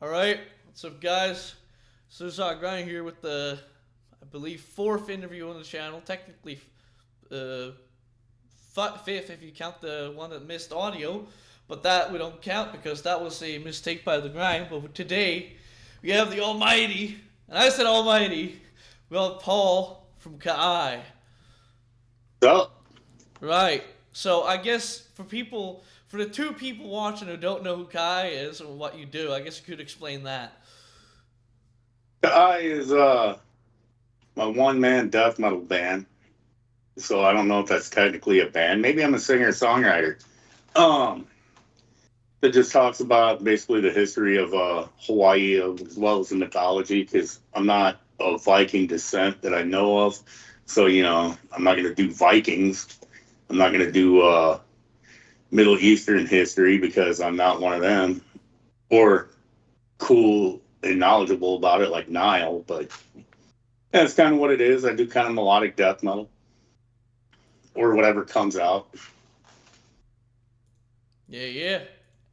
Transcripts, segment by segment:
All right, what's up, guys? Suicide Grind here with the, I believe, fourth interview on the channel. Technically, uh, fifth if you count the one that missed audio, but that we don't count because that was a mistake by the grind. But today, we have the Almighty, and I said Almighty. We have Paul from Kai. So, Right. So I guess for the two people watching who don't know who Kai is or what you do, I guess you could explain that. I is my one man death metal band. So I don't know if that's technically a band. Maybe I'm a singer songwriter. Um, that just talks about basically the history of Hawaii as well as the mythology. Because I'm not of Viking descent that I know of. So I'm not going to do Vikings. I'm not going to do Middle Eastern history because I'm not one of them. Or cool and knowledgeable about it like Nile, but that's kind of what it is. I do kind of melodic death metal or whatever comes out. Yeah, yeah.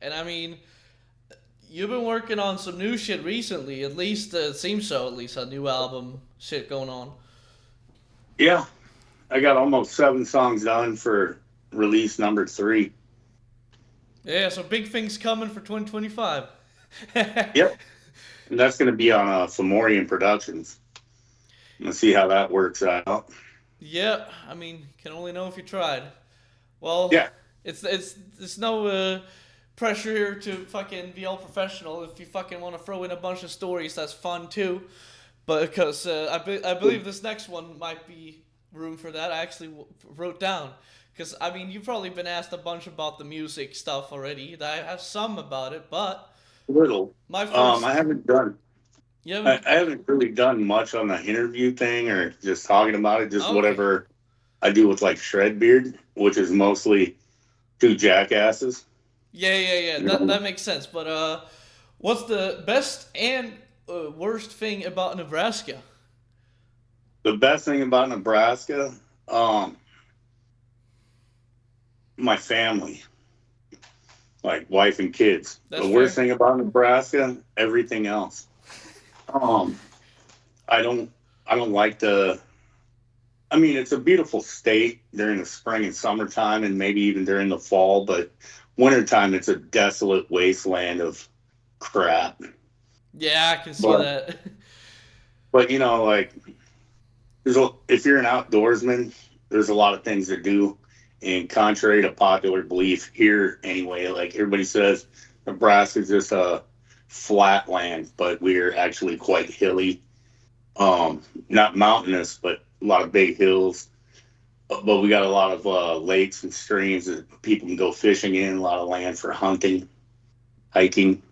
And I mean, you've been working on some new shit recently. At least it seems so. At least a new album shit going on. Yeah, I got almost 7 songs done for release number 3. Yeah, so big things coming for 2025. Yep, and that's going to be on Fomorian Productions. Let's see how that works out. Yeah, I mean, can only know if you tried. Well, Yeah, it's no pressure here to fucking be all professional. If you fucking want to throw in a bunch of stories, that's fun too. But because I believe this next one might be room for that. I actually wrote down because I mean you've probably been asked a bunch about the music stuff already. I have some about it, but little. my I first haven't done. you haven't I haven't really done much on the interview thing or just talking about it. Just okay. whatever I do with like Shredbeard, which is mostly 2 jackasses. Yeah. That makes sense. But what's the best and worst thing about Nebraska? The best thing about Nebraska, um, my family, like wife and kids. That's The worst fair. thing about Nebraska, everything else. Um, I don't, I don't like the. I mean, it's a beautiful state during the spring and summertime, and maybe even during the fall. But wintertime, it's a desolate wasteland of crap. Yeah, I can see But that. but like if you're an outdoorsman, there's a lot of things to do. And contrary to popular belief here, anyway, like everybody says, Nebraska's just a flat land, but we're actually quite hilly. Not mountainous, but a lot of big hills. But we got a lot of lakes and streams that people can go fishing in. A lot of land for hunting, hiking.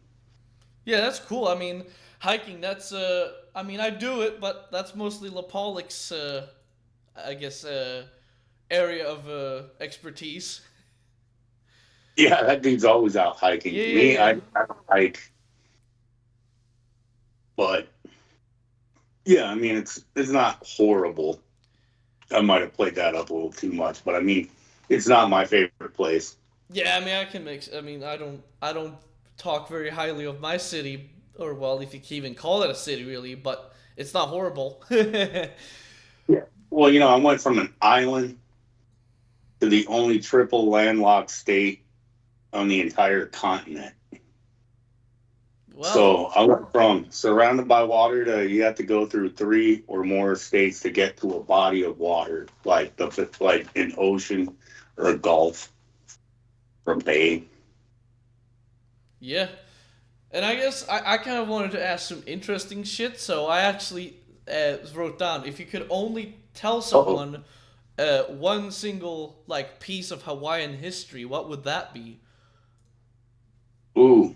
Yeah, that's cool. I mean, hiking. That's I mean, I do it, but that's mostly Lapollic's I guess area of expertise. Yeah, that dude's always out hiking. Me, Yeah. I don't hike, but yeah, I mean it's not horrible. I might have played that up a little too much, but I mean it's not my favorite place. Yeah, I mean, I can make. I mean, I don't talk very highly of my city, or well, if you can even call it a city, really. But it's not horrible. Yeah. Well, I went from an island to the only triple landlocked state on the entire continent. Well, So I went from surrounded by water to you have to go through 3 or more states to get to a body of water, like an ocean or a gulf or a bay. yeah, and I guess I kind of wanted to ask some interesting shit, so I actually wrote down if you could only tell Oh, someone one single like piece of Hawaiian history, what would that be? ooh,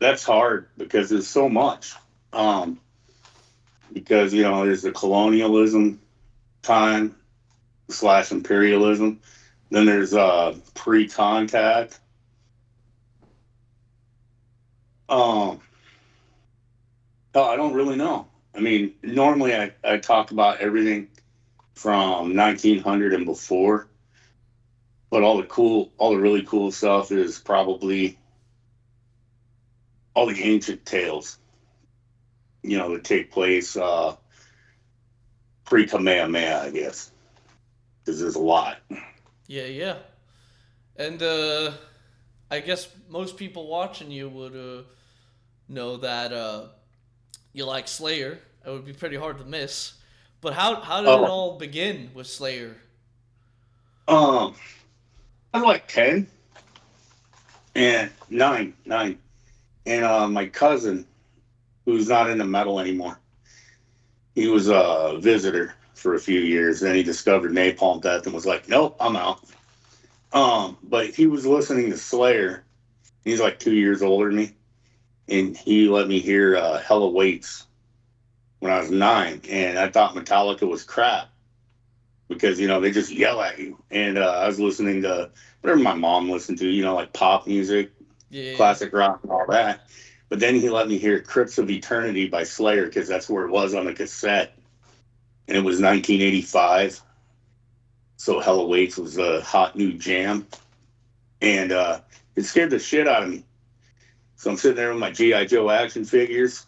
that's hard because there's so much. Um, because there's the colonialism time slash imperialism. Then there's pre-contact. Um, oh, I don't really know. I mean, normally I talk about everything from 1900 and before, but all the really cool stuff is probably all the ancient tales, that take place pre Kamehameha, I guess, because there's a lot. Yeah, yeah. And I guess most people watching you would know that you like Slayer. It would be pretty hard to miss. But how did it Oh, all begin with Slayer? um, I was like 10 and 9, and my cousin, who's not into metal anymore, he was a visitor for a few years. Then he discovered Napalm Death and was like, "Nope, I'm out." But he was listening to Slayer. He's like 2 years older than me, and he let me hear Hell Awaits when I was 9, and I thought Metallica was crap because they just yell at you. And I was listening to whatever my mom listened to, like pop music, Yeah, classic rock, and all that. But then he let me hear Crypts of Eternity by Slayer because that's where it was on the cassette, and it was 1985. So Hell Awaits was a hot new jam, and it scared the shit out of me. So I'm sitting there with my GI Joe action figures,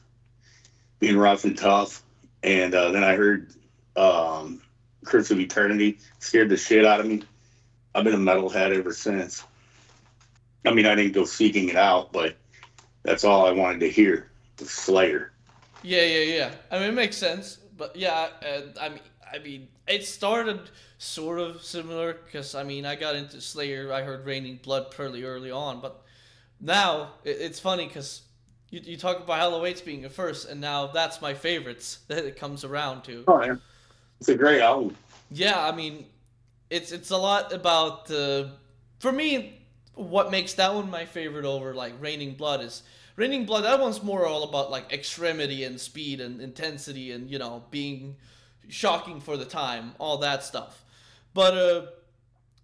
being rough and tough, and then I heard um, Crypts of Eternity, scared the shit out of me. I've been a metalhead ever since. I mean, I didn't go seeking it out, but that's all I wanted to hear was Slayer. yeah, yeah, yeah. I mean, it makes sense. But yeah, I mean, it started sort of similar because I mean, I got into Slayer. I heard Raining Blood pretty early on, but now it's funny because you talk about Halloween's being a first, and now that's my favorites that it comes around to. Oh, yeah. It's a great album. Yeah, I mean, it's a lot about for me what makes that one my favorite over like Raining Blood is Raining Blood. That one's more all about like extremity and speed and intensity and being shocking for the time, all that stuff. But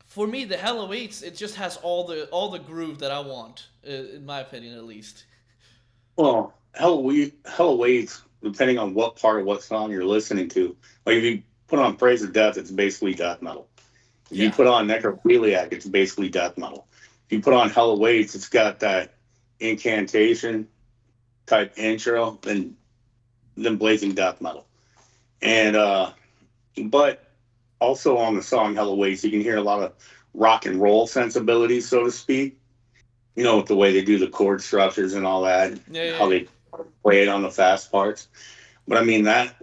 for me, the Hell Awaits, it just has all the groove that I want, in my opinion at least. Well, Hell Awaits, depending on what part of what song you're listening to. Like if you put on Praise of Death, it's basically death metal. If you Yeah, put on Necrophiliac, it's basically death metal. If you put on Hell Awaits, it's got that incantation type intro, then blazing death metal. And but also on the song Hell Awaits, you can hear a lot of rock and roll sensibilities, so to speak. With the way they do the chord structures and all that, yeah, how yeah, they play it on the fast parts. But I mean that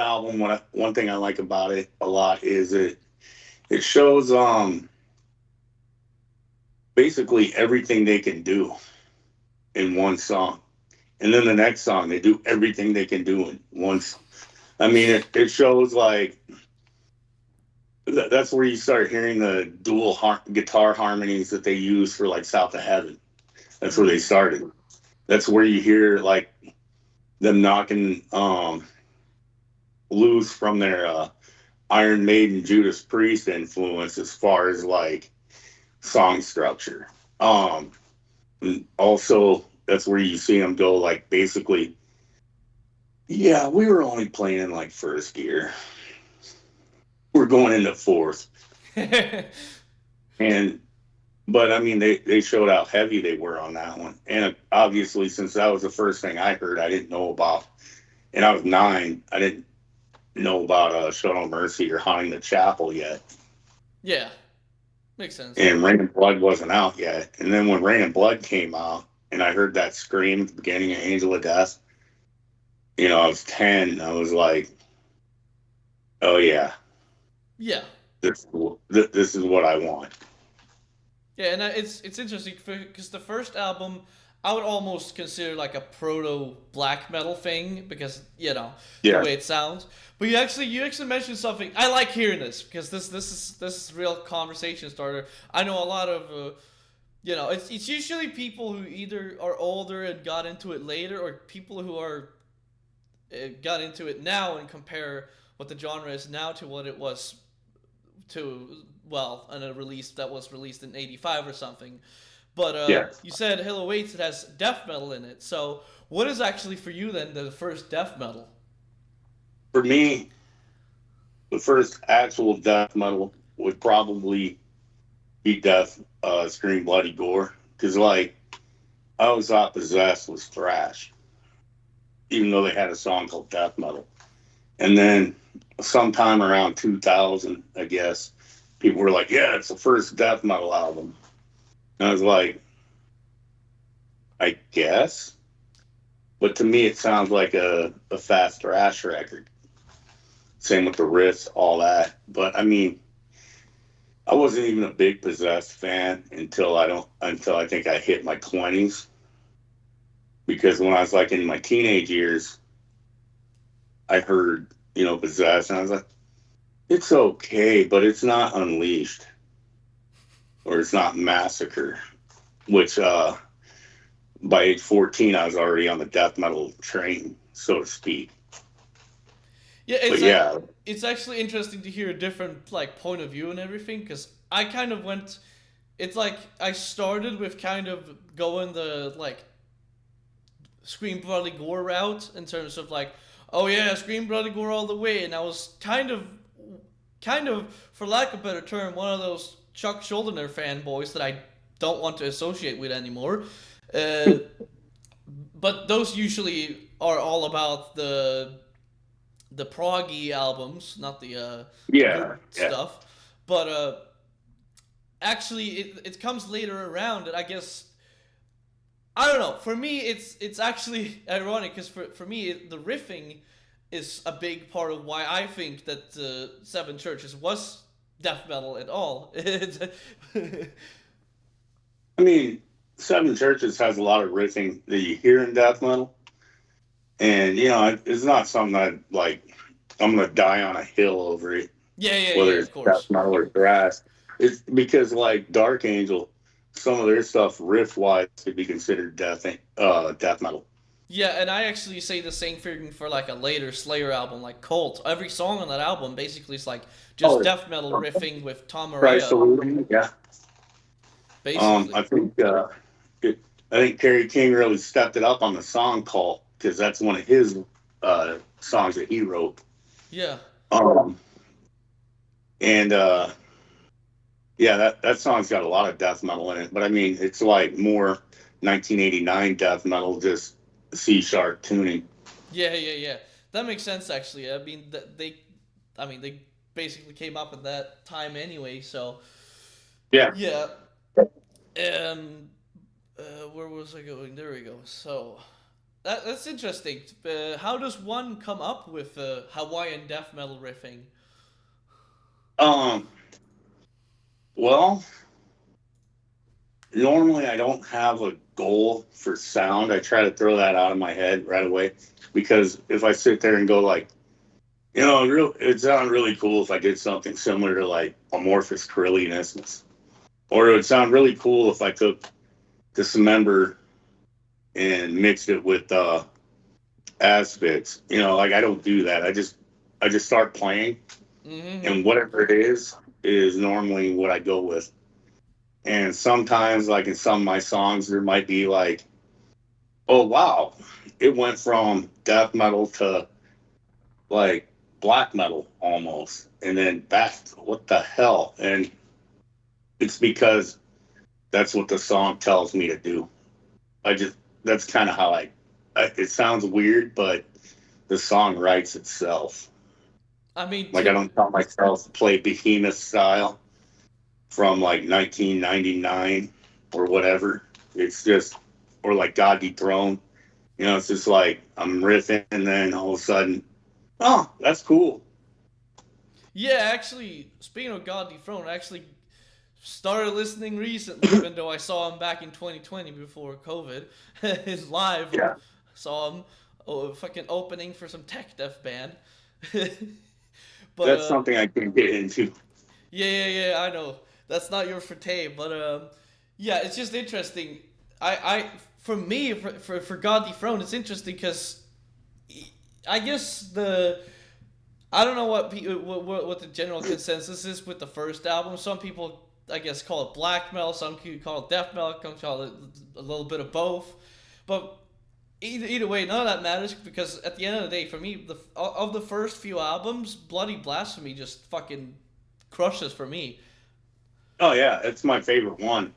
album, one thing I like about it a lot is it shows basically everything they can do in one song. And then the next song, they do everything they can do in once. I mean, it shows like that's where you start hearing the dual guitar harmonies that they use for like South of Heaven. That's where they mm, started. That's where you hear like them knocking loose from their Iron Maiden, Judas Priest influence as far as like song structure. Um, and also, that's where you see them go like basically, yeah, we were only playing in like first gear. We're going into fourth, yeah. and but I mean they showed how heavy they were on that one, and obviously since that was the first thing I heard, I didn't know about, and I was 9, I didn't know about Show No Mercy or Haunting the Chapel yet. Yeah, makes sense. And Rain and Blood wasn't out yet. And then when Rain and Blood came out, and I heard that scream at the beginning of Angel of Death, I was 10. I was like, oh yeah, Yeah, this is what I want. yeah, and it's interesting because the first album I would almost consider like a proto black metal thing because the Yeah, way it sounds. But you actually mentioned something. I like hearing this because this is real conversation starter. I know a lot of it's usually people who either are older and got into it later or people who are got into it now and compare what the genre is now to what it was to in a release that was released in '85 or something. But yeah. you said Halo Waits it has death metal in it. So what is actually for you then the first death metal? For me, the first actual death metal would probably be Death, Scream Bloody Gore. Because, like, I always thought Possessed was thrash, even though they had a song called Death Metal. And then sometime around 2000, I guess, people were like, "Yeah, it's the first death metal album." And I was like, "I guess," but to me, it sounds like a fast thrash record. Same with the riffs, all that. But I mean, I wasn't even a big Possessed fan until I think I hit my 20s, because when I was like in my teenage years, I heard Possessed, and I was like, it's okay, but it's not Unleashed or it's not Massacre. Which by age 14, I was already on the death metal train, so to speak. Yeah, But yeah, it's actually interesting to hear a different like point of view and everything because I kind of went. It's like I started with kind of going the like Scream Bloody Gore route in terms of like, oh yeah, Scream Bloody Gore all the way, and I was kind of, for lack of a better term, one of those Chuck Schuldiner fanboys that I don't want to associate with anymore. Uh, but those usually are all about the proggy albums, not the good yeah, yeah. stuff. But actually, it comes later around, and I guess I don't know. For me, it's actually ironic because for me, the riffing is a big part of why I think that Seven Churches was death metal at all. I mean, Seven Churches has a lot of riffing that you hear in death metal, and it's not something that like I'm gonna die on a hill over it, Yeah, yeah, yeah. whether Of it's death course. metal or thrash. It's because like Dark Angel, some of their stuff riff wise could be considered death metal. Yeah, and I actually say the same thing for like a later Slayer album, like Cult. Every song on that album basically is like just Oh, death metal riffing with Tom Christ Araya, Saluting, yeah. basically. I think I think Kerry King really stepped it up on the song call because that's one of his songs that he wrote. Yeah. Um, and yeah, that song's got a lot of death metal in it, but I mean, it's like more 1989 death metal, just C sharp tuning. Yeah, yeah, yeah. That makes sense actually. I mean they basically came up at that time anyway. So Yeah. yeah. Um, where was I going? There we go. So that's interesting. How does one come up with Hawaiian death metal riffing? Um. Well, normally I don't have a goal for sound. I try to throw that out of my head right away because if I sit there and go like, it'd sound really cool if I did something similar to like Amorphous Carillion, or it would sound really cool if I took Dismember and mixed it with Asphyx. Like I don't do that. I just start playing, Mm-hmm. and whatever it is normally what I go with. And sometimes, like in some of my songs, there might be like, oh wow, it went from death metal to like black metal almost, and then back. What the hell? And it's because that's what the song tells me to do. I just that's kind of how it sounds weird, but the song writes itself. I mean, Like I don't tell myself to play Behemoth style from like 1999 or whatever. It's just or like God Dethroned. It's just like I'm riffing, and then all of a sudden, oh, that's cool. yeah. Actually, speaking of God Dethroned, I actually started listening recently, even though I saw him back in 2020 before COVID. His live Yeah, saw him fucking opening for some tech death band. but that's something I can get into. yeah, yeah, yeah. I know that's not your forte, but yeah, it's just interesting. For me, for God Dethroned, it's interesting because I guess I don't know what the general consensus is with the first album. Some people, I guess, call it black metal. Some people call it death metal. Some call it a little bit of both. But either way, none of that matters because at the end of the day, for me, of the first few albums, Bloody Blasphemy just fucking crushes for me. Oh yeah, it's my favorite one.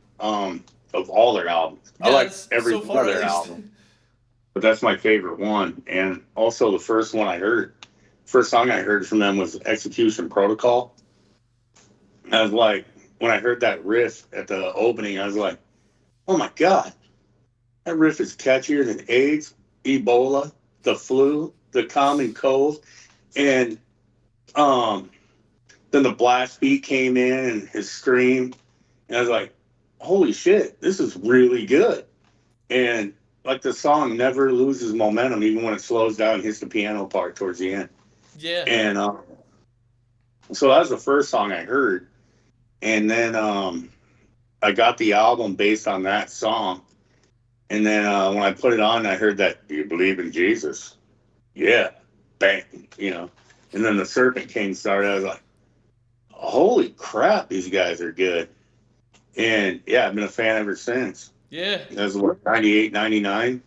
of all their albums. I Yeah, like that's every so one far of at their least. albums, but that's my favorite one. And also the first one I heard, first song I heard from them was Execution Protocol. I was like, when I heard that riff at the opening, I was like, oh my God, that riff is catchier than AIDS, Ebola, the flu, the common cold. And um, then the blast beat came in and his scream. And I was like, holy shit, this is really good. And like the song never loses momentum, even when it slows down and hits the piano part towards the end. Yeah. And so that was the first song I heard. And then I got the album based on that song. And then when I put it on, I heard that, do you believe in Jesus? Yeah. Bang, you know. And then the Serpent King started. I was like, holy crap, these guys are good. And yeah, I've been a fan ever since. Yeah. That was what, 98, 99.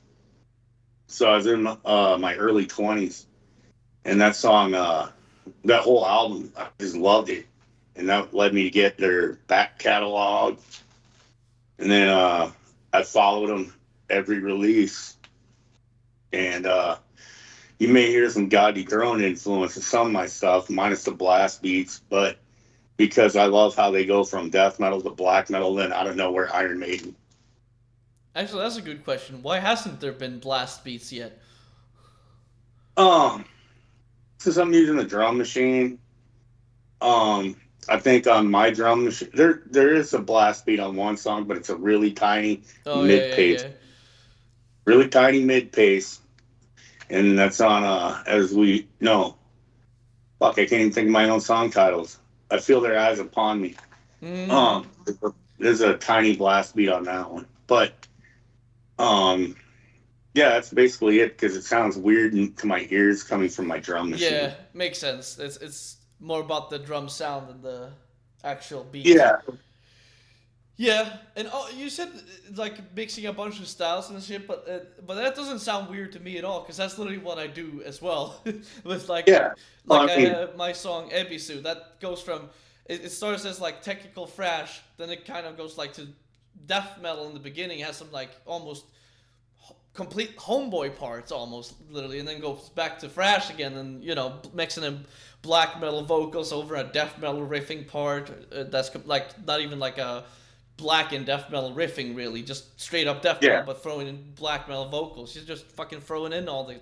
So I was in my early 20s. And that song, that whole album, I just loved it. And that led me to get their back catalog. And then I followed them every release. And you may hear some God Dethroned influence in some of my stuff, minus the blast beats, but because I love how they go from death metal to black metal, then out of nowhere, Iron Maiden. Actually, that's a good question. Why hasn't there been blast beats yet? Um, since I'm using a drum machine, I think on my drum machine there is a blast beat on one song, but it's a Oh yeah, yeah, yeah. really tiny mid pace, and that's on as we know. Fuck, I can't even think of my own song titles. I feel their eyes upon me. Mm-hmm. Um, there's a tiny blast beat on that one, but um, yeah, that's basically it because it sounds weird to my ears coming from my drum machine. Yeah, makes sense. It's more about the drum sound than the actual beat. Yeah, Yeah, and oh, you said like mixing a bunch of styles and shit, but that doesn't sound weird to me at all because that's literally what I do as well. With yeah. Well, like I I mean, have my song Ebisu that goes from it starts as like technical thrash, then it kind of goes like to death metal in the beginning. It has some like almost complete homeboy parts almost literally, and then goes back to thrash again, and mixing in black metal vocals over a death metal riffing part. That's like not even like a black and death metal riffing really, just straight up death metal, yeah, but throwing in black metal vocals. She's just fucking throwing in all the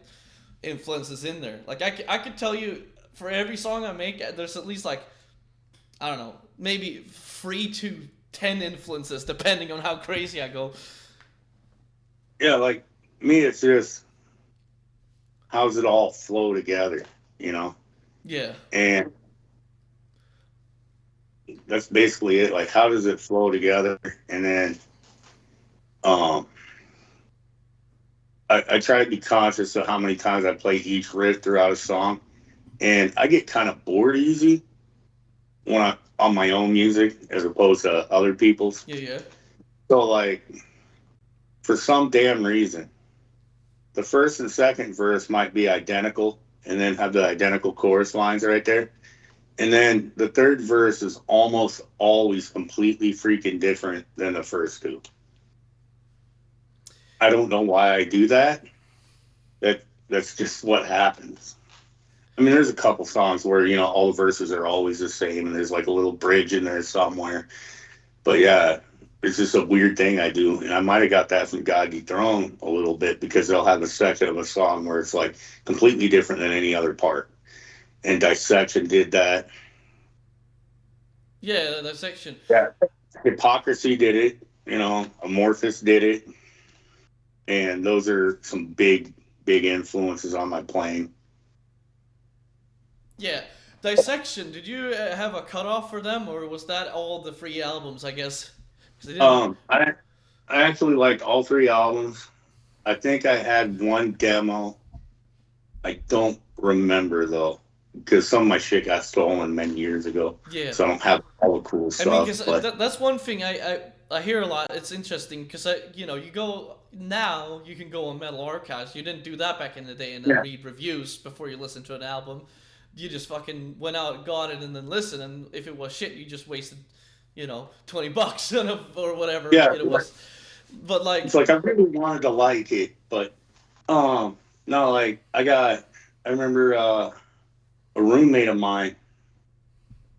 influences in there. Like I could tell you for every song I make, there's at least like I don't know, maybe 3 to 10 influences depending on how crazy I go. yeah. Like me, it's just how's it all flow together, you know? Yeah. And that's basically it. Like, how does it flow together? And then, um, I try to be conscious of how many times I play each riff throughout a song, and I get kind of bored easy when I on my own music as opposed to other people's. Yeah, yeah. So, like, for some damn reason, the first and second verse might be identical, and then have the identical chorus lines right there. And then the third verse is almost always completely freaking different than the first two. I don't know why I do that. That's just what happens. I mean, there's a couple songs where all the verses are always the same, and there's like a little bridge in there somewhere. But yeah, it's just a weird thing I do, and I might have got that from God Dethroned a little bit because they'll have a section of a song where it's like completely different than any other part. And Dissection did that. Yeah, that section. Yeah, Hypocrisy did it. Amorphous did it, and those are some big influences on my playing. Yeah. Dissection, did you have a cutoff for them, or was that all the free albums, I guess? Because they didn't. I actually liked all three albums. I think I had one demo. I don't remember though, because some of my shit got stolen many years ago, Yeah. so I don't have all the cool I mean, stuff. because But that's one thing I hear a lot. It's interesting because you go now you can go on Metal Archives. You didn't do that back in the day and then yeah, read reviews before you listen to an album. You just fucking went out, got it, and then listened. And if it was shit, you just wasted $20 or whatever Yeah, it was. But it's like, like I really wanted to like it, but no, like I remember a roommate of mine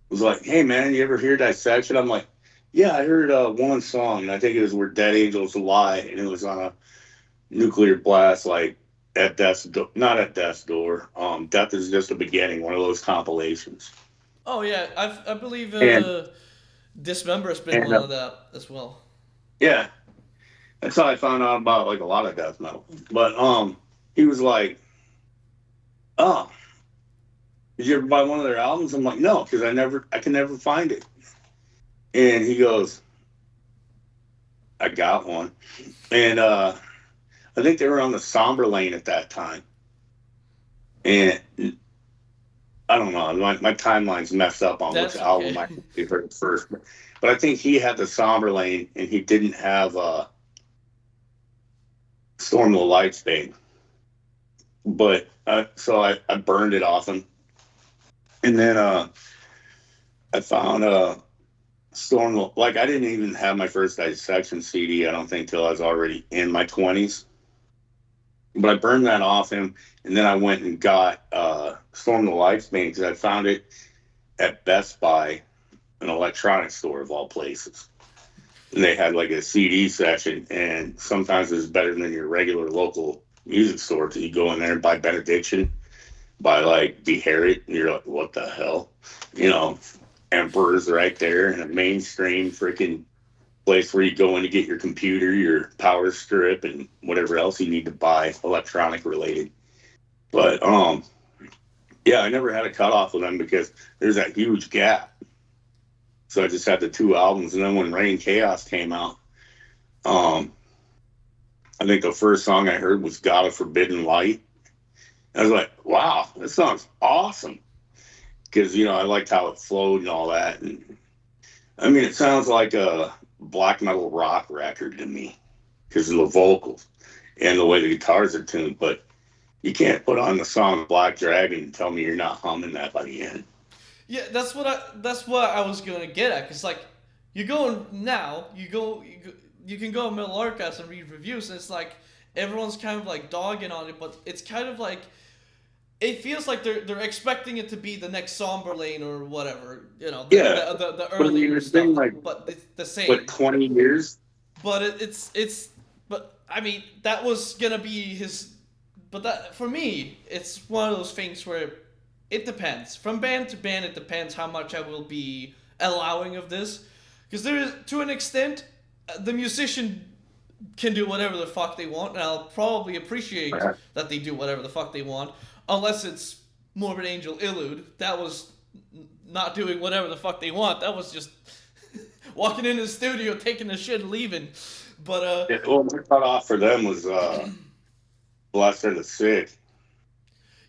was like, "Hey man, you ever hear Dissection?" I'm like, "Yeah, I heard one song, and I think it was Where Dead Angels Lie, and it was on a nuclear blast, like at not at Death's Door. Death is Just a Beginning, one of those compilations." oh yeah, I believe And Dismember has been and one of that as well. yeah, that's how I found out about like a lot of death metal. But he was like, "Oh, did you ever buy one of their albums?" I'm like, "No, because I can never find it." And he goes, "I got one," and I think they were on the Somber Lane at that time, and I don't know, my timeline's messed up on which That's album okay. I heard first, but I think he had the Somber Lane and he didn't have Storm the Lights thing. But so I burned it off him, and then I found Storm like I didn't even have my first Dissection CD. I don't think till I was already in my 20s. But I burned that off him, and then I went and got Storm the Lights Bane because I found it at Best Buy, an electronics store of all places. And they had like a CD section, and sometimes it's better than your regular local music store because you go in there and buy Benediction, buy like Beherit, and you're like, what the hell? You know, Emperor's right there in a mainstream freaking place where you go in to get your computer, your power strip, and whatever else you need to buy electronic related. But yeah, I never had a cutoff with them because there's that huge gap. So I just had the two albums, and then when Reign Chaos came out, um, I think the first song I heard was "God of Forbidden Light." I was like, "Wow, this song's awesome!" Because I liked how it flowed and all that. And I mean, it sounds like a black metal rock record to me because of the vocals and the way the guitars are tuned. But you can't put on the song Black Dragon and tell me you're not humming that by the end. Yeah, that's what I was gonna get at. Cause like, you go now, you can go on Middle Archives and read reviews, and it's like everyone's kind of like dogging on it, but it's kind of like it feels like they're expecting it to be the next Somber Lane or whatever, Yeah, the but I mean, earlier it's been stuff, like but it's the what same. 20 years. But it's but I mean that was gonna be his. But that for me, it's one of those things where it depends from band to band. It depends how much I will be allowing of this, because there is to an extent, the musician can do whatever the fuck they want, and I'll probably appreciate that they do whatever the fuck they want, unless it's Morbid Angel Illude. That was not doing whatever the fuck they want. That was just walking into the studio, taking the shit, and leaving. But Yeah, well, my cutoff for them was Blessed are the Sick.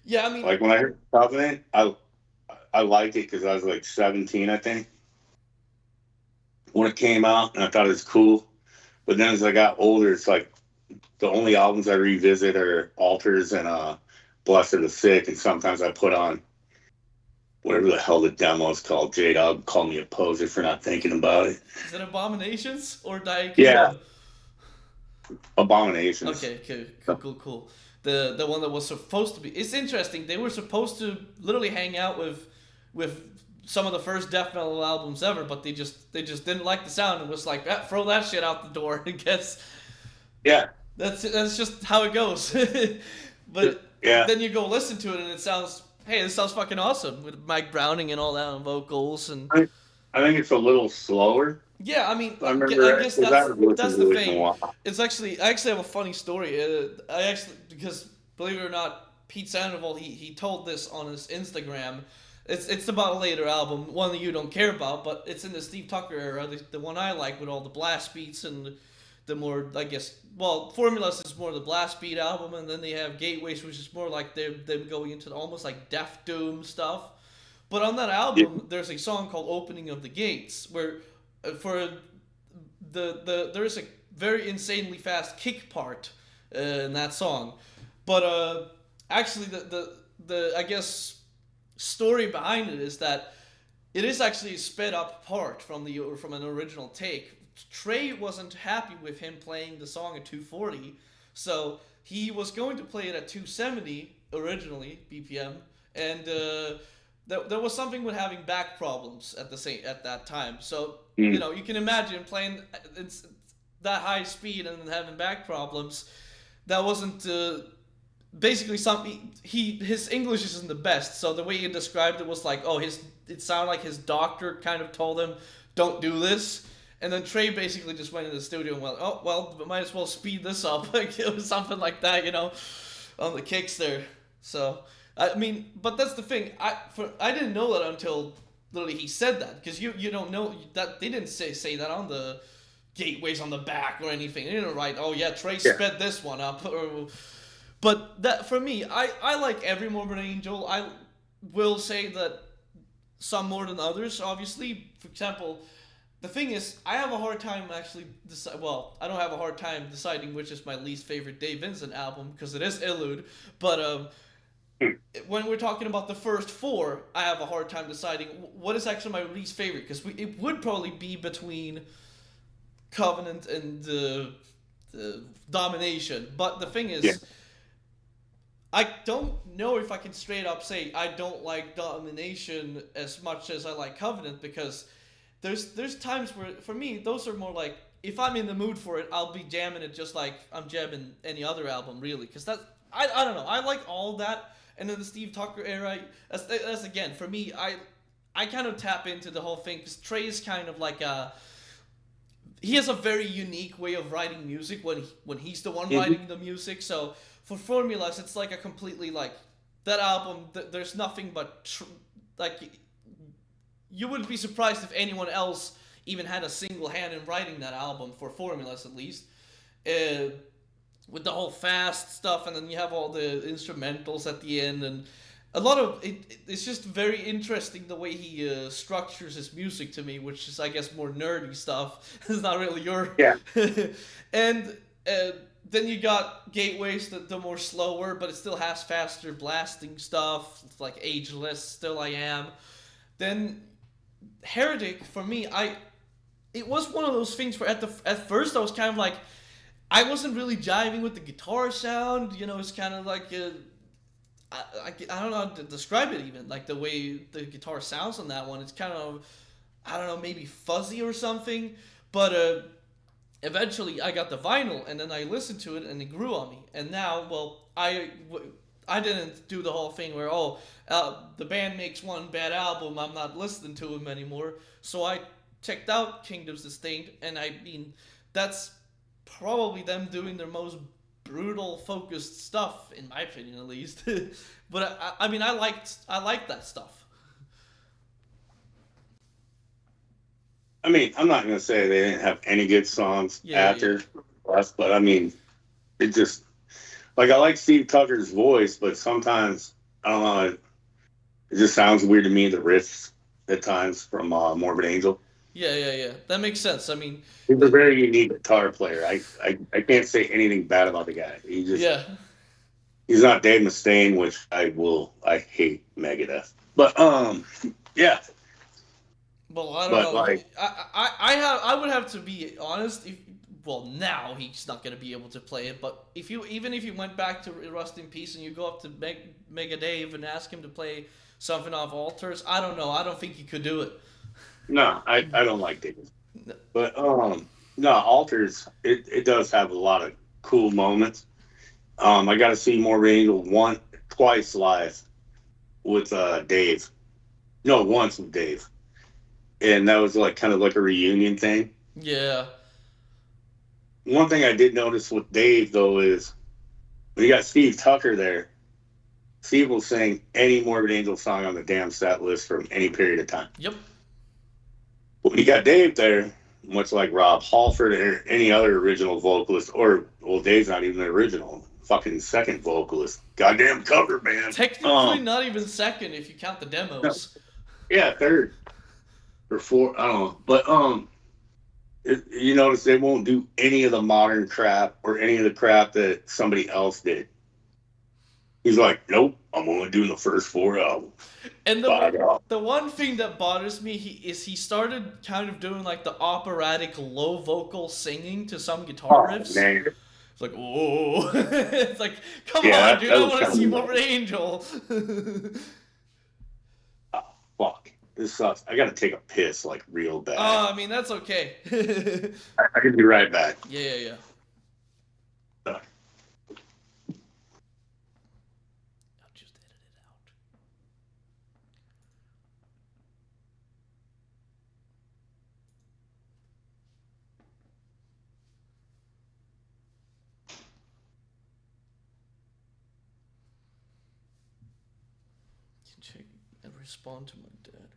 yeah, I mean, Like when I heard Covenant, I liked it because I was like 17, I think, when it came out, and I thought it was cool. But then as I got older, it's like the only albums I revisit are Altars and Blessed are the Sick, and sometimes I put on whatever the hell the demo is called. J Dog called me a poser for not thinking about it. is it Abominations or Die Yeah, Kingdom? Abominations. Okay, cool. The one that was supposed to be. It's interesting. They were supposed to literally hang out with some of the first death metal albums ever, but they just didn't like the sound and was like, throw that shit out the door. I guess Yeah, that's just how it goes. But yeah. then you go listen to it and it sounds, hey, this sounds fucking awesome with Mike Browning and all that on vocals and. I think it's a little slower. Yeah, I mean, I I remember guess because I haven't listened that's the to it in a thing. while. I actually have a funny story. I actually because believe it or not, Pete Sandoval he told this on his Instagram. It's about a later album, one that you don't care about, but it's in the Steve Tucker era, the one I like with all the blast beats and the more, I guess, well, Formulas is more the blast beat album, and then they have Gateways, which is more like them going into almost like Death Doom stuff. But on that Yeah, album, there's a song called "Opening of the Gates," where for there's a very insanely fast kick part in that song, but actually the I guess story behind it is that it is actually a sped up part from an original take. Trey wasn't happy with him playing the song at 240, so he was going to play it at 270 originally BPM, and there was something with having back problems at that time. So Mm. you can imagine playing it's that high speed and then having back problems. That wasn't basically something his English isn't the best, so the way he described it was like, oh, it sounded like his doctor kind of told him, don't do this. And then Trey basically just went in the studio and went, oh well, might as well speed this up. Like it was something like that, on the kicks there. So I mean, but that's the thing. I didn't know that until literally he said that, because you don't know that they didn't say that on the gateways on the back or anything. They didn't write, oh yeah, Trey sped this one up. But that for me, I like every Morbid Angel. I will say that some more than others, obviously. For example, the thing is, I have a hard time actually I don't have a hard time deciding which is my least favorite Dave Vincent album, because it is Illude. But when we're talking about the first four, I have a hard time deciding what is actually my least favorite, because it would probably be between Covenant and Domination. But the thing is, I don't know if I can straight up say I don't like Domination as much as I like Covenant, because there's times where, for me, those are more like, if I'm in the mood for it, I'll be jamming it just like I'm jamming any other album, really. Because I don't know, I like all that. And then the Steve Tucker era, that's again, for me, I kind of tap into the whole thing, because Trey is kind of like he has a very unique way of writing music when he's the one writing the music. So for Formulas, it's like a completely, like, that album, there's nothing but like, you wouldn't be surprised if anyone else even had a single hand in writing that album, for Formulas at least, with the whole fast stuff, and then you have all the instrumentals at the end, and a lot of it's just very interesting the way he structures his music to me, which is, I guess, more nerdy stuff. It's not really your and then you got Gateways, the more slower, but it still has faster blasting stuff. It's like Ageless, Still I Am. Then Heretic, for me, it was one of those things where at first I was kind of like, I wasn't really jiving with the guitar sound. It's kind of like I don't know how to describe it even. Like the way the guitar sounds on that one, it's kind of, I don't know, maybe fuzzy or something. But eventually I got the vinyl, and then I listened to it, and it grew on me. And now, well, I didn't do the whole thing where, the band makes one bad album, I'm not listening to them anymore. So I checked out Kingdoms Distinct, and I mean, that's probably them doing their most brutal focused stuff, in my opinion at least. But I mean, I liked that stuff. I mean, I'm not gonna say they didn't have any good songs after us, but I mean, it just, like, I like Steve Tucker's voice, but sometimes, I don't know, it just sounds weird to me, the riffs at times from Morbid Angel. Yeah. That makes sense. I mean, he's a very unique guitar player. I can't say anything bad about the guy. He's not Dave Mustaine, which I hate Megadeth. But yeah. Well, I don't know. Like, I would have to be honest. Now he's not going to be able to play it. But even if you went back to Rust in Peace and you go up to Mega Dave and ask him to play something off Altars, I don't know. I don't think he could do it. No, I don't like Dave. No. But no, Altars, it does have a lot of cool moments. I got to see Morbid Angel twice live with Dave. No, once with Dave. And that was like kind of like a reunion thing. Yeah. One thing I did notice with Dave, though, is when you got Steve Tucker there, Steve will sing any Morbid Angel song on the damn set list from any period of time. Yep. But when you got Dave there, much like Rob Halford or any other original vocalist, Dave's not even the original, fucking second vocalist. Goddamn cover band. Technically not even second if you count the demos. No. Yeah, third. Or four, I don't know. But you notice they won't do any of the modern crap or any of the crap that somebody else did. He's like, nope, I'm only doing the first 4 albums. And Five albums. the one thing that bothers me is he started kind of doing like the operatic low vocal singing to some guitar Oh riffs. man, It's like, oh, it's like, come yeah, on, that, dude, that I was want to kind see of more of an annoying. angel. Oh, fuck, this sucks. I gotta take a piss like real bad. I mean that's okay. Yeah, I can be right back. yeah, yeah. Uh, I'll just edit it out. Can check and respond to my dad.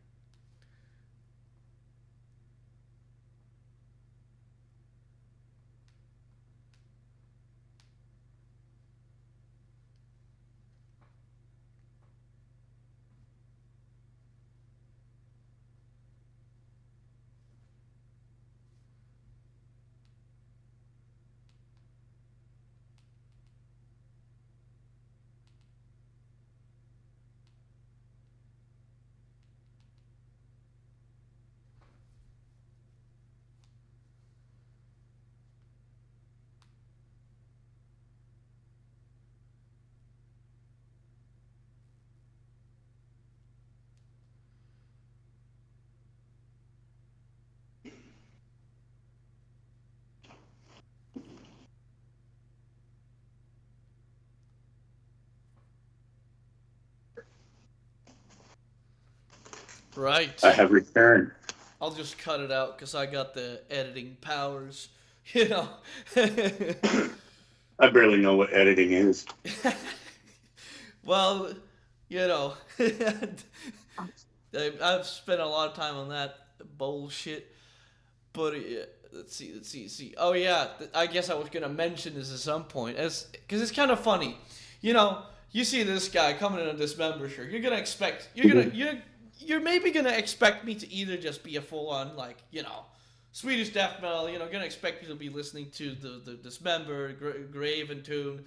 I Right. have returned. I'll just cut it out because I got the editing powers. You know. I barely know what editing is. Well, you know, I've spent a lot of time on that bullshit. But let's see, let's see. Oh yeah, I guess I was gonna mention this at some point, as because it's kind of funny. You know, you see this guy coming in on this membership. You're gonna expect. You're maybe gonna expect me to either just be a full on like Swedish death metal. Gonna expect me to be listening to the Dismember, Grave, Entombed,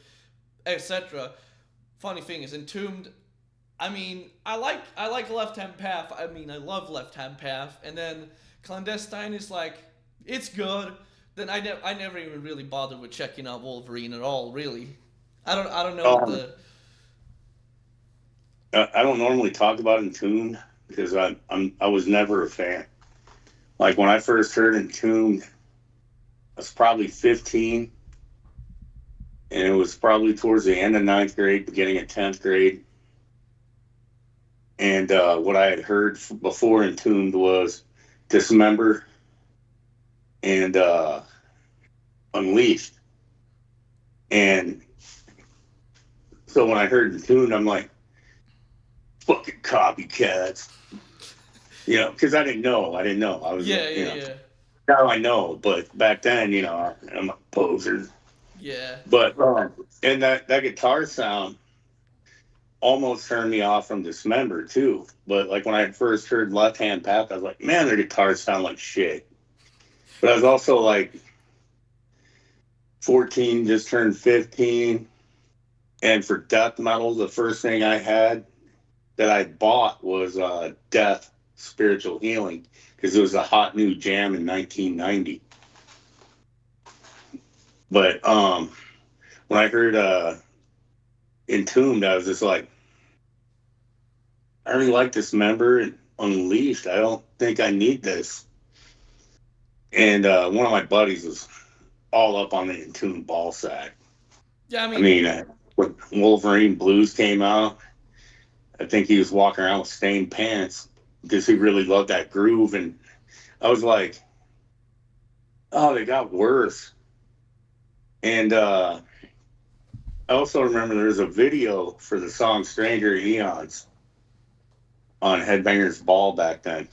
etc. Funny thing is, Entombed. I mean, I like Left Hand Path. I mean, I love Left Hand Path, and then Clandestine is like it's good. Then I never even really bothered with checking out Wolverine at all. Really, I don't know what Um, the I don't normally talk about Entombed because I was never a fan. Like when I first heard Entombed, I was probably 15, and it was probably towards the end of ninth grade, beginning of 10th grade. And what I had heard before Entombed was Dismember and Unleashed. And so when I heard Entombed, I'm like, fucking copycats. Because I didn't know. I didn't know. I was, yeah yeah yeah now I know. But back then, I'm a poser. yeah But, and that guitar sound almost turned me off from Dismember, too. But, like, when I first heard Left Hand Path, I was like, man, their guitars sound like shit. But I was also like 14, just turned 15. And for death metal, the first thing I had that I bought was Death Spiritual Healing because it was a hot new jam in 1990. But when I heard Entombed, I was just like, I really like this member and Unleashed. I don't think I need this. And one of my buddies was all up on the Entombed ball sack. yeah. I I mean, mean, when Wolverine Blues came out, I think he was walking around with stained pants because he really loved that groove. And I was like, oh, they got worse. And I also remember there was a video for the song Stranger Eons on Headbangers Ball back then,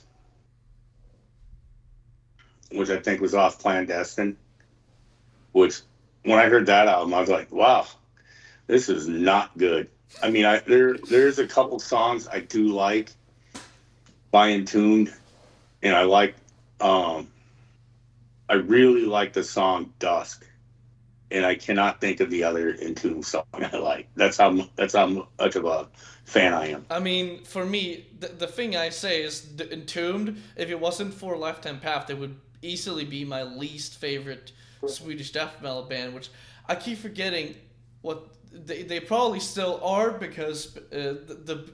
which I think was off Clandestine. Which, when I heard that album, I was like, wow, this is not good. I mean, there's a couple songs I do like by Entombed, and um, I really like the song Dusk. and I cannot think of the other Entombed song I like. That's how much of a fan I am. I mean, for me, the thing I say is Entombed. If it wasn't for Left Hand Path, it would easily be my least favorite Swedish death metal band. Which I keep forgetting what they probably still are, because the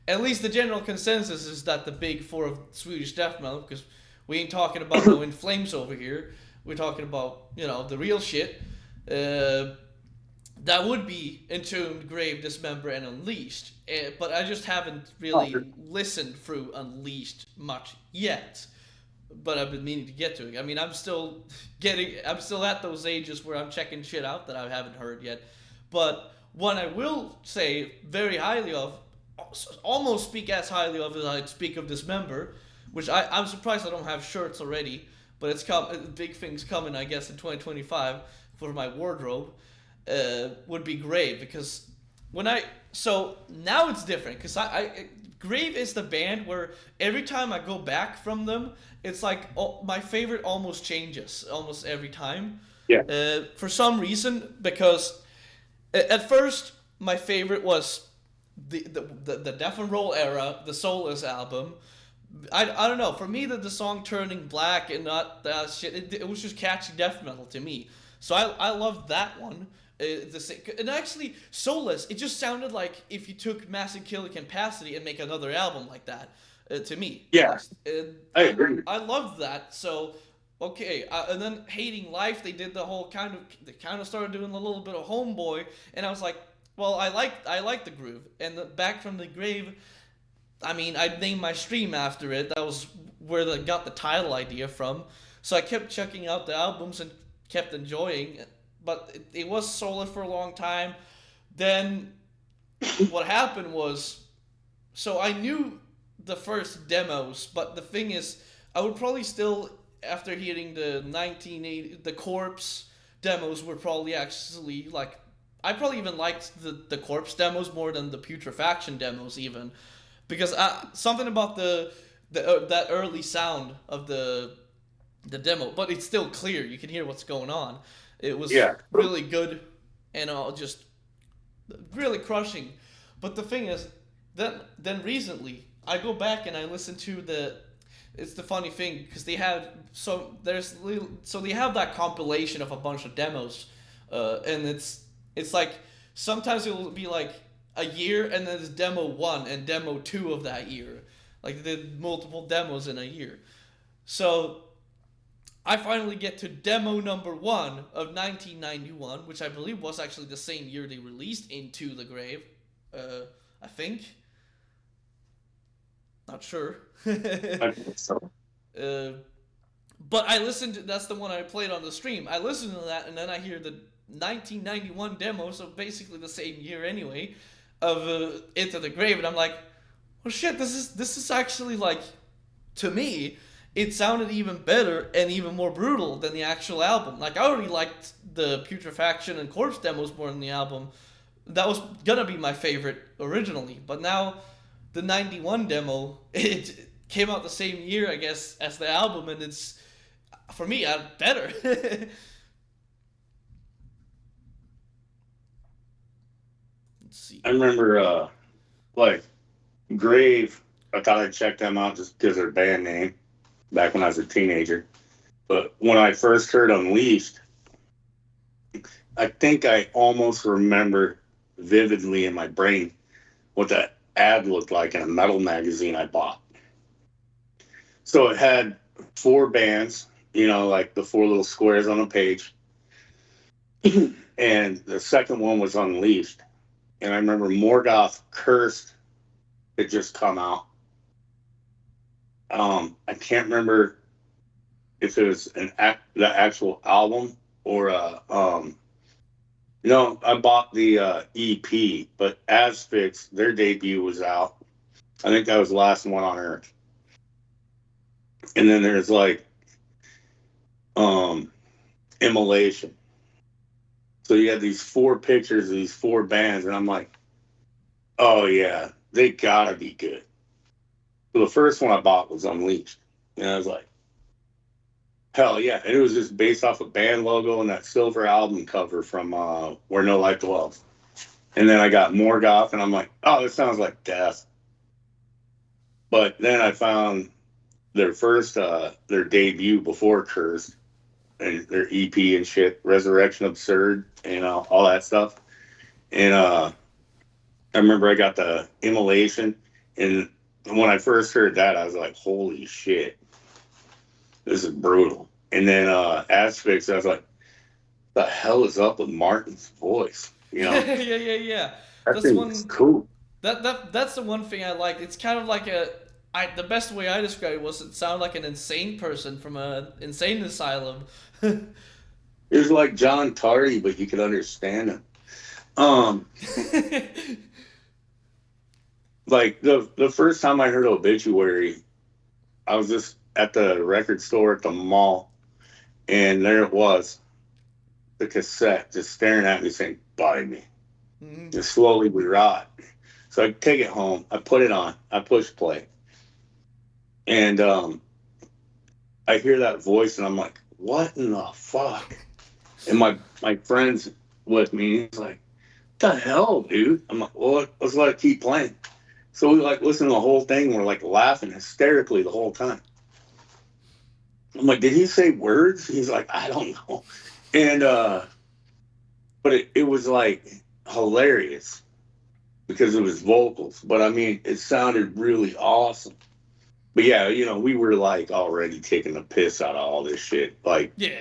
at least the general consensus is that the big four of Swedish death metal, because we ain't talking about no In Flames over here. We're talking about, the real shit. Uh, that would be Entombed, Grave, Dismember, and Unleashed. But I just haven't really listened through Unleashed much yet. But I've been meaning to get to it. I mean, I'm still at those ages where I'm checking shit out that I haven't heard yet. But one I will say very highly of, almost speak as highly of as I'd speak of Dismember, which I'm surprised I don't have shirts already. But big things coming, I guess, in 2025 for my wardrobe. Would be Grave, because so now it's different, because Grave is the band where every time I go back from them, it's like my favorite almost changes almost every time. Yeah. For some reason, because at first my favorite was the Death and Roll era, the Soulless album. I don't know. For me, the song Turning Black and not that shit, it was just catchy death metal to me. So I loved that one. And actually, Soulless, it just sounded like if you took Massive Killer Capacity and make another album like that, to me. Yeah, I agree. I loved that. So, okay. And then Hating Life, they did they kind of started doing a little bit of Homeboy, and I was like, well, I like the groove. And Back from the Grave, I mean, I named my stream after it. That was where I got the title idea from. So I kept checking out the albums and kept enjoying it. But it was Soulless for a long time. Then what happened was, so I knew the first demos, but the thing is, I would probably still, after hearing the 1980, the Corpse demos were probably actually like, I probably even liked the Corpse demos more than the Putrefaction demos even, because something about that early sound of the demo, but it's still clear. You can hear what's going on. It was really good, and just really crushing. But the thing is, then recently I go back and I listen to It's the funny thing, because they have they have that compilation of a bunch of demos, and it's like sometimes it will be like a year, and then it's demo 1 and demo 2 of that year. Like they did multiple demos in a year, so I finally get to demo number 1 of 1991, which I believe was actually the same year they released Into the Grave. I think. Not sure. I think so. But I listened to, that's the one I played on the stream. I listened to that, and then I hear the 1991 demo, so basically the same year anyway, of Into the Grave, and I'm like, well, shit, this is actually, like, to me, it sounded even better and even more brutal than the actual album. Like, I already liked the Putrefaction and Corpse demos more than the album. That was gonna be my favorite originally, but now the 91 demo, it came out the same year, I guess, as the album, and it's, for me, better. Let's see. I remember, like, Grave, I thought I'd check them out just because of their band name back when I was a teenager. But when I first heard Unleashed, I think I almost remember vividly in my brain what that ad looked like in a metal magazine I bought. So it had 4 bands, like the 4 little squares on a page. And the second one was Unleashed. And I remember Morgoth Cursed had just come out. I can't remember if it was the actual album or I bought the EP, but Asphyx, their debut was out. I think that was the last one on Earth. And then there's like Immolation. So you had these 4 pictures of these 4 bands, and I'm like, oh yeah, they gotta be good. So the first one I bought was Unleashed. And I was like, Hell yeah. And it was just based off a band logo and that silver album cover from Where No Life Dwells. And then I got Morgoth and I'm like, oh, this sounds like death. But then I found their first their debut before Cursed and their EP and shit, Resurrection Absurd, all that stuff. And I remember I got the Immolation, and when I first heard that, I was like, holy shit, this is brutal. And then Asphyx, I was like, the hell is up with Martin's voice? Yeah, yeah, yeah, yeah. That That's thing is one. cool. That's the one thing I like. It's kind of like a. The best way I described it was it sounded like an insane person from an insane asylum. It was like John Tardy, but you could understand him. Um, like the first time I heard Obituary, I was just at the record store at the mall, and there it was, the cassette, just staring at me, saying, "Buy me." Mhm. And slowly we rot. So I take it home, I put it on, I push play, and I hear that voice, and I'm like, "What in the fuck?" And my friends with me, he's like, "What the hell, dude?" I'm like, "Well, let's let it keep playing." So we like listen to the whole thing. We're like laughing hysterically the whole time. I'm like, "Did he say words?" He's like, "I don't know." And but it was like hilarious because of his vocals. But I mean, it sounded really awesome. But yeah, we were like already taking the piss out of all this shit. Like, Yeah,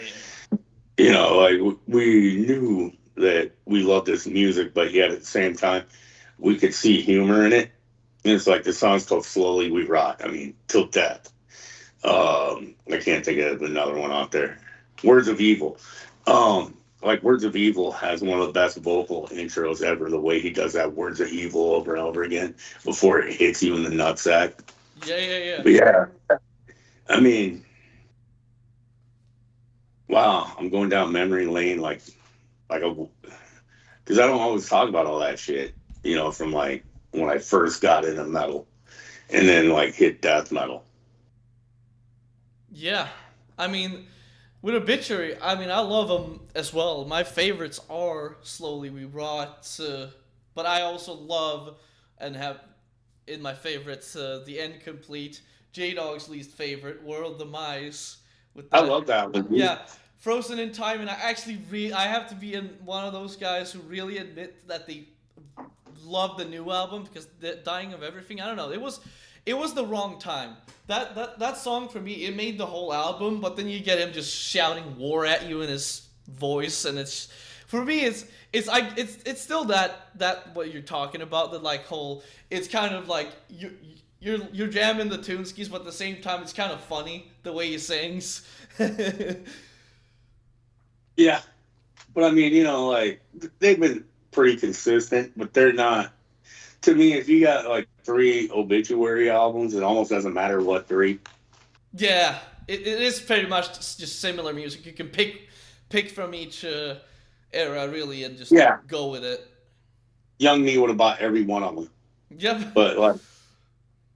yeah. like we knew that we loved this music, but yet at the same time, we could see humor in it. And it's like the song's called "Slowly We Rot." I mean, till death. I can't think of another one out there. Words of Evil. Like Words of Evil has one of the best vocal intros ever. The way he does that Words of Evil over and over again before it hits you in the nutsack. Yeah, yeah, yeah. But yeah, I mean, wow, I'm going down memory lane like a because I don't always talk about all that shit. From like when I first got into metal and then like hit death metal. Yeah. I mean, with Obituary, I mean, I love them as well. My favorites are Slowly We Rot, but I also love and have in my favorites The Incomplete, J Dog's least favorite, World Demise, with I the love that one. yeah, Frozen in Time, and I have to be in one of those guys who really admit that they love the new album because the Dying of Everything. I don't know. It was the wrong time. That song for me, it made the whole album, but then you get him just shouting war at you in his voice, and it's for me it's still that what you're talking about, the like whole, it's kind of like you're jamming the tune skis, but at the same time it's kind of funny the way he sings. Yeah, but I mean, like they've been pretty consistent, but they're not. To me, if you got like three Obituary albums, it almost doesn't matter what three. Yeah, it is pretty much just similar music. You can pick from each era really and just Yeah, go with it. young me would have bought every one of them, Yep. but like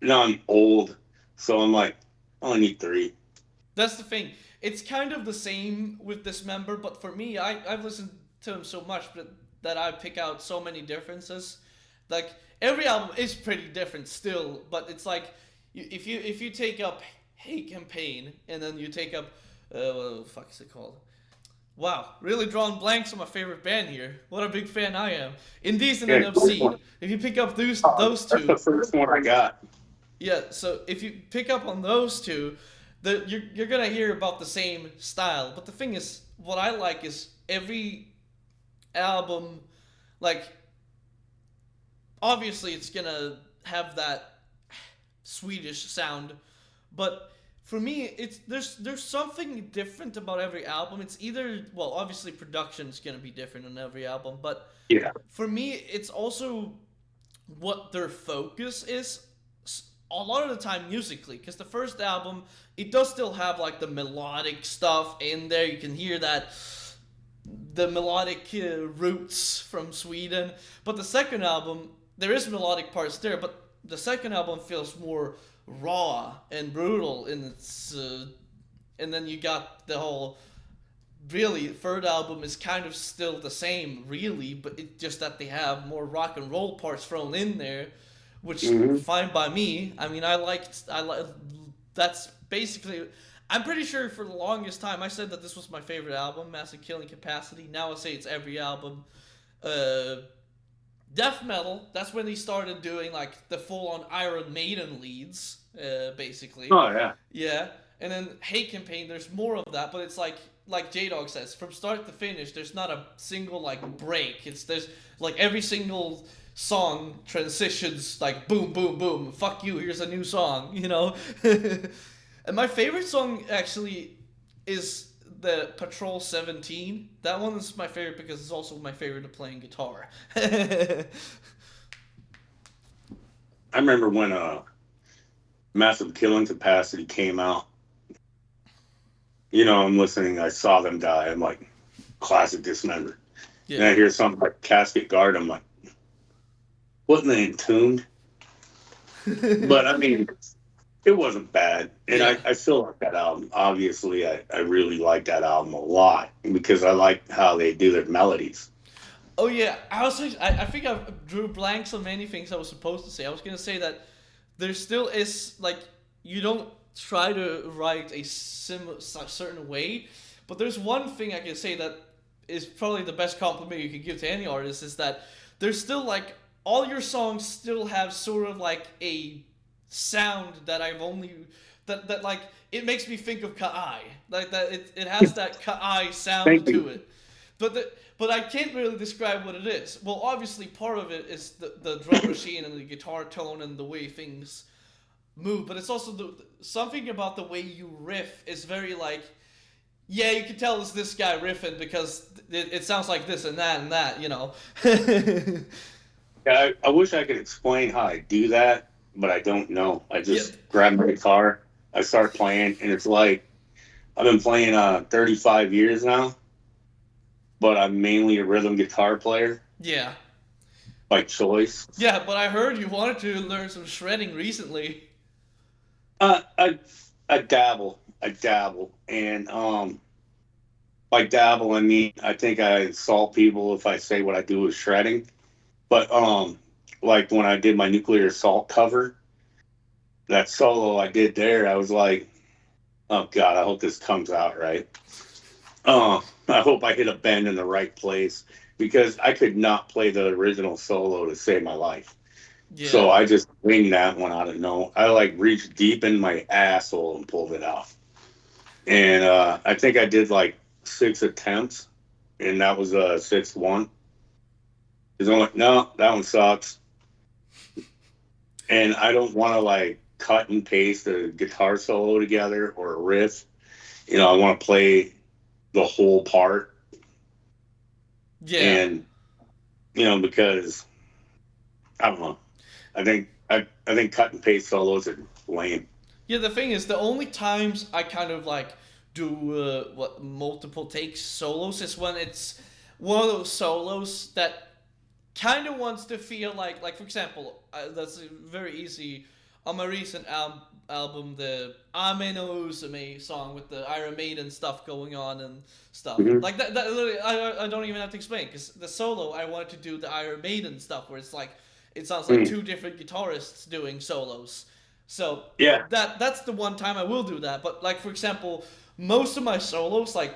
now I'm old, so I'm like, I only need three. That's the thing. It's kind of the same with this member, but for me, I've listened to him so much that I pick out so many differences. Like every album is pretty different still, but it's like if you take up Hate Campaign and then you take up what the fuck is it called? Wow, really drawing blanks on my favorite band here. What a big fan I am. Indecent and Yeah, Obscene. If you pick up those that's the two, first one I got. yeah. So if you pick up on those two, you're gonna hear about the same style. But the thing is, what I like is every album, like obviously it's gonna have that Swedish sound, but for me it's there's something different about every album. It's either, well, obviously production's gonna be different on every album, but Yeah, for me it's also what their focus is a lot of the time musically, because the first album, it does still have like the melodic stuff in there. You can hear that the melodic roots from Sweden. But the second album, there is melodic parts there, but the second album feels more raw and brutal in its and then you got the whole. Really, third album is kind of still the same, really, but it's just that they have more rock and roll parts thrown in there, which Hmm. fine by me. I mean, I like that's basically. I'm pretty sure for the longest time I said that this was my favorite album, Massive Killing Capacity. Now I say it's every album. Uh, Death metal. That's when he started doing like the full on Iron Maiden leads, basically. Oh yeah. Yeah, and then Hate Campaign. There's more of that, but it's like J Dog says, from start to finish, there's not a single like break. There's like every single song transitions like boom, boom, boom. Fuck you. Here's a new song. You know. And my favorite song actually is the Patrol 17. That one is my favorite because it's also my favorite to playing guitar. I remember when Massive Killing Capacity came out. You know, I'm listening. I saw them die. I'm like, classic Dismember. And I Yeah. hear something like Casket Guard. I'm like, wasn't they entombed? But I mean, it wasn't bad. And Yeah. I still like that album. Obviously, I really like that album a lot because I like how they do their melodies. Oh yeah, I think I drew blanks on many things I was supposed to say. I was gonna say that there still is like you don't try to write certain way, but there's one thing I can say that is probably the best compliment you can give to any artist is that there's still like all your songs still have sort of like a sound that I've only that like it makes me think of Ka'ai. Like that it has that Ka'ai sound Thank you. to it. But I can't really describe what it is. Well, obviously part of it is the drum machine and the guitar tone and the way things move, but it's also something about the way you riff is very like yeah, you can tell it's this guy riffing because it sounds like this and that, you know. I wish I could explain how I do that, but I don't know. I Yeah, just grab my guitar, I start playing, and it's like I've been playing 35 years now, but I'm mainly a rhythm guitar player yeah. by choice. Yeah, but I heard you wanted to learn some shredding recently. Uh, I I dabble, and by dabble I mean I think I insult people if I say what I do is shredding. But like when I did my nuclear assault cover, that solo I did there, I was like, oh god, I hope this comes out right. I hope I hit a bend in the right place because I could not play the original solo to save my life. So Yeah. I just winged that one out of no. I like reached deep in my asshole and pulled it out. And I think I did like 6 attempts, and that was a 6-1. Because I'm like, no, that one sucks. And I don't want to like cut and paste a guitar solo together or a riff. You know, I want to play the whole part. Yeah. And because I don't know. I think cut and paste solos are lame. Yeah, the thing is, the only times I kind of like do what multiple takes solos is when it's one of those solos that kind of wants to feel like for example, that's very easy on my recent album, the Ame no Usume song with the Iron Maiden stuff going on and stuff Hmm. like that literally, I don't even have to explain because the solo I wanted to do the Iron Maiden stuff where it's like it sounds like Mm. two different guitarists doing solos. So Yeah. that's the one time I will do that. But like for example, most of my solos, like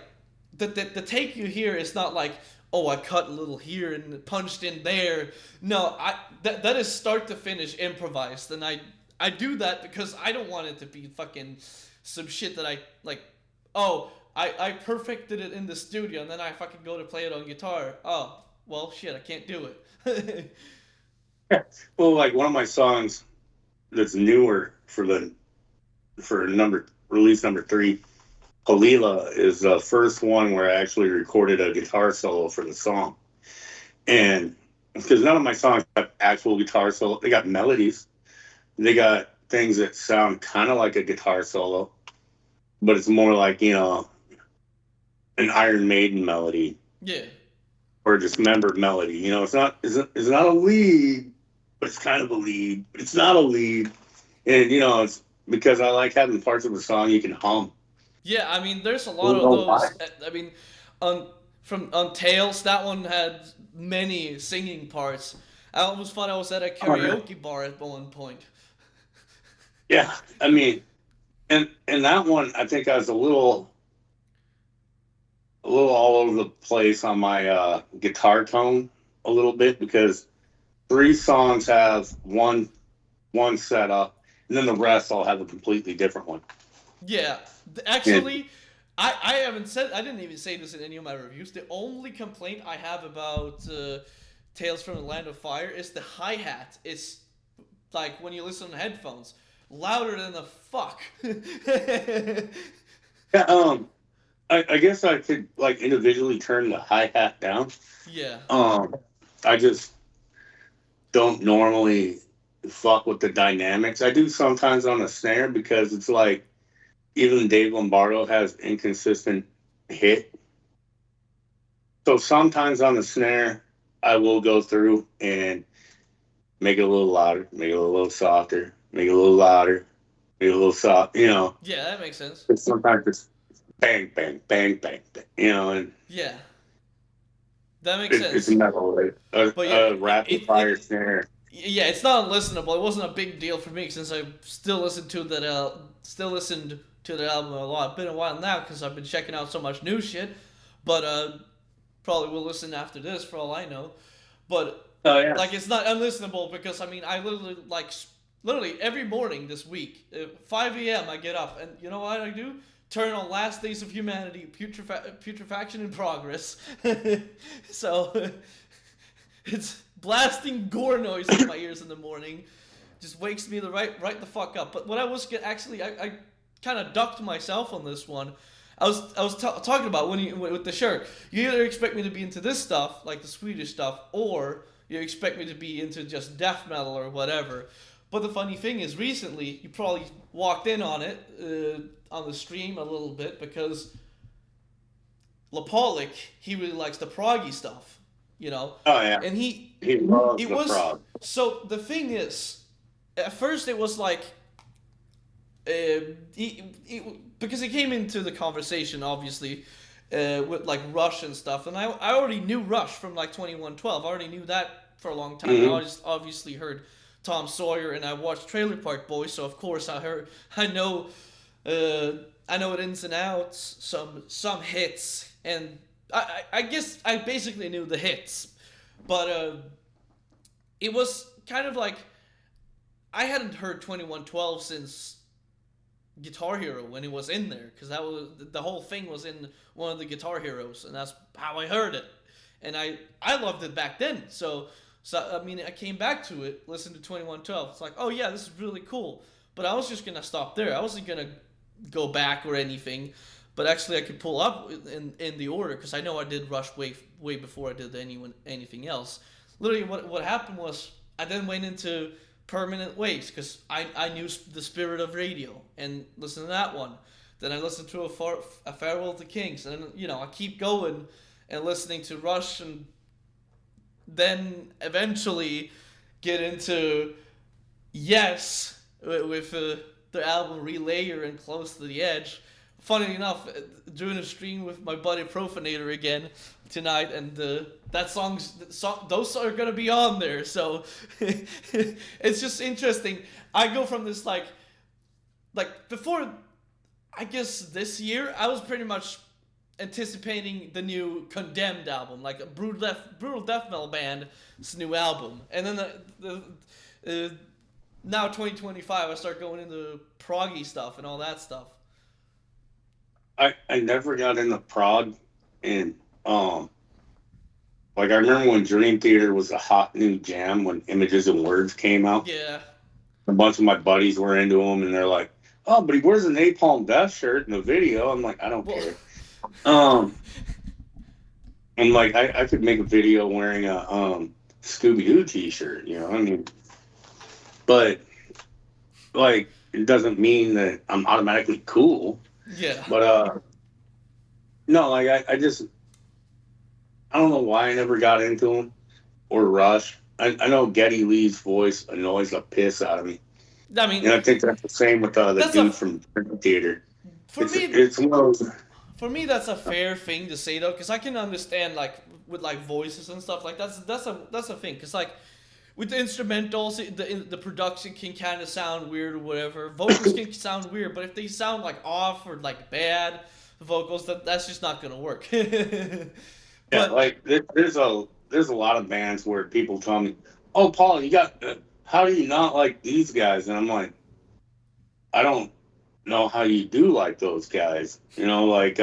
the take you hear is not like oh I cut a little here and punched in there. No, that is start to finish improvised, and I do that because I don't want it to be fucking some shit that I like. Oh, I perfected it in the studio, and then I fucking go to play it on guitar. Oh, well, shit, I can't do it. Well, like one of my songs that's newer for number release number 3, Halila, is the first one where I actually recorded a guitar solo for the song. And because none of my songs have actual guitar solo, they got melodies, they got things that sound kind of like a guitar solo, but it's more like an Iron Maiden melody Yeah, or a dismembered melody. It's not a lead, but it's kind of a lead. But it's not a lead, and it's because I like having parts of a song you can hum. Yeah, I mean, there's a lot Don't of know why. those. I mean, on on Tails, that one had many singing parts. I almost thought I was at a Oh, yeah. karaoke bar at one point. Yeah, I mean, and that one, I think I was a little all over the place on my guitar tone a little bit because three songs have one setup, and then the rest all have a completely different one. Yeah, And actually, I haven't said, I didn't even say this in any of my reviews. The only complaint I have about Tales from the Land of Fire is the hi hat. It's like when you listen on headphones, louder than the fuck. yeah, I guess I could like individually turn the hi hat down. Yeah, Um, I just don't normally fuck with the dynamics. I do sometimes on the snare because it's like even Dave Lombardo has inconsistent hit. So sometimes on the snare, I will go through and make it a little louder, make it a little softer, make it a little louder, make it a little soft. yeah, that makes sense. Sometimes it's bang, bang, bang, bang, bang. And Yeah, that makes it's sense. metal, right? a, But yeah, a rapid fire snare. yeah, it's not unlistenable. It wasn't a big deal for me since I still listened to that album a lot. It's been a while now because I've been checking out so much new shit. But probably will listen after this for all I know. But Oh yeah, like, it's not unlistenable because I mean, I literally literally every morning this week, 5 a.m. I get up and you know what I do? Turn on Last Days of Humanity, Putrefaction in Progress. So it's blasting gore noise in my ears in the morning. Just wakes me right the fuck up. But what I was actually, I kind of ducked myself on this one. I was talking about when you with the shirt. You either expect me to be into this stuff, like the Swedish stuff, or you expect me to be into just death metal or whatever. But the funny thing is, recently you probably walked in on it on the stream a little bit because Lapalik, he really likes the proggy stuff, you know, oh yeah. and He loves it the was frog. so. The thing is, at first it was like because it came into the conversation obviously with like Rush and stuff, and I already knew Rush from like 2112. I already knew that for a long time. I Hmm. always obviously heard Tom Sawyer, and I watched Trailer Park Boys, so of course I know uh, I know it ins and outs, some hits, and I guess I basically knew the hits, but it was kind of like I hadn't heard 2112 since Guitar Hero when it was in there because that was the whole thing was in one of the Guitar Heroes, and that's how I heard it, and I loved it back then. So I mean, I came back to it, listened to 2112. It's like, oh yeah, this is really cool. But I was just gonna stop there. I wasn't gonna go back or anything. But actually, I could pull up in the order because I know I did Rush way before I did anything else. Literally, what happened was I then went into Permanent Waves because I knew the Spirit of Radio and listened to that one. Then I listened to a Farewell to Kings, and you know I keep going and listening to Rush, and then eventually get into Yes with the album Relayer and Close to the Edge. Funny enough, doing a stream with my buddy Profanator again tonight, and those are gonna be on there. So it's just interesting. I go from this like before, I guess this year I was pretty much anticipating the new Condemned album, like a brutal death metal band's new album, and then now 2025 I start going into proggy stuff and all that stuff. I never got into prog, and like I remember when Dream Theater was a hot new jam when Images and Words came out. Yeah. A bunch of my buddies were into him, and they're like, "Oh, but he wears a Napalm Death shirt in the video." I'm like, I don't Well, care. Um, I'm like, I could make a video wearing a Scooby Doo T-shirt. I mean, but like, it doesn't mean that I'm automatically cool. yeah. But no, like I don't know why I never got into him or Rush. I know Geddy Lee's voice annoys the piss out of me, I mean, and I think that's the same with the that's a dude from Dream Theater. For me, it's one of those. for me that's a fair thing to say though, because I can understand like with like voices and stuff like that's a thing, because like with the instrumentals, the production can kind of sound weird or whatever. Vocals can sound weird, but if they sound like off or like bad vocals, that's just not gonna work. Yeah, But like there's a lot of bands where people tell me, "Oh, Paul, you got how do you not like these guys?" And I'm like, I don't know how you do like those guys. You know, like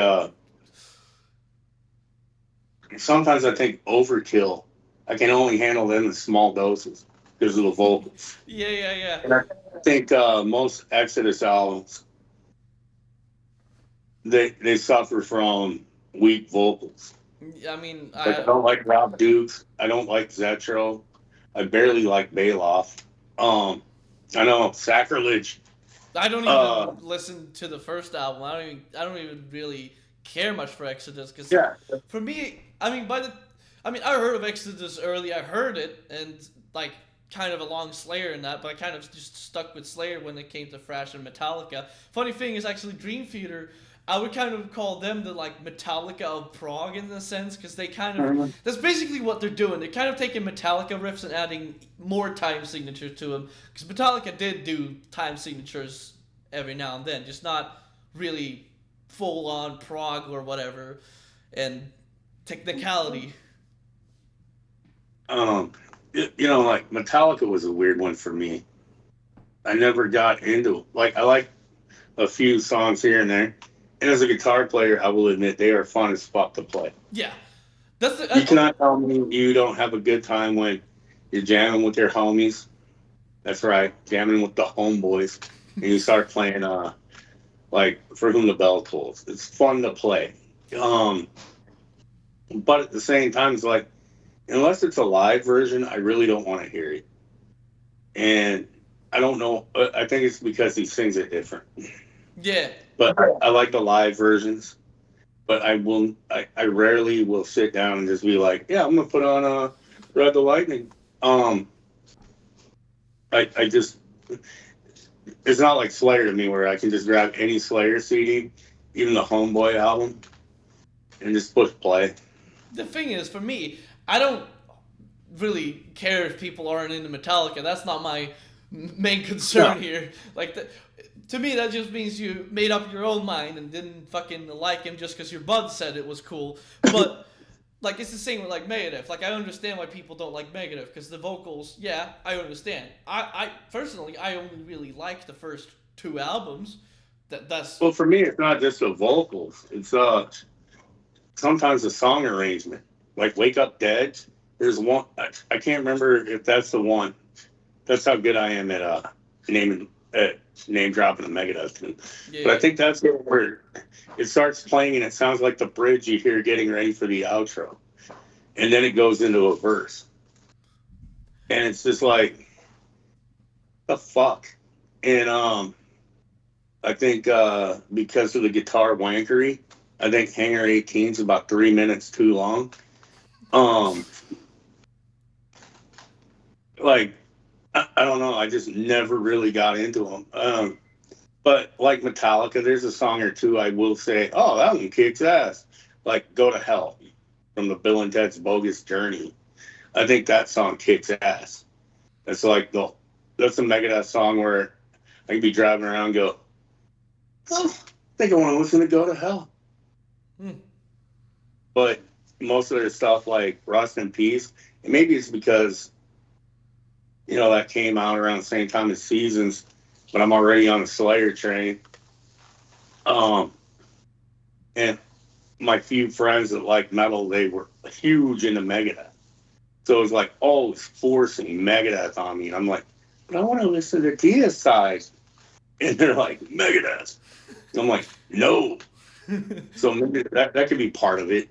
sometimes I think Overkill, I can only handle them in small doses because of the vocals. yeah, yeah, yeah. And I think most Exodus albums they suffer from weak vocals. I mean, Like I I don't like Rob Dukes. I don't like Zetro. I barely like Bailoff. Um, I know Sacrilege. I don't Uh, even listen to the first album. I don't even really care much for Exodus, because yeah. for me, I heard of Exodus early. I heard it and like kind of along Slayer and that, but I kind of just stuck with Slayer when it came to thrash and Metallica. Funny thing is actually Dream Theater. I would kind of call them the like Metallica of Prague in a sense, because they kind of Mhm. that's basically what they're doing. They're kind of taking Metallica riffs and adding more time signatures to them, because Metallica did do time signatures every now and then, just not really full on prog or whatever, and technicality. You know, like Metallica was a weird one for me. I never got into like I like a few songs here and there. And as a guitar player, I will admit they are fun as fuck to play. Yeah, that's the You cannot tell me you don't have a good time when you're jamming with your homies. That's right, jamming with the homeboys, and you start playing like For Whom the Bell Tolls. It's fun to play. Um, but at the same time, it's like unless it's a live version, I really don't want to hear it. And I don't know. I think it's because he sings it different. yeah. But I like the live versions. But I will. I rarely will sit down and just be like, yeah, I'm gonna put on Ride the Lightning. Um, I just it's not like Slayer to me where I can just grab any Slayer CD, even the Homeboy album, and just push play. The thing is, for me, I don't really care if people aren't into Metallica. That's not my main concern No. here. Like, to me, that just means you made up your own mind and didn't fucking like him just because your bud said it was cool. But like, it's the same with like Megadeth. Like, I understand why people don't like Megadeth, because the vocals, yeah, I understand. I personally, I only really like the first two albums. That's Well, for me, it's not just the vocals. It's sometimes the song arrangement. Like Wake Up Dead. There's one. I can't remember if that's the one. That's how good I am at naming name dropping the Megadeth. But I yeah. think that's where it starts playing and it sounds like the bridge you hear getting ready for the outro, and then it goes into a verse, and it's just like the fuck. And I think because of the guitar wankery, I think Hangar 18 is about 3 minutes too long. Um, like I don't know, I just never really got into them. But like Metallica, there's a song or two I will say, oh, that one kicks ass. Like Go to Hell from the Bill and Ted's Bogus Journey. I think that song kicks ass. That's like that's a Megadeth song where I could be driving around and go, oh, I think I want to listen to Go to Hell. Hmm. But most of their stuff like Rust in Peace, and maybe it's because, you know, that came out around the same time as Seasons, but I'm already on the Slayer train. Um, and my few friends that like metal, they were huge into Megadeth. So it was like, oh, it's forcing Megadeth on me. And I'm like, but I want to listen to Deicide. And they're like, Megadeth. I'm like, no. So maybe that could be part of it.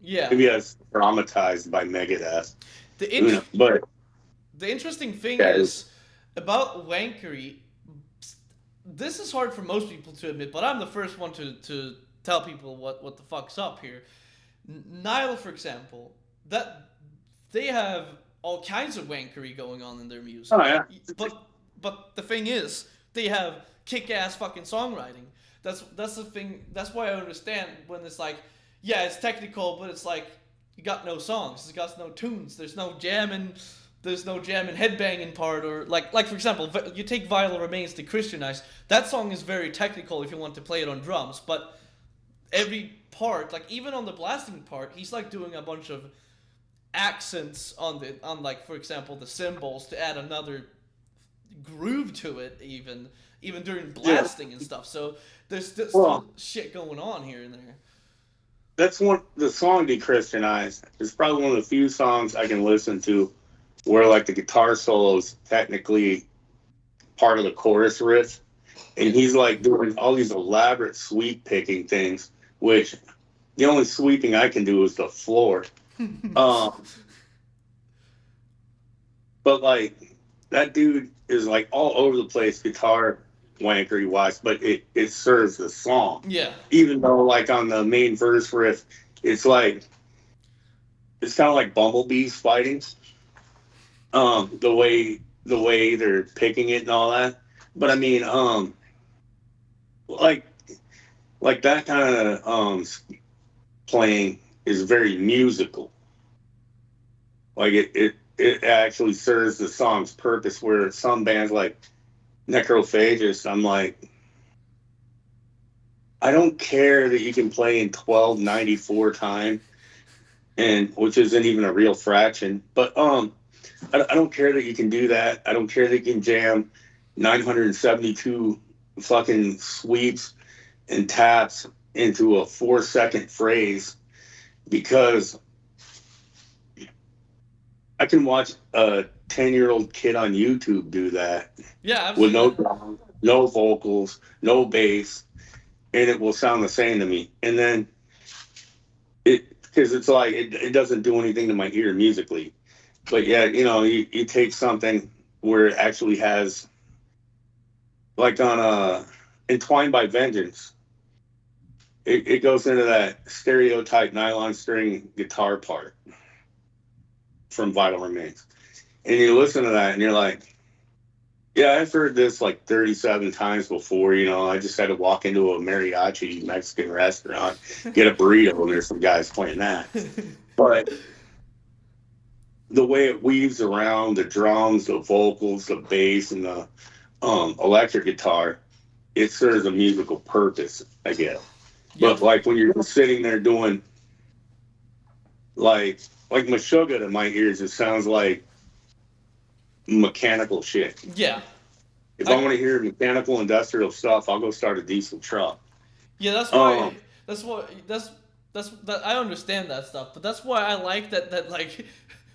Yeah. Maybe I was traumatized by Megadeth. The You know, but the interesting thing yeah, is about wankery. This is hard for most people to admit, but I'm the first one to tell people what the fuck's up here. Nile, for example, that they have all kinds of wankery going on in their music. oh yeah, But the thing is, they have kick-ass fucking songwriting. that's the thing. That's why I understand when it's like, yeah, it's technical, but it's like you got no songs, it's got no tunes, there's no jamming headbanging part, or like for example, you take Vital Remains to Christianize. That song is very technical if you want to play it on drums, but every part, like even on the blasting part, he's like doing a bunch of accents on like for example the cymbals to add another groove to it, even during Yeah. blasting and stuff. So there's still Well, shit going on here and there. that's one the song "Dechristianized" is probably one of the few songs I can listen to where like the guitar solo is technically part of the chorus riff, and Yeah. he's like doing all these elaborate sweep picking things, which the only sweeping I can do is the floor. Um, but like that dude is like all over the place guitar wankery wise, but it serves the song. Yeah. Even though like on the main verse riff, it's like it's kind of like bumblebees fighting. The way they're picking it and all that. But I mean, like like that kind of playing is very musical. Like it actually serves the song's purpose. Where some bands like Necrophagist, I'm like, I don't care that you can play in 1294 time, and which isn't even a real fraction. But I don't care that you can do that. I don't care that you can jam 972 fucking sweeps and taps into a 4 second phrase because I can watch a 10-year-old kid on YouTube do that Yeah, I've with seen no that. drums, no vocals, no bass, and it will sound the same to me. And then because it's like it doesn't do anything to my ear musically. But yeah, you take something where it actually has like on Entwined by Vengeance, it goes into that stereotype nylon string guitar part from Vital Remains. And you listen to that and you're like, yeah, I've heard this like 37 times before. I just had to walk into a mariachi Mexican restaurant, get a burrito, and there's some guys playing that. But the way it weaves around the drums, the vocals, the bass, and the electric guitar, it serves a musical purpose, I guess. Yeah. But like when you're sitting there doing like Meshuggah to my ears, it sounds like mechanical shit. Yeah. If I I want to hear mechanical industrial stuff, I'll go start a diesel truck. yeah, that's why Um, that I understand that stuff, but that's why I like that like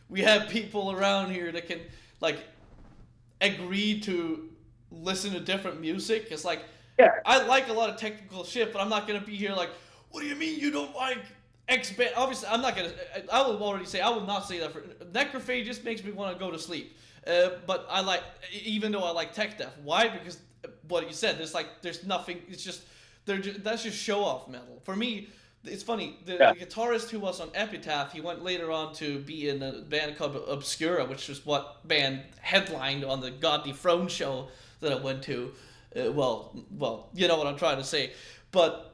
we have people around here that can like agree to listen to different music. It's like yeah, I like a lot of technical shit, but I'm not gonna be here like, what do you mean you don't like X band? Obviously, I'm not gonna. I will already say I will not say that for Necrophage. Just makes me want to go to sleep. But I like, even though I like tech death. Why? Because what you said. There's nothing. It's just that's just show off metal. For me, it's funny. yeah. The guitarist who was on Epitaph, he went later on to be in a band called Obscura, which was what band headlined on the God Dethroned show that I went to. Well, you know what I'm trying to say. But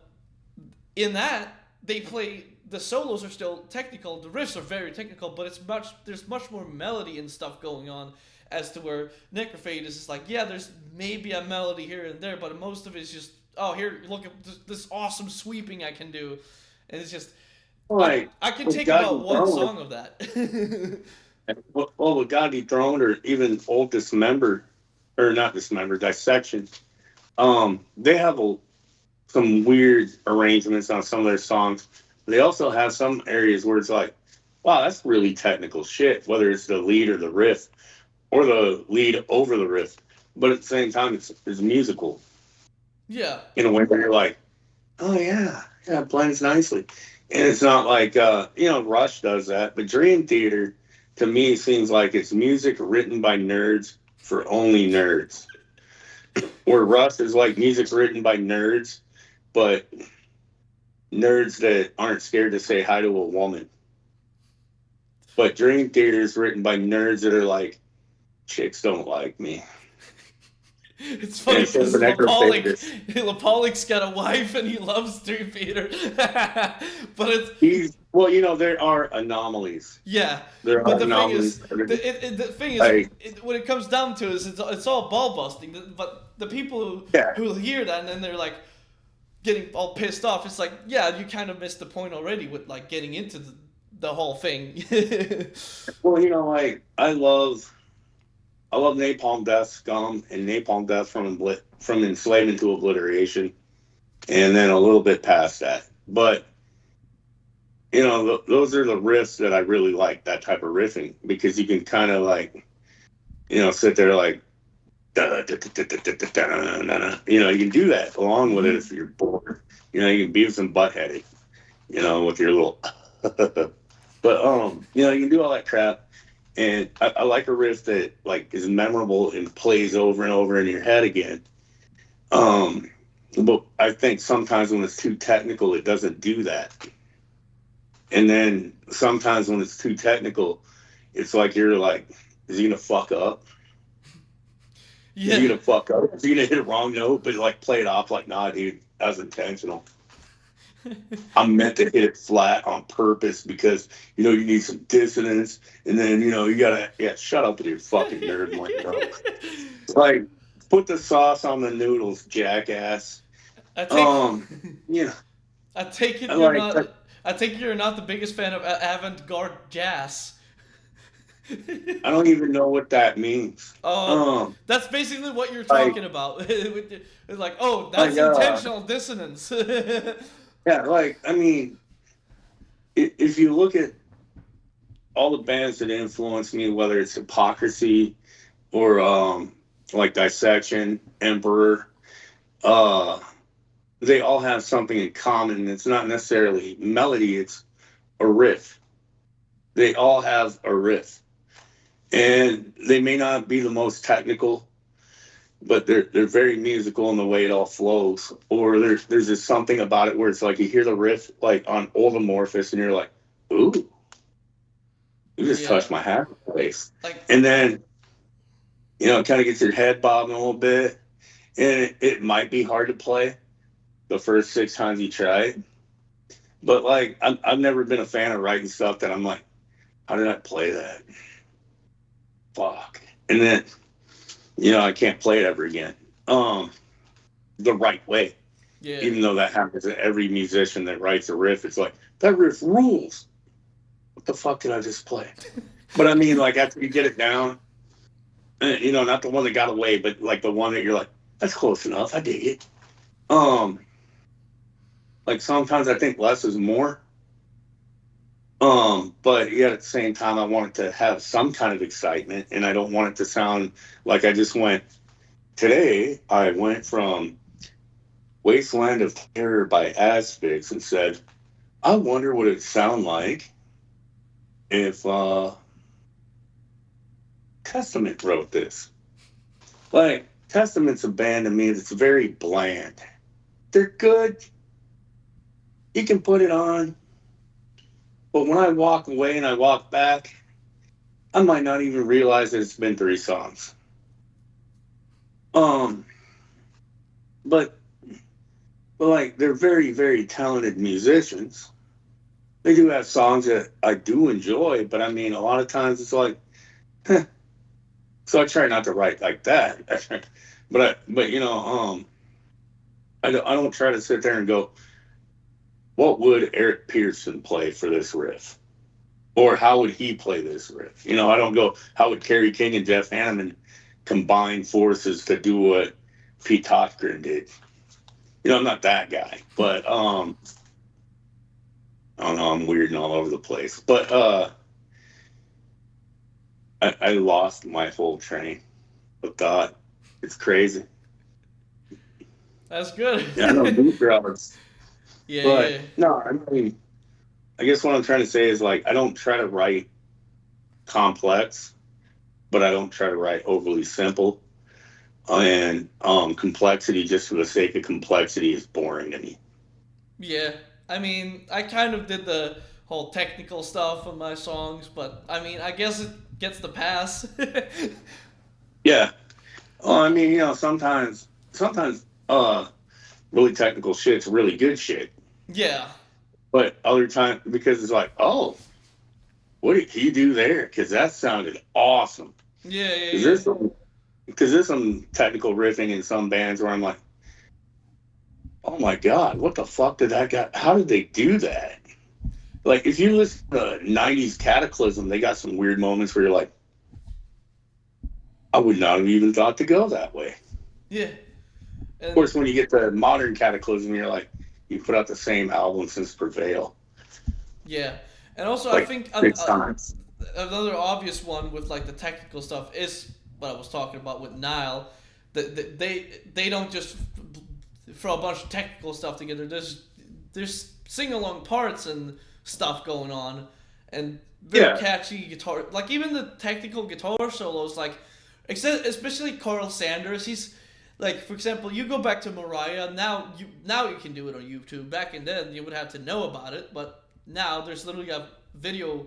in that, they play the solos are still technical, the riffs are very technical, but there's much more melody and stuff going on, as to where Necrophage is just like, yeah, there's maybe a melody here and there, but most of it is just, oh, here, look at this awesome sweeping I can do, and it's just Like I can with take God about one Dethroned, song of that. with God Dethroned, or even Old Dismember, or not Dismember, Dissection. They have some weird arrangements on some of their songs. They also have some areas where it's like, wow, that's really technical shit, whether it's the lead or the riff, or the lead over the riff. But at the same time, it's musical Yeah, in a way where you're like, oh yeah, it blends nicely. And it's not like Rush does that, but Dream Theater to me seems like it's music written by nerds for only nerds. Where Rush is like music written by nerds, but nerds that aren't scared to say hi to a woman. But Dream Theater is written by nerds that are like, chicks don't like me. It's And funny it's sort of because an necrophagus. Lapollic's got a wife and he loves Dream Theater. But it's Well, there are anomalies. yeah. There But are the thing is, anomalies. That are, the thing is, like, when it comes down to it, is it's all ball busting. But the people yeah. who hear that and then they're like getting all pissed off. It's like, yeah, you kind of missed the point already with like getting into the whole thing. Well, like I love Napalm Death, Scum, and Napalm Death from Enslavement to Obliteration, and then a little bit past that. But those are the riffs that I really like. That type of riffing because you can kind of like sit there like. You can do that along with it if you're bored. You can be some buttheaded, with your little. But you can do all that crap. And I like a riff that like is memorable and plays over and over in your head again. Um, but I think sometimes when it's too technical, it doesn't do that. And then sometimes when it's too technical, it's like you're like, is he gonna fuck up? Is he Yeah. gonna fuck up? Is he gonna hit a wrong note? But like play it off like, nah, dude, that was intentional. I'm meant to hit it flat on purpose because you need some dissonance, and then you gotta shut up with your fucking nerd lingo. Like put the sauce on the noodles, jackass. I take Yeah, I take it I you're like. not I take you're not the biggest fan of avant-garde jazz. I don't even know what that means. Um, that's basically what you're Like, talking about. It's like, oh, like, that's intentional dissonance. yeah, like I mean, if you look at all the bands that influence me, whether it's Hypocrisy or like Dissection, Emperor, uh, they all have something in common. It's not necessarily melody; it's a riff. They all have a riff, and they may not be the most technical, but they're very musical in the way it all flows. Or there's just something about it where it's like you hear the riff like on Oldamorphous, and you're like, ooh, you just Yeah, touched my happy place, like and then it kind of gets your head bobbing a little bit, and it might be hard to play the first 6 times you try it. But like I've never been a fan of writing stuff that I'm like, how did I play that? Fuck. And then I can't play it ever again. The right way. yeah. Even though that happens to every musician that writes a riff, it's like that riff rules. What the fuck did I just play? But I mean, like after you get it down, not the one that got away, but like the one that you're like, that's close enough. I dig it. Like sometimes I think less is more. But yet at the same time, I want it to have some kind of excitement, and I don't want it to sound like I just went. Today, I went from Wasteland of Terror by Asphyx and said, I wonder what it'd sound like if Testament wrote this. Like, Testament's a band to me that's very bland. They're good. You can put it on. But when I walk away and I walk back, I might not even realize that it's been 3 songs. But like they're very, very talented musicians. They do have songs that I do enjoy, but I mean, a lot of times it's like, huh. So I try not to write like that. but I don't try to sit there and go, what would Eric Pearson play for this riff? Or how would he play this riff? I don't go, how would Kerry King and Jeff Hanneman combine forces to do what Pete Tochgren did? I'm not that guy, but I don't know, I'm weird and all over the place. But I lost my whole train of thought. It's crazy. That's good. Yeah, I don't do drugs. Yeah, But yeah. no, I mean, I guess what I'm trying to say is like I don't try to write complex, but I don't try to write overly simple. And complexity just for the sake of complexity is boring to me. Yeah. I mean, I kind of did the whole technical stuff on my songs, but I mean, I guess it gets the pass. Yeah. Oh, I mean, sometimes, really technical shit's really good shit. Yeah, But other times, because it's like, oh, what did he do there? Because that sounded awesome. yeah, yeah, Because yeah, there's some technical riffing in some bands where I'm like, oh my god, what the fuck did that guy? How did they do that? Like, if you listen to '90s Cataclysm, they got some weird moments where you're like, I would not have even thought to go that way. yeah. Of And course, when you get to modern Cataclysm, you're like, you put out the same album since Prevail, yeah, and also I like think 6 times. another obvious one with like the technical stuff is what I was talking about with Nile. That they don't just throw a bunch of technical stuff together. There's sing along parts and stuff going on, and very Yeah. catchy guitar. Like even the technical guitar solos, like especially Carl Sanders. He's like, for example, you go back to Mariah. Now you can do it on YouTube. Back in then, you would have to know about it, but now there's literally a video,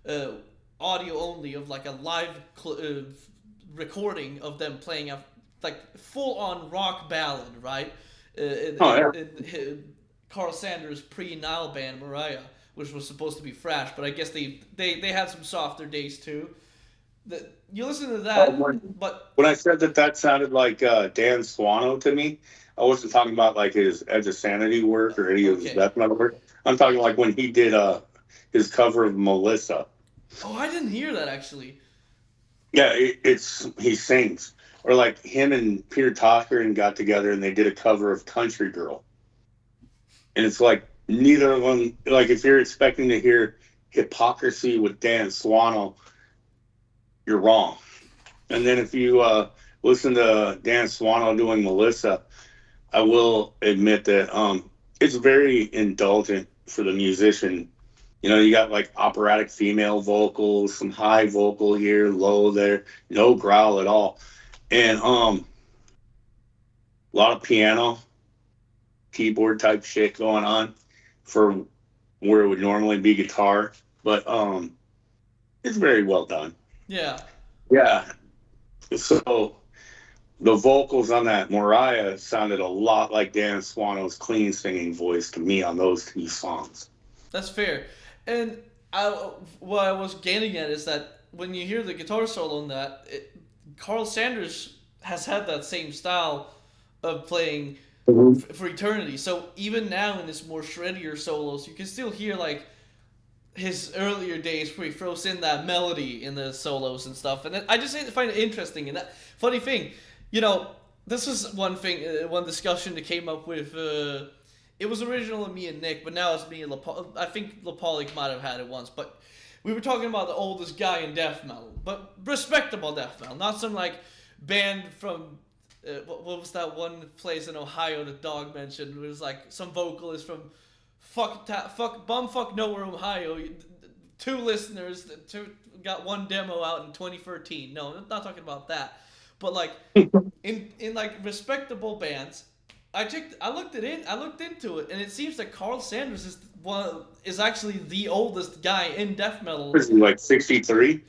uh, audio only of like a live recording of them playing a like full on rock ballad, right? Oh yeah. In Carl Sanders' pre Nile band Mariah, which was supposed to be thrash, but I guess they had some softer days too. You listen to Oh, that, but when I said that sounded like Dan Swano to me, I wasn't talking about like his Edge of Sanity work or any of his okay. death metal work. I'm talking like when he did his cover of Melissa. Oh, I didn't hear that actually. Yeah, it's he sings. Or like him and Peter Toshner got together and they did a cover of Country Girl. And it's like neither of them, like if you're expecting to hear hypocrisy with Dan Swano, you're wrong. And then if you listen to Dan Swano doing Melissa, I will admit that it's very indulgent for the musician. You know, you got like operatic female vocals, some high vocal here, low there, no growl at all, and a lot of piano, keyboard type shit going on for where it would normally be guitar, but it's very well done. Yeah, Yeah. So the vocals on that Mariah sounded a lot like Dan Swano's clean singing voice to me on those two songs. that's fair. And I, what I was getting at is that when you hear the guitar solo in that, Carl Sanders has had that same style of playing Mhm. for eternity. So even now in his more shreddier solos, you can still hear like his earlier days where he throws in that melody in the solos and stuff. And I just find it interesting. And that funny thing, you know, this was one thing, one discussion that came up with. It was originally me and Nick, but now it's me and I think Lapalik might have had it once, but we were talking about the oldest guy in death metal, but respectable death metal, not some like band from what was that one place in Ohio that Dog mentioned? It was like some vocalist from fuck bumfuck nowhere Ohio. Two listeners, got one demo out in 2013. No, I'm not talking about that, but like in like respectable bands. I looked into it, and it seems that Carl Sanders is actually the oldest guy in death metal. Was he like 63?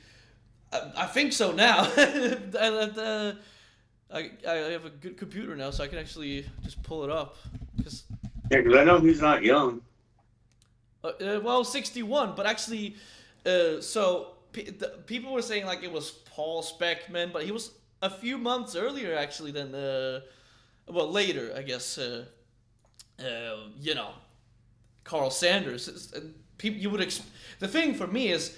I think so now. I have a good computer now, so I can actually just pull it up. Cause, Yeah, because I know he's not young. well, 61, but actually, so people were saying like it was Paul Speckman, but he was a few months earlier actually than well later I guess. You know, Carl Sanders. People you would the thing for me is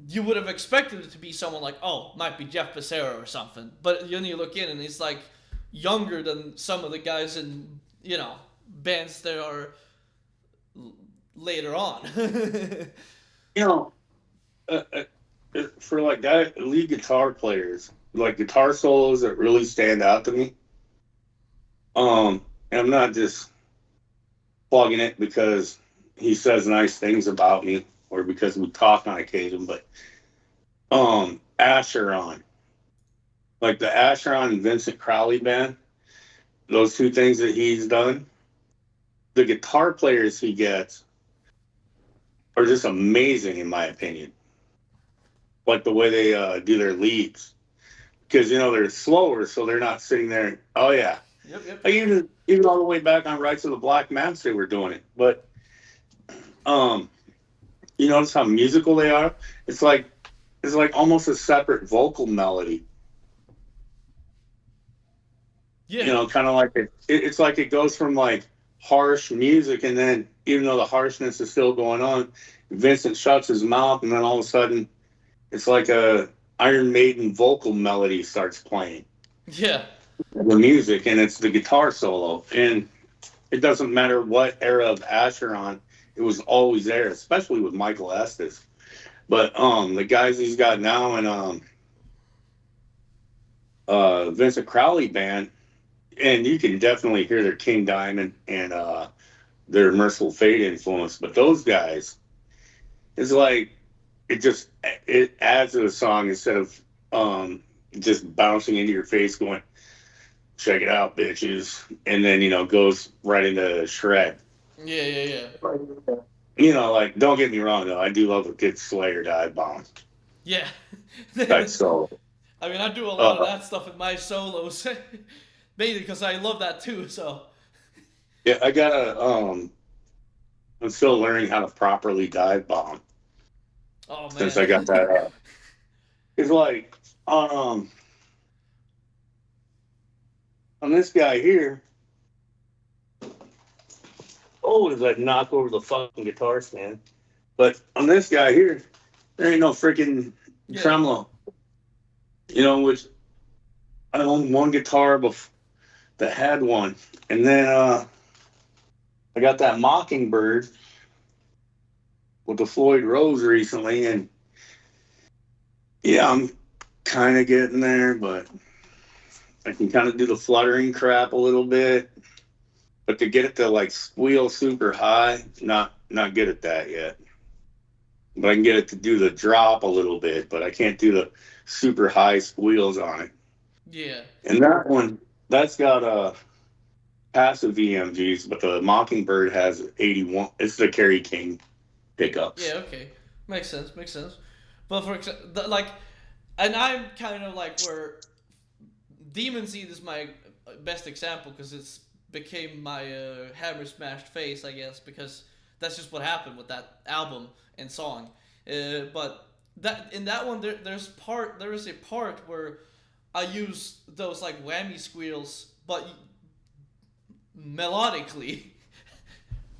you would have expected it to be someone like, oh, might be Jeff Becerra or something. But then you look in and he's like younger than some of the guys in, you know, bands that are later on. You know, for like that lead guitar players, like guitar solos that really stand out to me. And I'm not just plugging it because he says nice things about me or because we talk on occasion, but Asheron, like the Asheron and Vincent Crowley band, those two things that he's done, the guitar players he gets are just amazing in my opinion. Like the way they do their leads, because they're slower, so they're not sitting there. Oh yeah, Yep, yep. like even all the way back on Rights of the Black Mass, they were doing it. But um, you notice how musical they are. It's like almost a separate vocal melody. Yeah. Kind of like it's like it goes from like harsh music, and then even though the harshness is still going on, Vincent shuts his mouth, and then all of a sudden it's like a Iron Maiden vocal melody starts playing Yeah. the music, and it's the guitar solo. And it doesn't matter what era of Asheron, it was always there, especially with Michael Estes. But the guys he's got now in Vincent Crowley band, and you can definitely hear their King Diamond and their Merciful Fate influence. But those guys, it's like it adds to the song instead of just bouncing into your face, going, "Check it out, bitches," and then goes right into shred. Yeah, yeah, yeah. Like, don't get me wrong though, I do love a good Slayer dive bomb. Yeah. That's so. I mean, I do a lot of that stuff in my solos, mainly because I love that too. So. Yeah, I gotta. I'm still learning how to properly dive bomb Oh since I got man. that. It's like on this guy here. Oh, does that knock over the fucking guitar stand? But on this guy here, there ain't no freaking Yeah. tremolo. Which I owned one guitar that had one, and then I got that Mockingbird with the Floyd Rose recently, and yeah, I'm kind of getting there, but I can kind of do the fluttering crap a little bit. But to get it to like squeal super high, not good at that yet. But I can get it to do the drop a little bit, but I can't do the super high squeals on it. Yeah. And that one, that's got passive EMGs, but the Mockingbird has 81. It's the Kerry King pickups. Yeah. Okay. Makes sense. Makes sense. But for example, like, and I'm kind of like where Demon Seed is my best example because it's became my hammer smashed face, I guess, because that's just what happened with that album and song. But that in that one, there is a part where I use those like whammy squeals, but melodically.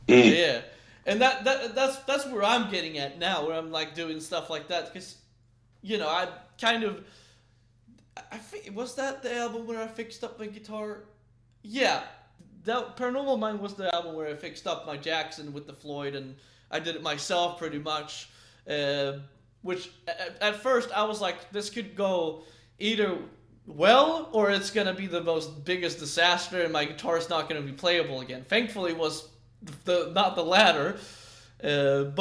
Mm. Yeah, and that's where I'm getting at now, where I'm like doing stuff like that because, I kind of. I think was that the album where I fixed up my guitar. Yeah, that Paranormal Mind was the album where I fixed up my Jackson with the Floyd, and I did it myself pretty much. Which at first I was like, this could go either well or it's gonna be the most biggest disaster, and my guitar's not gonna be playable again. Thankfully, it was the not the latter. So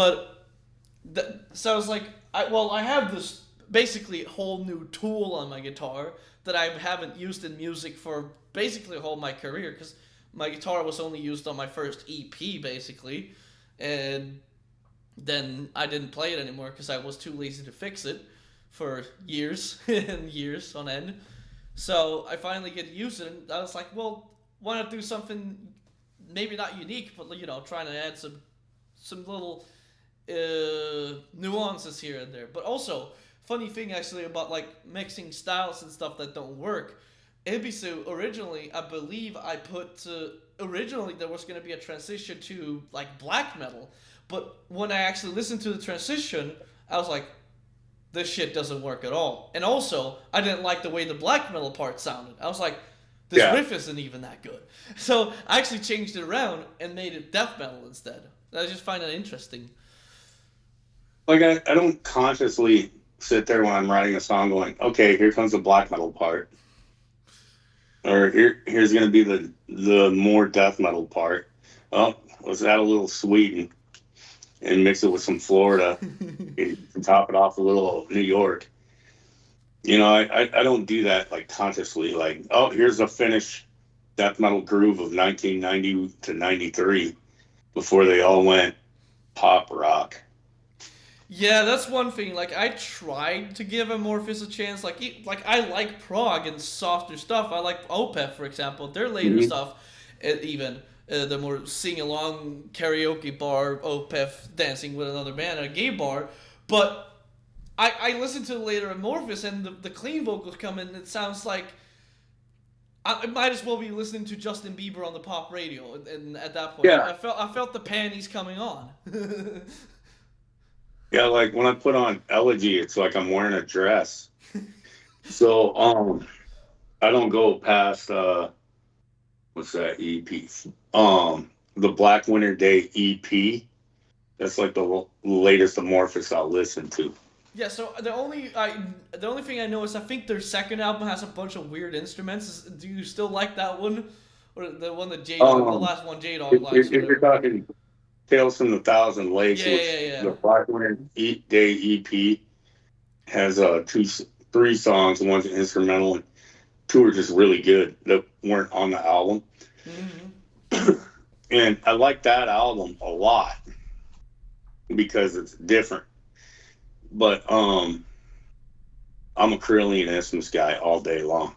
I was like, I have this basically whole new tool on my guitar that I haven't used in music for basically whole my career because my guitar was only used on my first EP basically, and then I didn't play it anymore because I was too lazy to fix it for years and years on end. So I finally get to use it, and I was like, well, why not do something maybe not unique, but trying to add some little nuances here and there. But also, funny thing actually about like mixing styles and stuff that don't work. Ibisu originally, I believe I put originally there was going to be a transition to like black metal, but when I actually listened to the transition, I was like, this shit doesn't work at all. And also, I didn't like the way the black metal part sounded. I was like, this riff isn't even that good. So I actually changed it around and made it death metal instead. I just find that interesting. Like I don't consciously sit there when I'm writing a song going, okay, here comes the black metal part, or here's going to be the more death metal part. Oh, let's add a little Sweden and mix it with some Florida and top it off a little New York. I don't do that like consciously. Like, oh, here's a Finnish death metal groove of 1990 to 93 before they all went pop rock. Yeah, that's one thing. Like I tried to give Amorphous a chance. Like I like prog and softer stuff. I like Opeth, for example. Their later Mhm. stuff, even the more sing along karaoke bar, Opeth dancing with another man at a gay bar. But I listened to the later Amorphous and the clean vocals come in. It sounds like I might as well be listening to Justin Bieber on the pop radio. And at that point, Yeah, I felt the panties coming on. yeah. Like when I put on Elegy, it's like I'm wearing a dress. So I don't go past what's that EP? The Black Winter Day EP. That's like the latest Amorphous I'll listen to. Yeah, so the only thing I know is I think their second album has a bunch of weird instruments. Do you still like that one, or the one that J Dog, the Um, last one J Dog likes, or if you're whatever? talking Tales from the Thousand Lakes, Yeah, yeah, which yeah, the yeah. Black Winter Day EP has three songs. One's an instrumental, and two are just really good that weren't on the album. Mm-hmm. And I like that album a lot because it's different. But I'm a Carillion Isthmus guy all day long.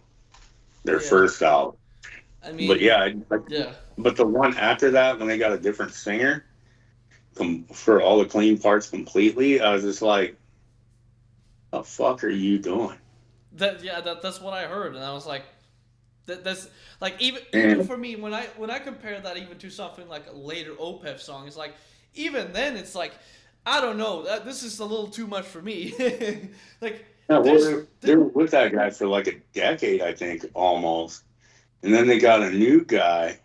Their Yeah, first album, I but mean, yeah, yeah, but the one after that when they got a different singer for all the clean parts completely, I was just like, "The fuck are you doing?" that's what I heard, and I was like, that's like even And for me when I compare that even to something like a later Opeth song, it's like even then it's like I don't know, this is a little too much for me. Like yeah, well, there's they were with that guy for like a decade, I think, almost. And then they got a new guy.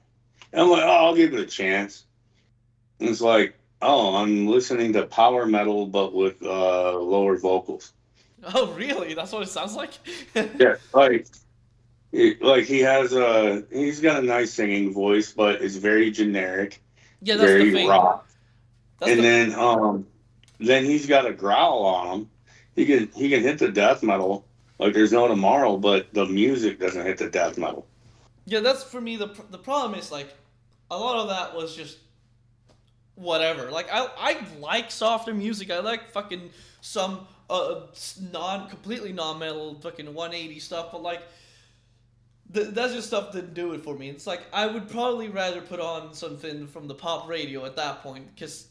And I'm like, oh, I'll give it a chance. And it's like, oh, I'm listening to power metal, but with lower vocals. oh really? That's what it sounds like. Yeah, like he's got a nice singing voice, but it's very generic, Yeah, that's the very thing. rock. That's And the then he's got a growl on him. He can hit the death metal like there's no tomorrow, but the music doesn't hit the death metal. yeah. That's for me. The problem is like a lot of that was just whatever. Like I like softer music. I like fucking some non completely non metal fucking 180 stuff. But like that's just stuff didn't do it for me. It's like I would probably rather put on something from the pop radio at that point because.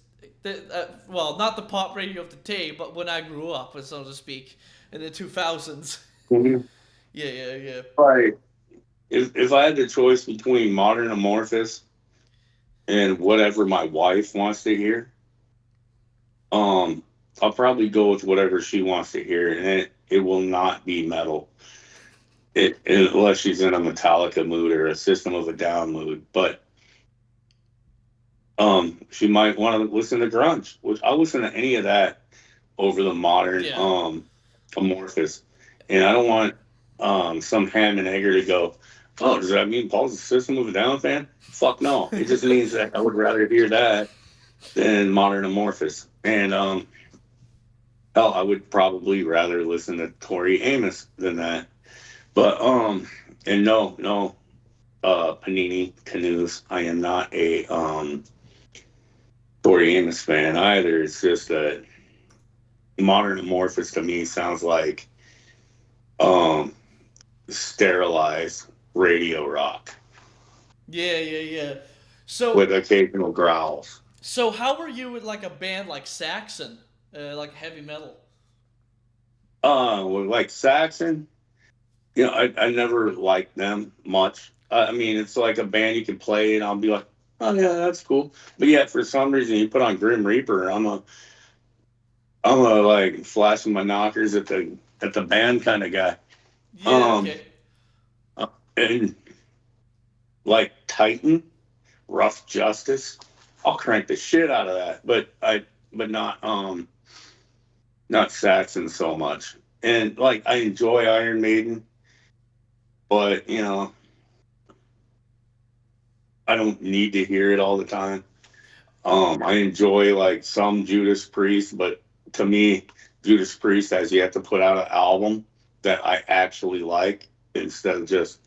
Well, not the pop radio of the day, but when I grew up, so to speak, in the 2000s. Mhm. Yeah, yeah, yeah. Like if I had the choice between modern Amorphous and whatever my wife wants to hear, um, I'll probably go with whatever she wants to hear, and it will not be metal. Unless she's in a Metallica mood or a System of a Down mood. But she might want to listen to grunge, which I'll listen to any of that over the modern Yeah. Amorphous. And I don't want some ham and egger to go, oh, does that mean Paul's a System of a Down fan? Fuck no. It just means that I would rather hear that than modern Amorphous. And hell, I would probably rather listen to Tori Amos than that. But and no, Panini Canoes. I am not a Tori Amos fan either. It's just that modern Amorphous to me sounds like um sterilized radio rock Yeah, yeah, yeah. So, with occasional growls. so how were you with like a band like Saxon, like heavy metal? With like Saxon, I never liked them much. I mean, it's like a band you can play, and I'll be like, oh yeah, that's cool. But yet, for some reason, you put on Grim Reaper, I'm a like flashing my knockers at the band kind of guy. Yeah, Um, okay. and like Titan, Rough Justice, I'll crank the shit out of that. But not Saxon so much. And like I enjoy Iron Maiden, but I don't need to hear it all the time. I enjoy like some Judas Priest, but to me, Judas Priest has yet to put out an album that I actually like instead of just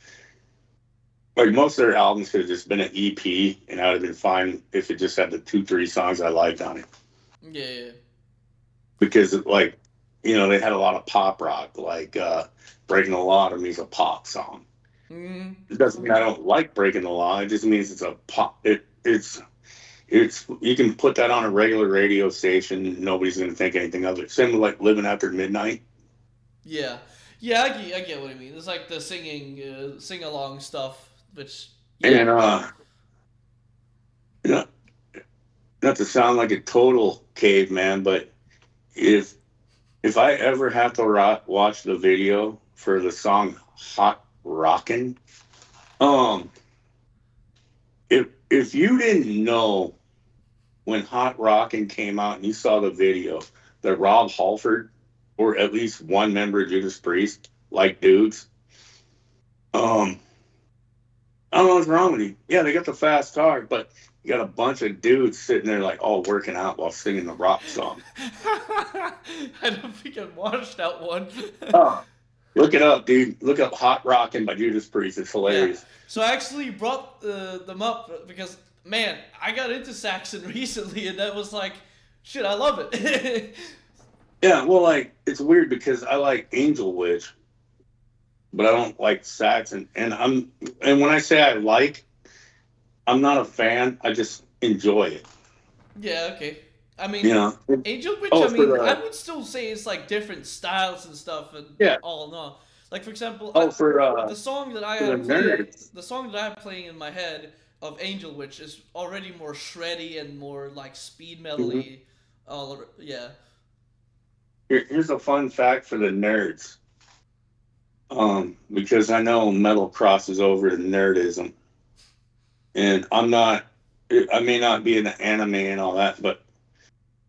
like most of their albums could have just been an EP and I would have been fine if it just had the two, three songs I liked on it. Yeah, yeah. because like, they had a lot of pop rock, like Breaking the Law to me is a pop song. Mm, It doesn't mean I don't like Breaking the Law. It just means it's a pop. It's you can put that on a regular radio station, and nobody's going to think anything of it. Same with like Living After Midnight. yeah, yeah, I get what you mean. It's like the singing, sing along stuff, which yeah, And you know, not to sound like a total caveman, but if if I ever have to watch the video for the song "Hot Rockin'," um, if you didn't know when Hot Rockin' came out and you saw the video that Rob Halford or at least one member of Judas Priest like dudes, um, I don't know what's wrong with you. Yeah, they got the fast car, but you got a bunch of dudes sitting there like all working out while singing the rock song. I don't think I watched that one. Oh, look it up, dude. Look up "Hot Rockin'" by Judas Priest. It's Yeah. hilarious. So I actually brought them up because, man, I got into Saxon recently, and that was like, shit, I love it. Yeah, well, like it's weird because I like Angel Witch, but I don't like Saxon. And when I say I like, I'm not a fan. I just enjoy it. Yeah, okay. I You mean, know. Angel Witch, Oh, I for mean, I the would still say it's like different styles and stuff and yeah. all in all. Like, for example, Oh, the song that I for the have playing, nerds. the song that I have playing in my head of Angel Witch is already more shreddy and more like speed Mhm. melody. Yeah. Here's a fun fact for the nerds. Because I know metal crosses over to nerdism, and I'm not. I may not be an anime and all that, but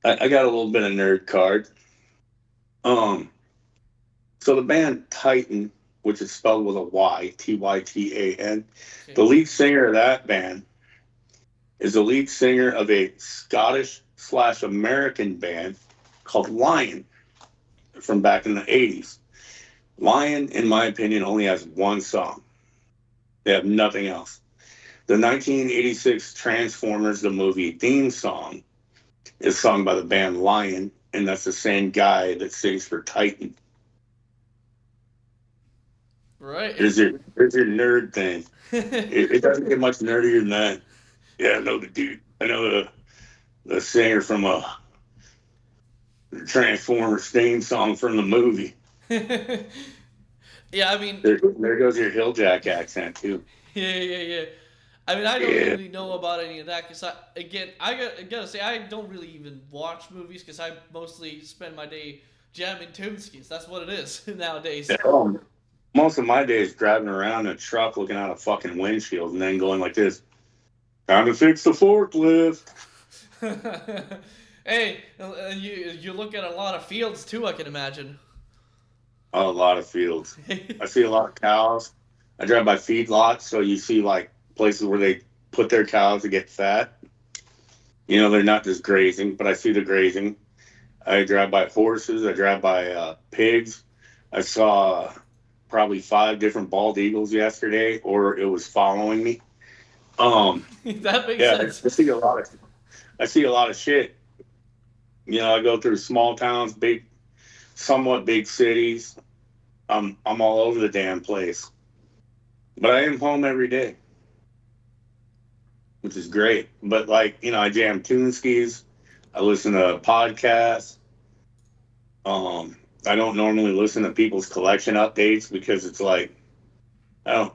I got a little bit of nerd card. Um, so the band Titan, which is spelled with a Y, Tytan, Okay. the lead singer of that band is the lead singer of a Scottish slash American band called Lion from back in the 80s. Lion, in my opinion, only has one song. They have nothing else. The 1986 Transformers the movie theme song is sung by the band Lion, and that's the same guy that sings for Titan. Right. There's your nerd thing. It doesn't get much nerdier than that. Yeah, I know the dude. I know the singer from a Transformers theme song from the movie. Yeah, I mean, There goes your Hilljack accent too. yeah. I mean, I don't Yeah. really know about any of that because I gotta say I don't really even watch movies because I mostly spend my day jamming tuneskis. That's what it is nowadays. Um, Most of my days driving around in a truck looking out a fucking windshield and then going like this, time to fix the forklift. Hey, you look at a lot of fields too. I can imagine. A lot of fields. I see a lot of cows. I drive by feedlots, so you see like places where they put their cows to get fat. They're not just grazing, but I see the grazing. I drive by horses. I drive by pigs. I saw probably 5 different bald eagles yesterday, or it was following me. That makes Yeah, sense. I see a lot of I see a lot of shit. I go through small towns, somewhat big cities. I'm all over the damn place, but I am home every day, which is great. But like, I jam tune skis. I listen to podcasts. I don't normally listen to people's collection updates because it's like, I don't,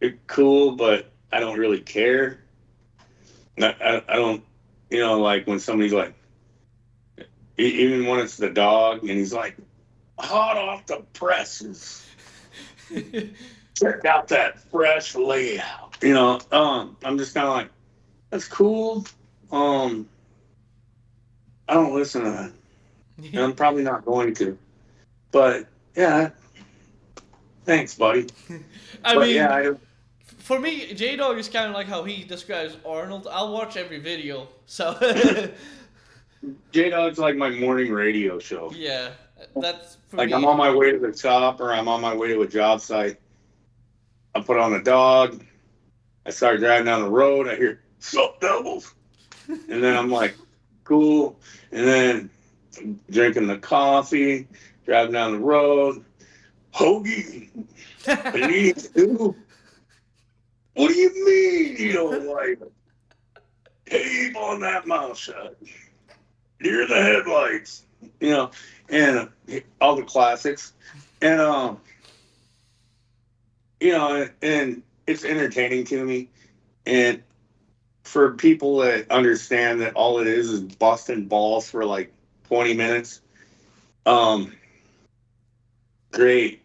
it's cool, but I don't really care. I don't, like when somebody's like, even when it's the dog and he's like, hot off the presses. Check out that fresh layout. I'm just kind of like, that's cool. Um, I don't listen to that, and I'm probably not going to. But yeah, thanks, buddy. I But yeah, mean, for me, J Dog is kind of like how he describes Arnold. I'll watch every video. So, J Dog's like my morning radio show. yeah, that's for Like I'm me. on my way to the shop or I'm on my way to a job site. I put on the dog. I start driving down the road. I hear "Sup, devils," and then I'm like, cool. And then drinking the coffee, driving down the road. Hoagie, I need to. What do you mean you don't like it? Keep on that mouth shut. Near the headlights. You know, and all the classics. And, and it's entertaining to me. And for people that understand that all it is busting balls for like 20 minutes, um, great.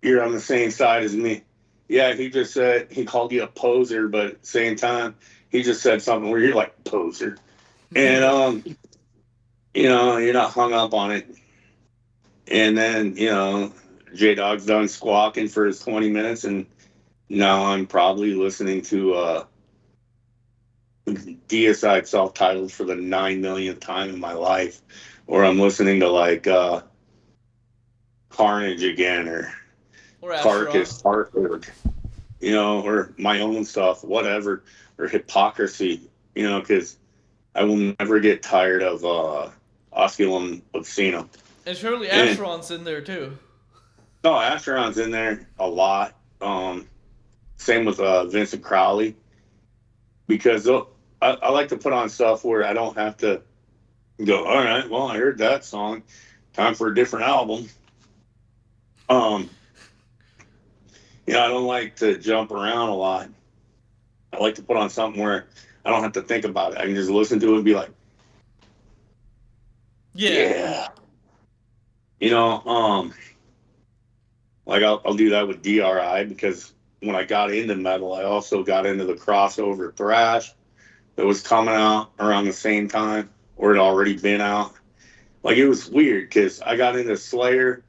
You're on the same side as me. Yeah, he just said he called you a poser, but at the same time, he just said something where you're like poser. And you're not hung up on it. And then, J Dog's done squawking for his 20 minutes, and now I'm probably listening to Deicide self titled for the 9 millionth time in my life, or I'm listening to like Carnage again, or or Asheron. Carcass, Hartford, or my own stuff, whatever, or Hypocrisy, because I will never get tired of Osculum Obscenum. And surely And Asheron's in there too. no, Asheron's in there a lot. Same with Vincent Crowley, because I like to put on stuff where I don't have to go, all right, well, I heard that song. Time for a different album. Um, I don't like to jump around a lot. I like to put on something where I don't have to think about it. I can just listen to it and be like, Yeah. yeah. You know, um, like I'll do that with DRI because when I got into metal, I also got into the crossover thrash that was coming out around the same time or had already been out. Like it was weird because I got into Slayer,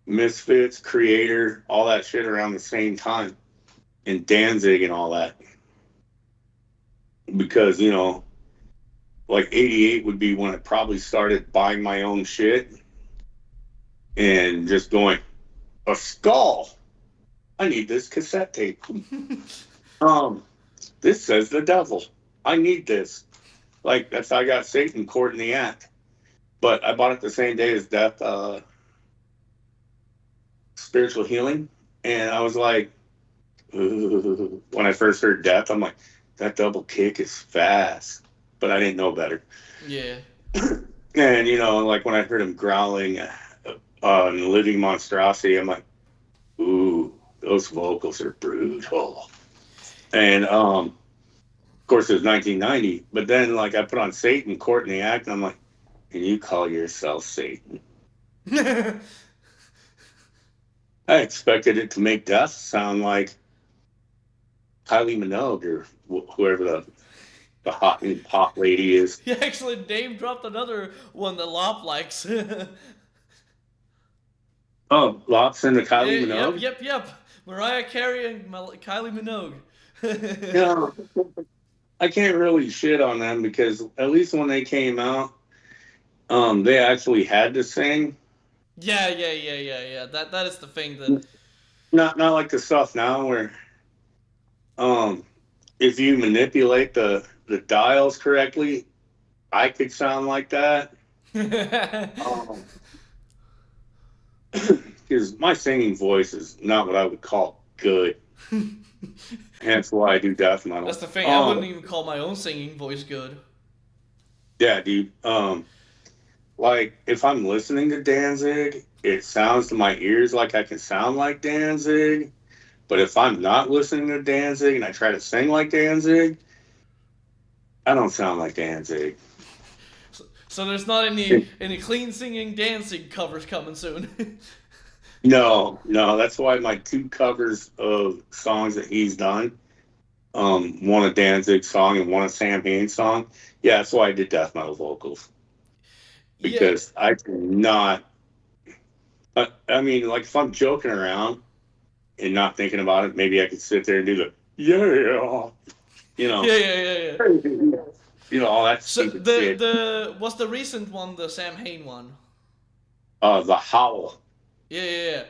Misfits, Creator, all that shit around the same time, and Danzig and all that. Because, like 88 would be when I probably started buying my own shit and just going, a skull. I need this cassette tape. Um, this says the devil. I need this. Like that's how I got Satan Court in the Act. But I bought it the same day as Death Spiritual Healing. And I was like, when I first heard Death, I'm like, that double kick is fast. But I didn't know better. Yeah. And, like when I heard him growling in Living Monstrosity, I'm like, ooh, those vocals are brutal. And, of course, it was 1990. But then, like, I put on Satan, Court in the Act, and I'm like, can you call yourself Satan? I expected it to make Death sound like Kylie Minogue or whoever the hot new pop lady is. He actually name dropped another one that Lop likes. Oh, Lops into Kylie Yep, Minogue? yep, yep. Mariah Carey and Kylie Minogue. Yeah, I can't really shit on them because at least when they came out, they actually had to sing. Yeah. That is the thing that. Not like the stuff now where um if you manipulate the dials correctly, I could sound like that. Um, because my singing voice is not what I would call good. Hence why I do death That's metal. the thing. I wouldn't even call my own singing voice good. Yeah, dude. Like if I'm listening to Danzig, it sounds to my ears like I can sound like Danzig. But if I'm not listening to Danzig and I try to sing like Danzig, I don't sound like Danzig. So there's not any clean singing dancing covers coming soon. No, that's why my two covers of songs that he's done, one a Danzig song and one a Sam Haines song. Yeah, that's why I did death metal vocals Yeah. because I cannot. I mean, like if I'm joking around and not thinking about it, maybe I could sit there and do the yeah, you know, Yeah. all that So stupid shit. what's the recent one, the Sam Hain one? The Howl Yeah. is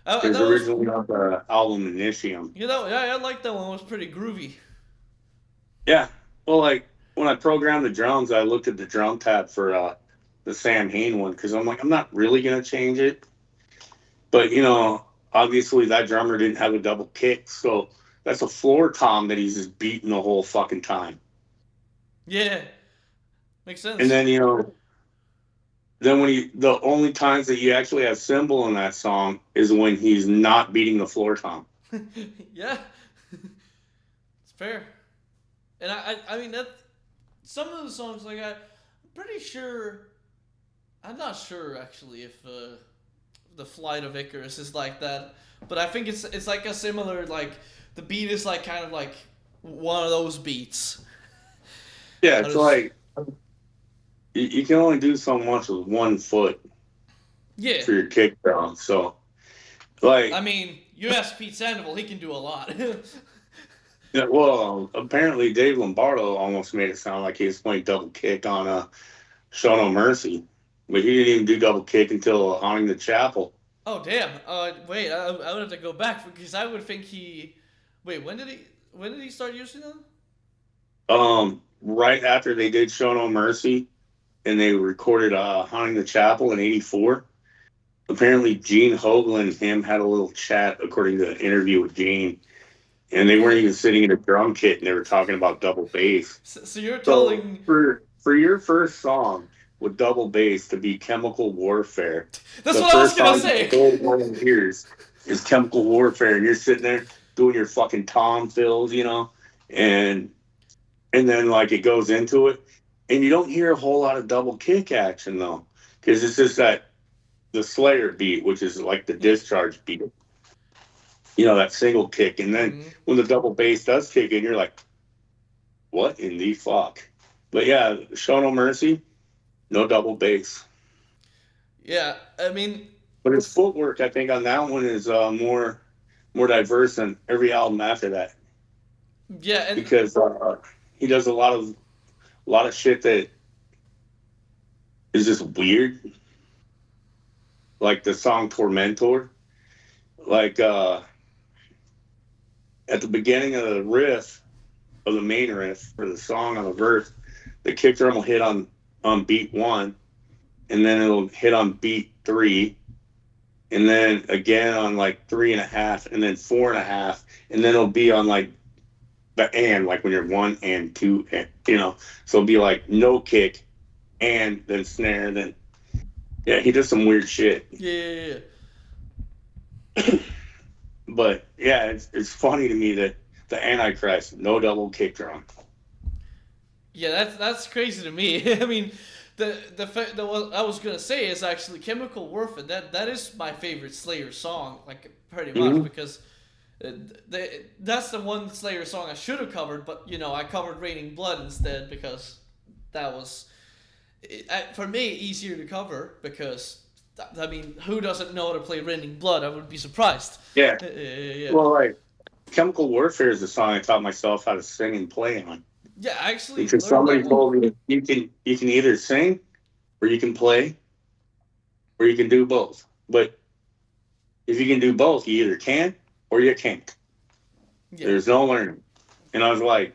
That was originally on the album Initium. I like that one. It was pretty groovy. Yeah, well, like when I programmed the drums, I looked at the drum tab for the Sam Hain one because I'm like, I'm not really gonna change it. But obviously that drummer didn't have a double kick, so that's a floor tom that he's just beating the whole fucking time. Yeah, makes And sense. then when the only times that you actually have cymbal in that song is when he's not beating the floor tom. Yeah, it's fair. And I mean that some of the songs like I'm pretty sure. I'm not sure actually if the Flight of Icarus is like that, but I think it's like a similar like the beat is like kind of like one of those beats. Yeah, I it's just like you can only do so much with one foot yeah. for your kick drum. So I like, mean, you ask Pete Sandoval, he can do a lot. yeah, well, apparently Dave Lombardo almost made it sound like he was playing double kick on Show No Mercy, but he didn't even do double kick until Haunting the Chapel. Oh damn! Wait, I would have to go back because I would think he. Wait, when did he start using them? Right after they did Show No Mercy and they recorded Haunting the Chapel in '84. Apparently, Gene Hoglan and him had a little chat, according to an interview with Gene, and they weren't Really? even sitting in a drum kit, and they were talking about double bass. So you're So telling? for your first song with double bass to be Chemical Warfare, That's the what I was first gonna song in say. the whole one hears is Chemical Warfare, and you're sitting there doing your fucking tom fills, and then like it goes into it, and you don't hear a whole lot of double kick action though, because it's just that the Slayer beat, which is like the Yeah. discharge beat, that single kick, and then Mm-hmm. when the double bass does kick in, you're like, what in the fuck? But yeah, Show No Mercy, no double bass. Yeah. I mean, But his footwork, I think, on that one is more diverse than every album after that yeah, and because he does a lot of shit that is just weird, like the song Tormentor. Like at the beginning of the riff of the main riff for the song on the verse, the kick drum will hit on beat one, and then it'll hit on beat three, and then again on like 3.5, and then 4.5, and then it'll be on like the and like when you're one and two, and so it'll be like no kick and then snare, then yeah, he does some weird shit. yeah, yeah, yeah. But yeah, it's funny to me that the Antichrist no double kick drum. Yeah, that's crazy to me. I mean, the what I was gonna say is actually Chemical Warfare. That is my favorite Slayer song, like pretty much Mm-hmm. because that's the one Slayer song I should have covered, but I covered Raining Blood instead because that was for me easier to cover because I mean who doesn't know how to play Raining Blood? I would be surprised. Yeah, Yeah. well, like Chemical Warfare is a song I taught myself how to sing and play on Yeah, I actually because learned somebody that one. told me you can either sing or you can play or you can do both. But if you can do both, you either can or you can't. Yeah. There's no learning. And I was like,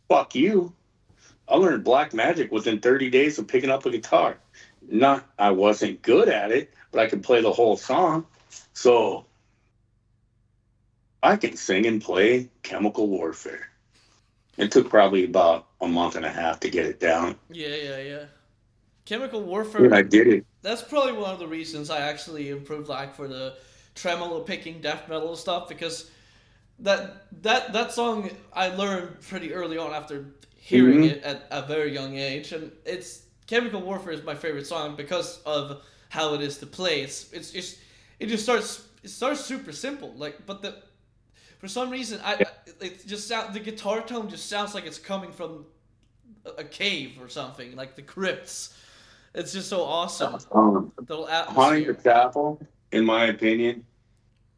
fuck you. I learned black magic within 30 days of picking up a guitar. Not, I wasn't good at it, but I could play the whole song. So I can sing and play Chemical Warfare. It took probably about a month and a half to get it down. Yeah. Chemical And Warfare. I did it. That's probably one of the reasons I actually improved like for the tremolo picking death metal stuff because that song I learned pretty early on after hearing Mm-hmm. it at a very young age, and it's Chemical Warfare is my favorite song because of how it is to play. It's just it starts super simple like but the for some reason it just sound the guitar tone just sounds like it's coming from a cave or something like the crypts. It's just so awesome. Um, The little Haunting the atmosphere. Chapel, in my opinion,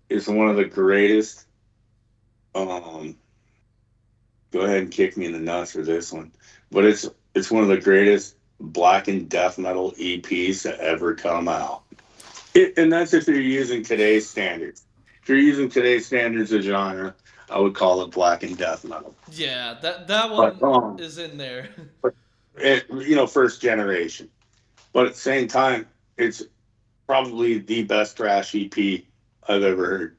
is one of the greatest. Um, Go ahead and kick me in the nuts for this one, but it's one of the greatest black and death metal EPs to ever come out. And that's if you're using today's standards. If you're using today's standards of genre, I would call it black and death metal. Yeah, that But one is in there. first generation. But at the same time, it's probably the best thrash EP I've ever heard.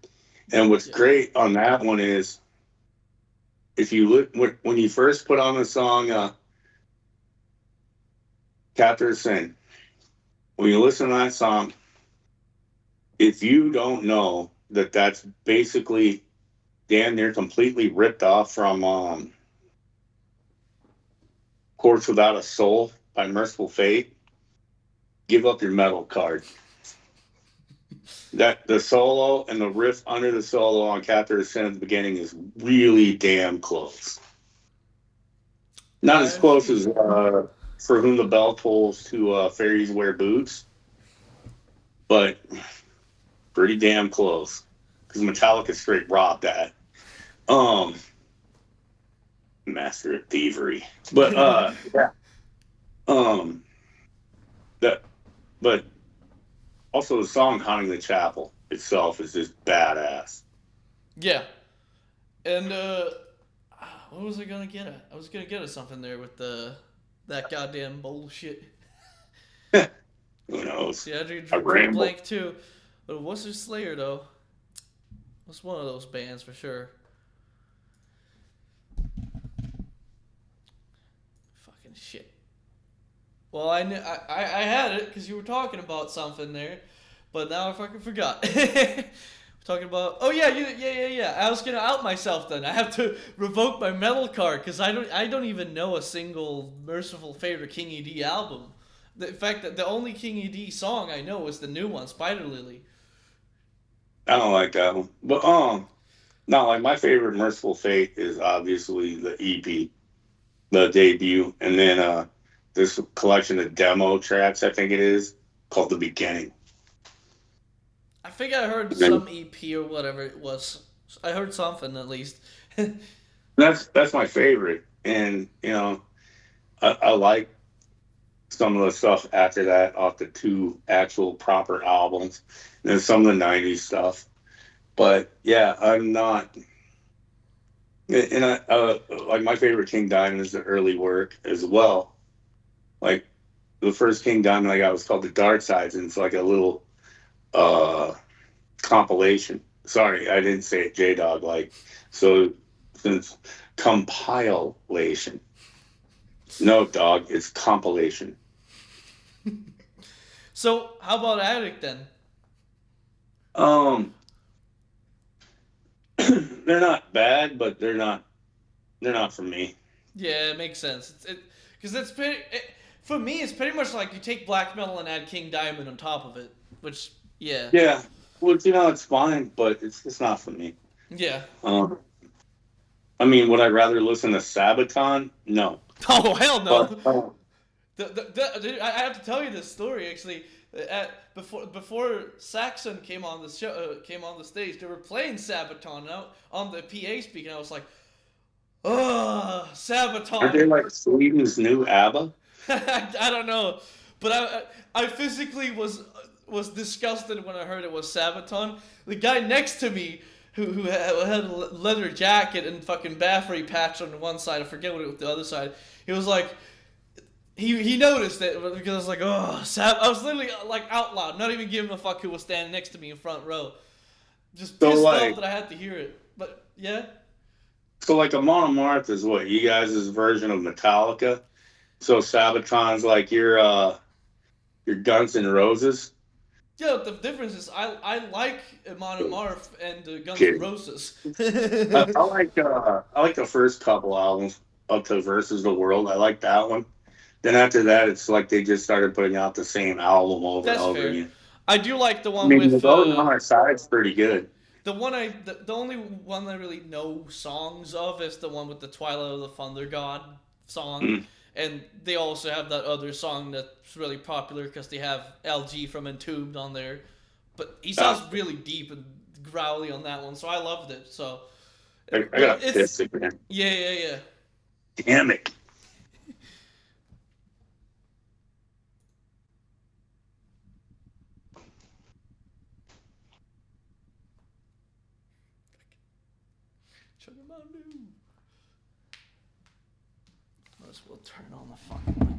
And what's Yeah. great on that one is if you look when you first put on the song Captor Sin, when you listen to that song, if you don't know that that's basically damn near completely ripped off from Corpse Without a Soul by Merciful Fate, give up your metal card. That the solo and the riff under the solo on Captor Sin at the beginning is really damn close. Not as I close agree. as For Whom the Bell Tolls to Fairies Wear Boots, but pretty damn close. Because Metallica straight robbed that. Master of Thievery. But yeah. Um that but also the song Haunting the Chapel itself is just badass. Yeah. And what was I gonna get at? I was gonna get at something there with that goddamn bullshit. Who knows? See, I A drew a ramble. blank too. But what's your Slayer though? What's one of those bands for sure? Fucking shit. Well, I knew I had it because you were talking about something there, but now I fucking forgot. We're talking about yeah. I was gonna out myself then. I have to revoke my metal card because I don't even know a single Merciful Fate or King ED album. In fact, the only King ED song I know is the new one, Spider Lily. I don't like that one. But not like my favorite Merciful Fate is obviously the EP, the debut, and then this collection of demo tracks, I think it is, called The Beginning. I think I heard And then some EP or whatever it was. I heard something at least. that's my favorite. And I like some of the stuff after that off the two actual proper albums, and then some of the '90s stuff. But yeah, I'm not. And like my favorite King Diamond is the early work as well. Like the first King Diamond I got was called the Dark Sides, and it's like a little uh compilation. Sorry, I didn't say it J Dog like so since compilation. No dog, it's compilation. So how about Addict then? Um they're not bad, but they're not for me. Yeah, it makes sense. Because for me, it's pretty much like you take black metal and add King Diamond on top of it. Which, yeah, Yeah. Well, it's fine, but it's not for me. yeah. Um I mean, would I rather listen to Sabaton? No. Oh hell But no! Dude, I have to tell you this story actually. Before Saxon came on the show, came on the stage, they were playing Sabaton out on the PA speaker. And I was like, "Ugh, aren't they Sabaton." like Sweden's new ABBA? I don't know, but I physically was disgusted when I heard it was Sabaton. The guy next to me who had a leather jacket and fucking Baffery patch on one side, I forget what it was the other side. He was like, he noticed it because I was like, oh, I was literally like out loud, not even giving a fuck who was standing next to me in front row, just So pissed off like that I had to hear it. But yeah. so like Amon Amarth is what you guys' version of Metallica. So Sabaton's like your Guns N' Roses. Yeah, the difference is I like Amon Amarth and Guns N' Kidding. Roses. I like the first couple albums up to Versus the World. I like that one. Then after that, it's like they just started putting out the same album over and That's over fair. again. I do like the I one mean, the with Going on Our Side's pretty good. the only one I really know songs of is the one with the Twilight of the Thunder God song, Mm. and they also have that other song that's really popular because they have LG from Entombed on there, but he sounds Ah, really deep and growly on that one, so I loved it. So, I but got it's pissed again. yeah. Damn it. as well turn on the fucking light.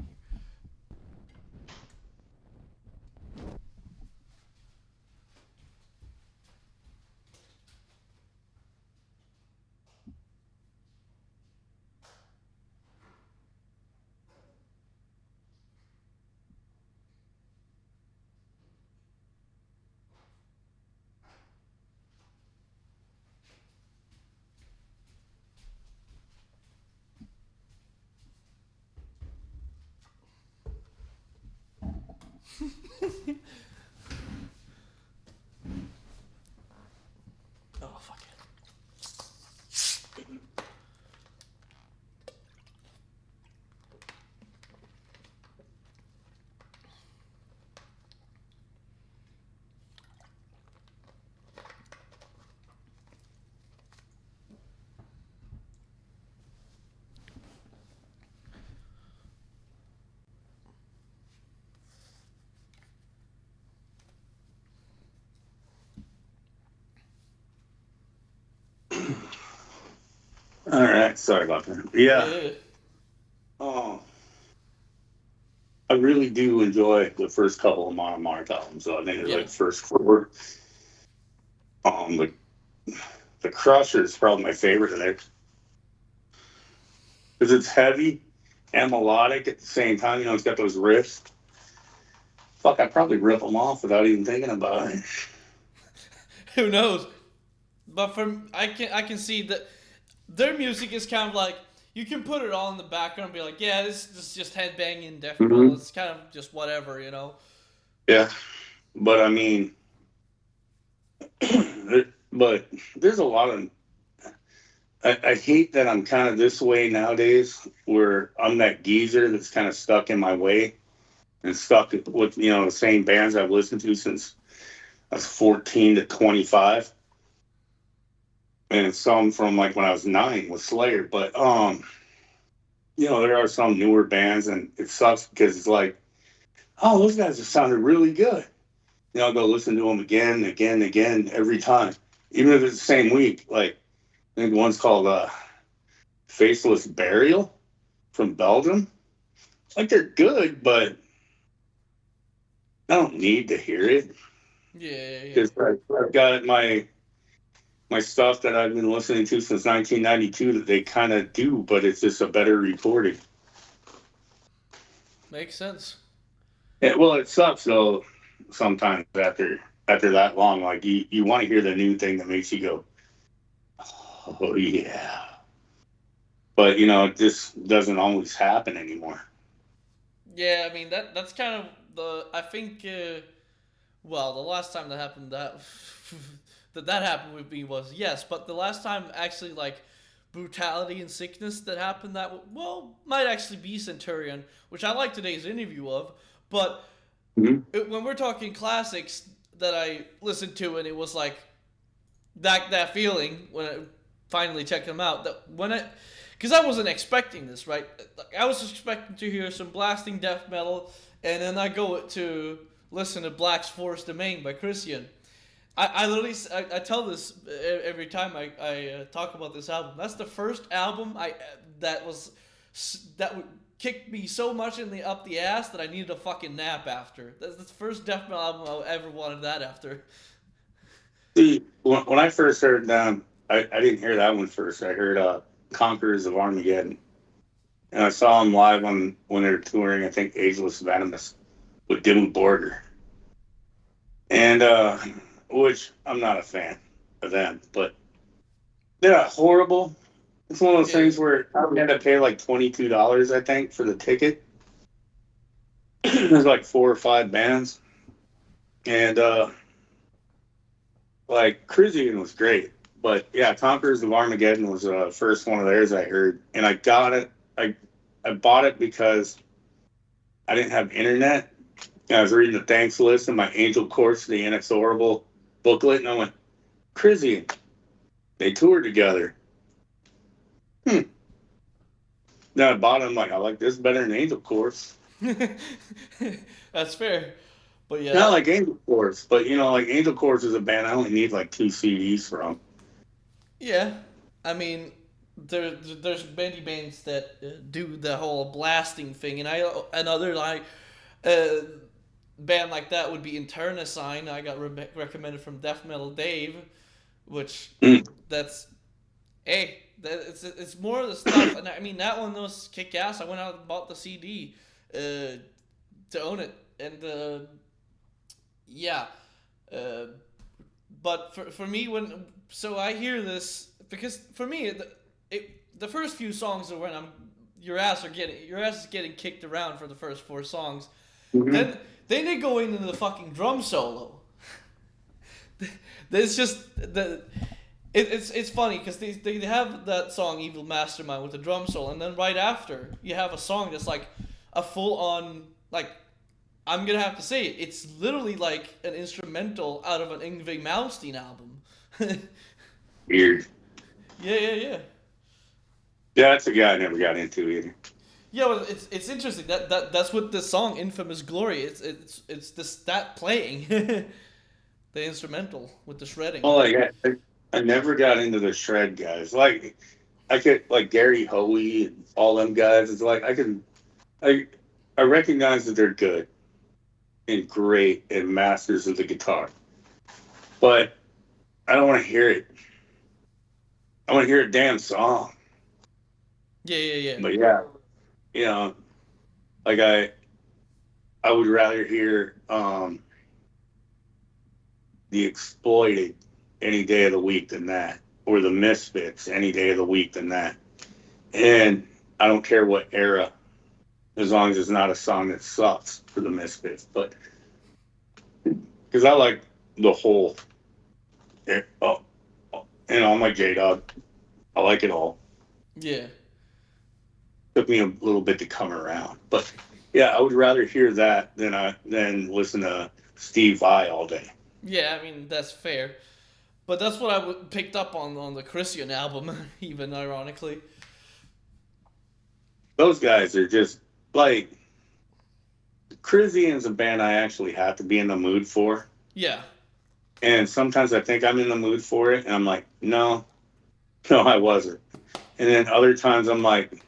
Oh fuck it. All right, sorry about that. Yeah. Yeah. Oh, I really do enjoy the first couple of Monomark albums. So I think it's Yeah. like first four. The the Crusher is probably my favorite of theirs because it's heavy and melodic at the same time. You know, it's got those riffs. Fuck, I'd probably rip them off without even thinking about it. Who knows? But from I can see that their music is kind of like you can put it all in the background and be like, yeah, this is just headbanging death metal. Mm-hmm. It's kind of just whatever, you know. Yeah, but I mean, but there's a lot of. I hate that I'm kind of this way nowadays, where I'm that geezer that's kind of stuck in my way and stuck with the same bands I've listened to since I was 14 to 25, and some from like when I was 9 with Slayer. But there are some newer bands, and it sucks because it's like, oh, those guys have sounded really good. I'll go listen to them again, again, again every time, even if it's the same week. Like I think one's called Faceless Burial from Belgium. Like they're good, but I don't need to hear it Yeah. because I've got my stuff that I've been listening to since 1992 that they kind of do, but it's just a better recording. Makes sense. Yeah, well, it sucks though. Sometimes after that long, like you want to hear the new thing that makes you go, oh yeah, but it just doesn't always happen anymore. Yeah, I mean that's kind of the I think. Well, the last time that happened that happened with me was yes, but the last time actually like brutality and sickness that happened that might actually be Centurion, which I like today's interview of, but Mm-hmm. when we're talking classics that I listened to and it was like that feeling when I finally checked them out that when I because I wasn't expecting this, right? Like, I was expecting to hear some blasting death metal, and then I go to listen to Black's Forest Domain by Christian. I literally I tell this every time I talk about this album. That's the first album that was that would kick me so much up the ass that I needed a fucking nap after. That's the first death metal album I ever wanted that after. See, when I first heard them, I didn't hear that one first. I heard Conquerors of Armageddon, and I saw them live when they were touring. I think Ageless Venomous with Dimmu Borgir, and which I'm not a fan of them, but they're not horrible. It's one of those Yeah, things where I had to pay like $22, I think, for the ticket. There's like 4 or 5 bands, and like Cruising was great, but yeah, Conquerors of Armageddon was the first one of theirs I heard, and I got it. I bought it because I didn't have internet. And I was reading the thanks list in my Angel Course, the Inexorable booklet, and I went, Crizzy, they toured together. Then I bought it. I'm like, I like this better than Angel Course. that's fair. But Not yeah, like Angel Course, but like Angel Course is a band I only need like 2 CDs from. yeah. I mean, there's many bands that do the whole blasting thing, and another like uh, band like that would be Internicine. I got recommended from Death Metal Dave, which Mm. that's hey, it's more of the stuff, and I mean that one was kick ass. I went out and bought the CD to own it, and yeah, uh, but for me when so I hear this because for me the first few songs are when I'm your ass is getting kicked around for the first four songs, Hmm. then they go into the fucking drum solo. It's just it's funny because they have that song "Evil Mastermind" with the drum solo, and then right after you have a song that's like a full on like I'm gonna have to say it, it's literally like an instrumental out of an Yngwie Malmsteen album. Weird. Yeah. Yeah, that's a guy I never got into either. Yeah, well, it's interesting that's what the song "Infamous Glory." It's this that playing the instrumental with the shredding. Well, like I never got into the shred guys. Like I could like Gary Hoey and all them guys. It's like I I recognize that they're good and great and masters of the guitar, but I don't want to hear it. I want to hear a damn song. Yeah. But yeah, you know, like I would rather hear the Exploited any day of the week than that, or the Misfits any day of the week than that. And I don't care what era, as long as it's not a song that sucks for the Misfits. But because I like the whole, oh, I'm like J Dog. I like it all. Yeah. Took me a little bit to come around, but yeah, I would rather hear that than listen to Steve Vai all day. Yeah, I mean that's fair. But that's what picked up on the Christian album, even ironically. Those guys are just like Crisian's a band I actually have to be in the mood for. Yeah. And sometimes I think I'm in the mood for it, and I'm like, no, no, I wasn't. And then other times I'm like,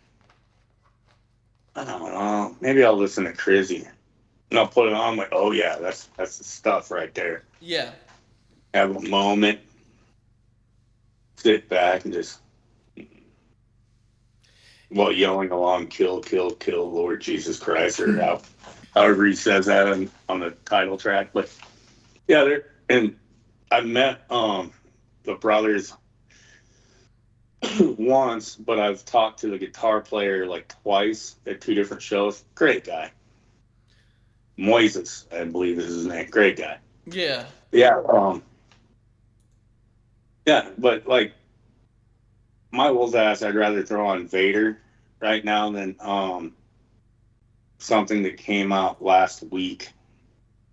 I don't know, maybe I'll listen to Crisian. And I'll put it on, I'm like, oh yeah, that's the stuff right there. Yeah. Have a moment, sit back, and just while yelling along, kill, kill, kill, Lord Jesus Christ, or however he says that on the title track. But yeah, and I met the brothers once, but I've talked to the guitar player like twice at two different shows. Great guy. Moises, I believe is his name. Great guy. Yeah. Yeah. Yeah, but like my old ass, I'd rather throw on Vader right now than something that came out last week,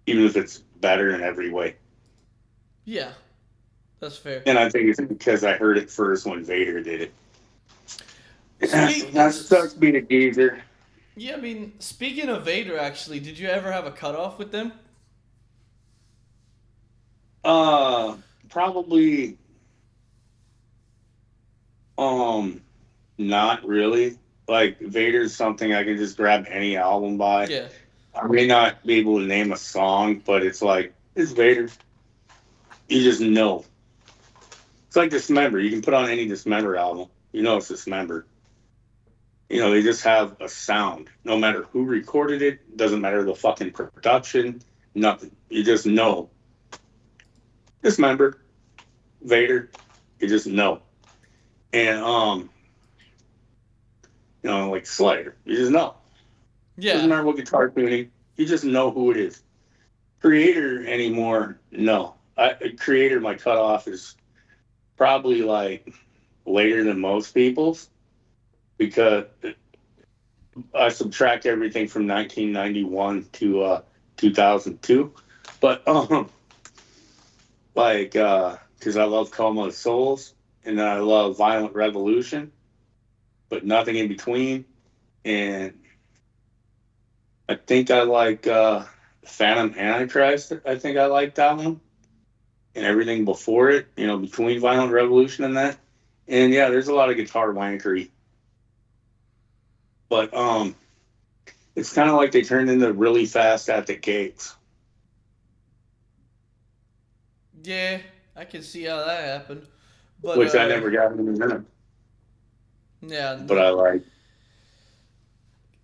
even if it's better in every way. Yeah. That's fair. And I think it's because I heard it first when Vader did it. Speak. That sucks being a geezer. Yeah, I mean, speaking of Vader, actually, did you ever have a cutoff with them? Uh, Probably um not really. Like Vader's something I can just grab any album by. Yeah. I may not be able to name a song, but it's like it's Vader. You just know. It's like Dismember. You can put on any Dismember album. You know it's Dismember. You know, they just have a sound. No matter who recorded it, doesn't matter the fucking production, nothing. You just know. Dismember, Vader, you just know. And like Slayer, you just know. Doesn't Yeah. matter what guitar tuning, you just know who it is. Creator anymore, no. Creator, my cutoff is probably like later than most people's because I subtract everything from 1991 to 2002. But because I love Coma of Souls and then I love Violent Revolution, but nothing in between. And I think I like Phantom Antichrist. I think I like that one and everything before it. Between Violent Revolution and that. And yeah, there's a lot of guitar wankery, but it's kind of like they turned into really fast at the gates, Yeah, I can see how that happened. But which I never got in the minute. yeah, But I like.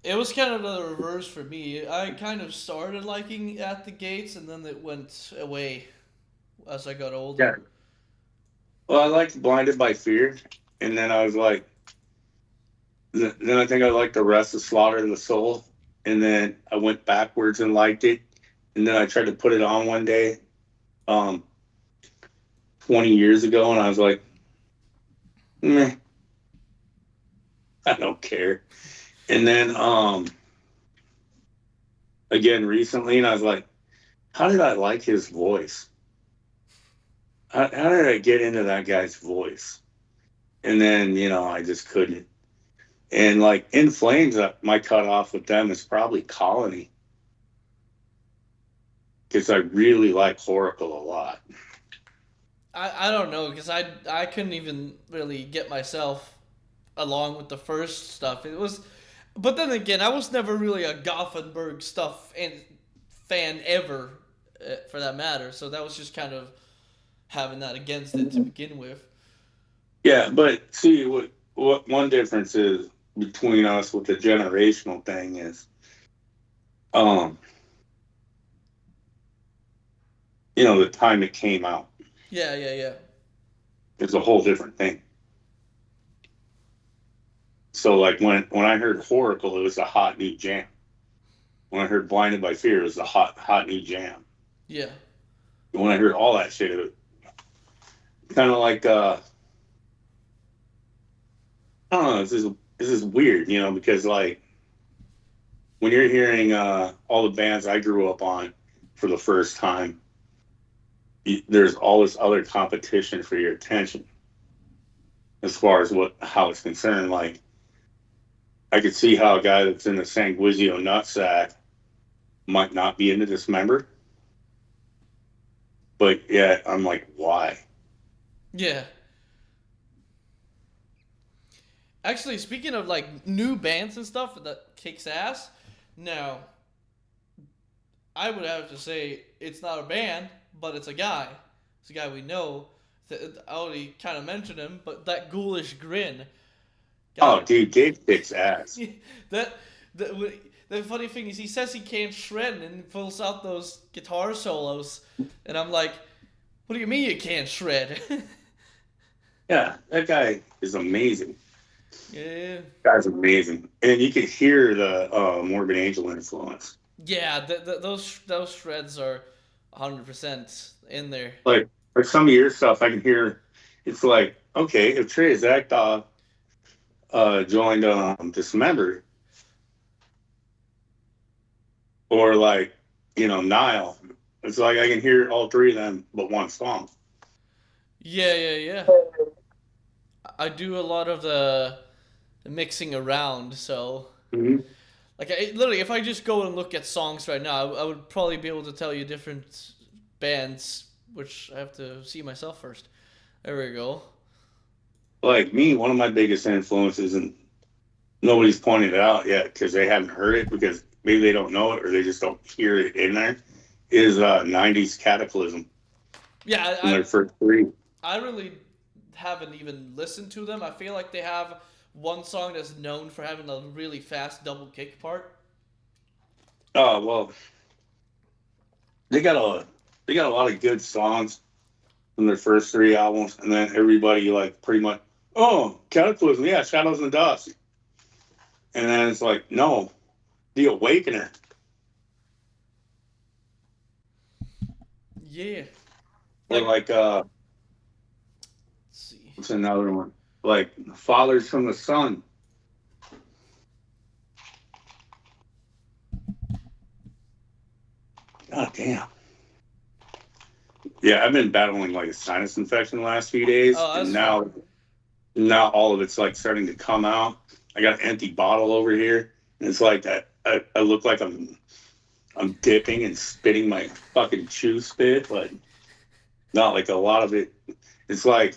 it was kind of the reverse for me. I kind of started liking At the Gates, and then it went away as I got older. Yeah. Well, I liked Blinded by Fear, and then I was like, then I think I liked the rest of Slaughter of the Soul, and then I went backwards and liked it, and then I tried to put it on one day, um, 20 years ago, and I was like, meh, I don't care. And then again recently, and I was like, how did I like his voice? How did I get into that guy's voice? And then I just couldn't. And like In Flames, my cutoff with them is probably Colony because I really like Horacle a lot. I don't know because I couldn't even really get myself along with the first stuff. It was, but then again, I was never really a Gothenburg stuff and fan ever, for that matter. So that was just kind of having that against it to begin with. Yeah, but see what one difference is between us with the generational thing is, um, the time it came out Yeah, yeah, yeah. is a whole different thing. So like when I heard Horacle, it was a hot new jam. When I heard Blinded by Fear, it was a hot new jam. Yeah. And when I heard all that shit, it was kind of like I don't know. This is weird, because like when you're hearing all the bands I grew up on for the first time, there's all this other competition for your attention as far as how it's concerned. Like I could see how a guy that's in the Sanguizio nutsack might not be into Dismember, but yeah, I'm like, why? Yeah. Actually, speaking of like new bands and stuff that kicks ass, now I would have to say it's not a band, but it's a guy. It's a guy we know. I already kind of mentioned him, but that ghoulish grin. Oh, God, dude, Dave kicks ass. that the the funny thing is he says he can't shred and pulls out those guitar solos, and I'm like, what do you mean you can't shred? Yeah, that guy is amazing. Yeah. Guy's amazing, and you could hear the Morbid Angel influence. Yeah, those shreds are 100% in there. Like some of your stuff, I can hear. It's like, okay, if Trey Zakdov joined Dismember, or like Nile, it's like I can hear all three of them but one song. Yeah, yeah, yeah. I do a lot of the mixing around, so Mm-hmm. like literally, if I just go and look at songs right now, I would probably be able to tell you different bands, which I have to see myself first. There we go. Like me, one of my biggest influences, and nobody's pointed it out yet because they haven't heard it because maybe they don't know it or they just don't hear it in there, is '90s Cataclysm Yeah, from their first three. I really haven't even listened to them. I feel like they have one song that's known for having a really fast double kick part. Oh well, they got a lot of good songs from their first three albums, and then everybody like pretty much, oh, Cataclysm, yeah, Shadows and Dust, and then it's like, no, The Awakener, Yeah. or Like, like let's see. what's another one, like Fathers from the Sun. God damn. Yeah, I've been battling like a sinus infection the last few days, Oh, and that's fun. now all of it's like starting to come out. I got an empty bottle over here, and it's like that. I look like I'm dipping and spitting my fucking chew spit, but not like a lot of it. It's like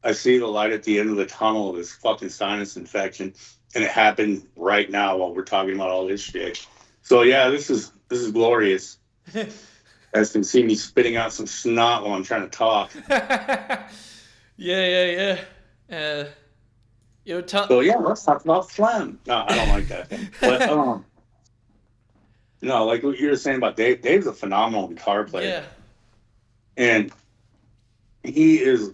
I see the light at the end of the tunnel of this fucking sinus infection, and it happened right now while we're talking about all this shit. So yeah, this is glorious. You guys can see me spitting out some snot while I'm trying to talk. Yeah. You know, So yeah, let's talk about phlegm. No, I don't like that thing. But no, like what you were saying about Dave. Dave's a phenomenal guitar player, yeah. and he is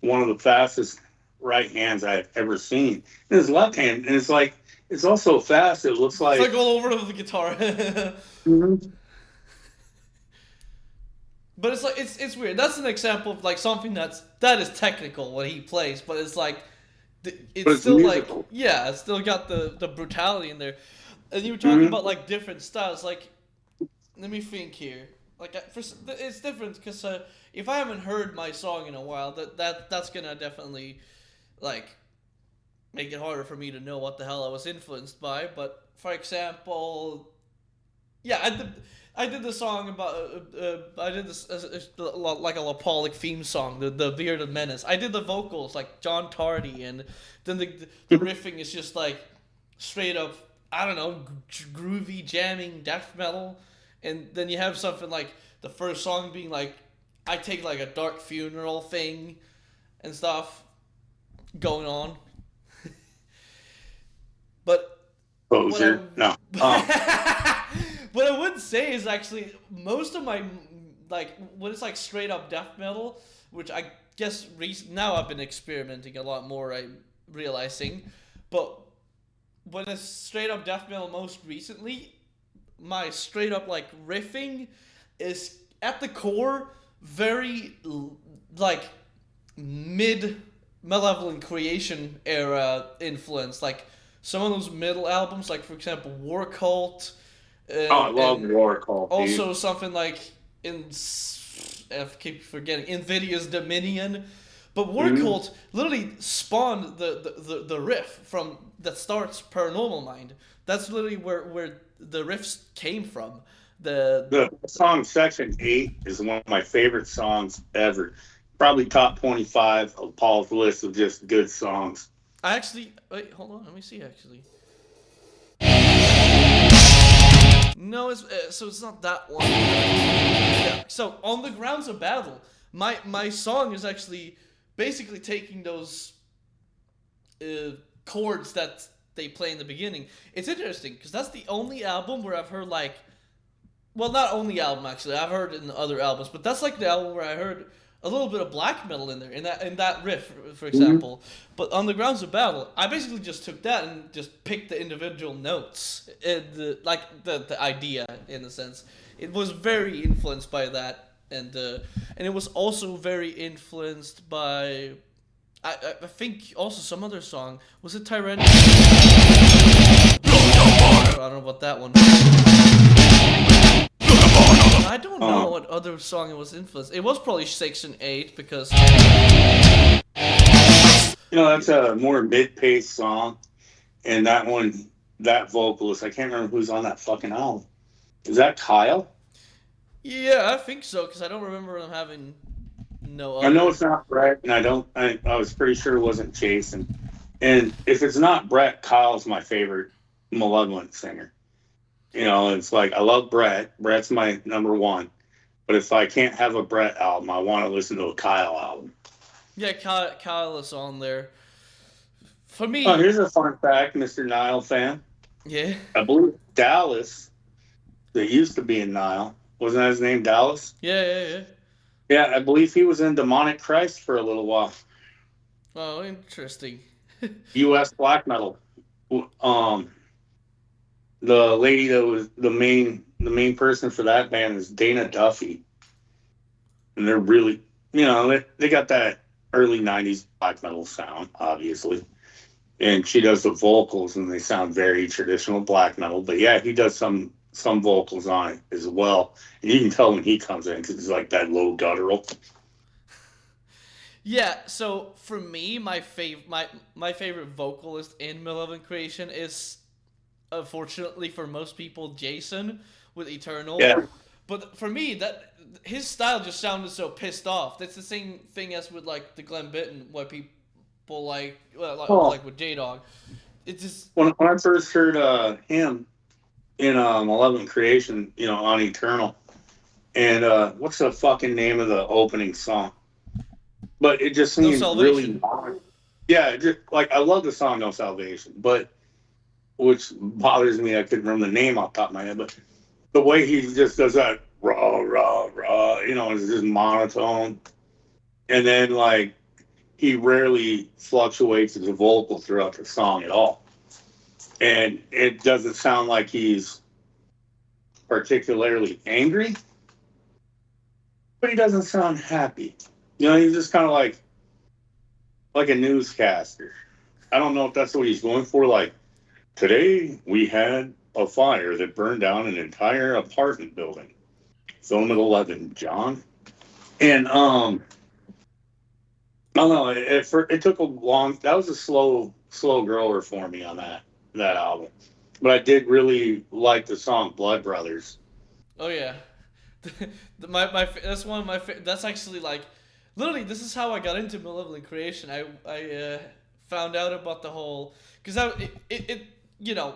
one of the fastest right hands I've ever seen. And his left hand, and it's also fast. It looks It's like like all over the guitar. Mhm. But it's like it's weird. That's an example of like something that is technical when he plays, but it's like but it's it's still like musical. yeah, it's still got the brutality in there. And you were talking Mhm. about like different styles. Like let me think here. Like it's different because if I haven't heard my song in a while, that's gonna definitely like make it harder for me to know what the hell I was influenced by. But for example, yeah, I did the song about I did this like a Lapolic theme song, the Bearded Menace. I did the vocals like John Tardy, and then the riffing is just like straight up I don't know groovy jamming death metal, and then you have something like the first song being like I take like a dark funeral thing and stuff going on, but what I Poser. No. what I would say is actually most of my like when it's like straight up death metal, which I guess now I've been experimenting a lot more. I'm realizing, but when it's straight up death metal most recently, my straight up like riffing is at the core very like mid Malevolent Creation era influence, like some of those middle albums, like for example War Cult, I love and War Call, dude. also something like in I keep forgetting Invidious Dominion. But War Mhm. Cult literally spawned the riff from that starts Paranormal Mind. That's literally where the riffs came from. The The song Section 8 is one of my favorite songs ever. Probably top 25 of Paul's list of just good songs. I actually wait, hold on, let me see actually. No, it's so it's not that one. Yeah. So on the grounds of battle, my song is actually basically taking those uh, chords that they play in the beginning. It's interesting because that's the only album where I've heard like, well, not only album actually. I've heard it in other albums, but that's like the album where I heard a little bit of black metal in there in that riff, for Mhm. example. But on the grounds of battle, I basically just took that and just picked the individual notes, like the idea in a sense. It was very influenced by that, and it was also very influenced by I think also some other song. Was it Tyranny? I don't know about that one. I don't know Um, what other song it was influenced. It was probably Section 8 because that's a more mid-paced song, and that one, that vocalist, I can't remember who's on that fucking album. Is that Kyle? yeah, I think so because I don't remember them having no I know other. it's not Brett, and I don't. I was pretty sure it wasn't Jason. And if it's not Brett, Kyle's my favorite Malevolent singer. It's like I love Brett. Brett's my number one. But if I can't have a Brett album, I want to listen to a Kyle album. Yeah, Kyle is on there. For Oh, me, here's a fun fact, Mr. Nile fan. yeah, I believe Dallas, that used to be in Nile, wasn't that his name, Dallas? yeah. Yeah, I believe he was in Demonic Christ for a little while. Oh, interesting. U.S. black metal. Um, the lady that was the main person for that band is Dana Duffy, and they're really, they got that early '90s black metal sound, obviously. And she does the vocals, and they sound very traditional black metal. But yeah, he does some vocals on it as well, and you can tell when he comes in because it's like that low guttural. Yeah, so for me, my favorite vocalist in Malevolent Creation is, unfortunately for most people, Jason with Eternal. Yeah, But for me, that his style just sounded so pissed off. That's the same thing as with like the Glenn Benton, why people like with J Dog. It just When I first heard him in 11 Creation, on Eternal, and what's the fucking name of the opening song? But it just No seemed Salvation. really, yeah. It just like I love the song No Salvation, but which bothers me. I couldn't remember the name off the top of my head, but the way he just does that rah rah rah, it's just monotone, and then like he rarely fluctuates his vocal throughout the song at all, and it doesn't sound like he's particularly angry, but he doesn't sound happy. He's just kind of like a newscaster. I don't know if that's what he's going for. Like, today we had a fire that burned down an entire apartment building. Film at 11, John. And I don't know. It took a long. That was a slow grower for me on that album. But I did really like the song Blood Brothers. Oh yeah, that's one of my that's actually like literally this is how I got into Malevolent Creation. I found out about the whole because you go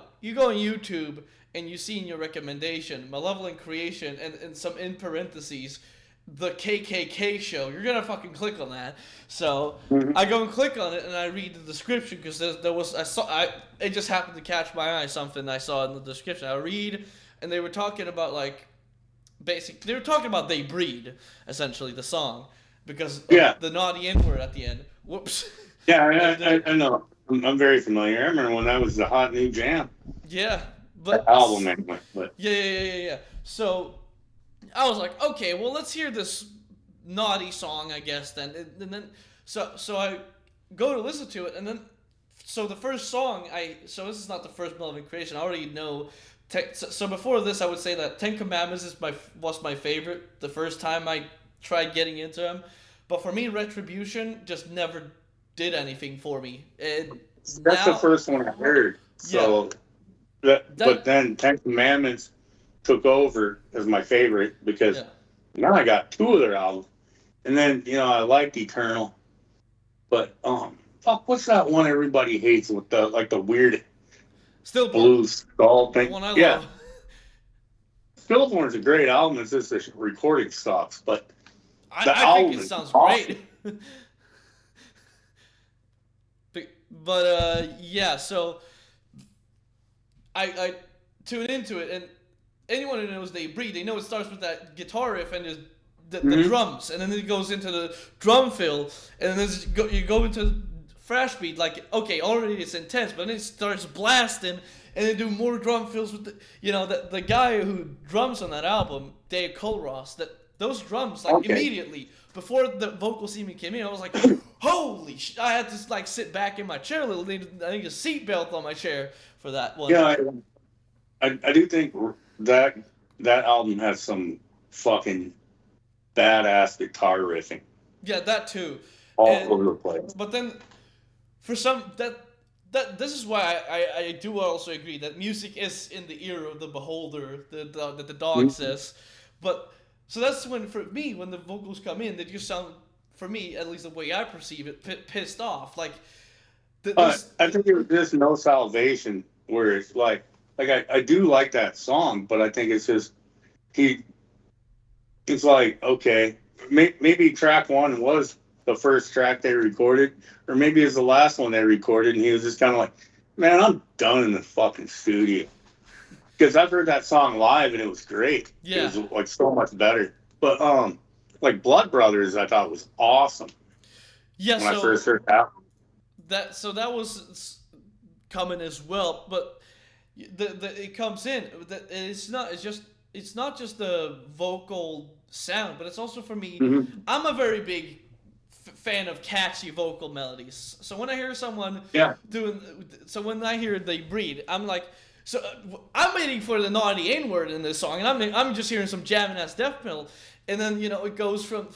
on YouTube and you see in your recommendation Malevolent Creation and some in parentheses the KKK show. You're gonna fucking click on that. So I go and click on it and I read the description because it just happened to catch my eye, something I saw in the description. I read and they were talking about like they were talking about They Breed, essentially the song, because of the naughty N-word at the end. Whoops. Yeah, I know. I'm very familiar. I remember when that was the hot new jam. Yeah, but album anyway. But yeah. So I was like, okay, well, let's hear this naughty song, I guess. Then and then so I go to listen to it, and then so the first song so this is not the first Malevolent Creation. I already know. So before this, I would say that Ten Commandments was my favorite the first time I tried getting into them. But for me, Retribution just never did anything for me. That's the first one I heard. So, but then Ten Commandments took over as my favorite because now I got two of their albums. And then, I liked Eternal. But, fuck, what's that one everybody hates with the weird blue skull thing? The one I love. Stillborn's a great album. It's just the recording sucks, but I think it sounds awesome. Great. But yeah, so I tune into it, and anyone who knows They Breed, they know it starts with that guitar riff and the drums, and then it goes into the drum fill, and then you go into thrash beat. Like, okay, already it's intense, but then it starts blasting, and they do more drum fills with the guy who drums on that album, Dave Culross. Those drums immediately before the vocals even came in, I was like, holy shit! I had to like sit back in my chair a little. I need a seatbelt on my chair for that one. Yeah, I do think that album has some fucking badass guitar riffing. Yeah, that too. All over the place. But then, for some that this is why I do also agree that music is in the ear of the beholder. That the dog says, but. So that's when the vocals come in, they just sound, for me, at least the way I perceive it, pissed off. Like, I think it was just No Salvation, where it's like I do like that song, but I think it's just it's like, okay, maybe track one was the first track they recorded, or maybe it's the last one they recorded, and he was just kind of like, man, I'm done in the fucking studio. Because I've heard that song live and it was great. Yeah. It was like so much better. But like Blood Brothers, I thought was awesome. Yeah. When I first heard that. That was coming as well, but it comes in. It's not just the vocal sound, but it's also for me. Mm-hmm. I'm a very big fan of catchy vocal melodies. So when I hear someone when I hear They Breed, I'm like. So I'm waiting for the naughty N-word in this song, and I'm just hearing some jamming ass death metal, and then it goes for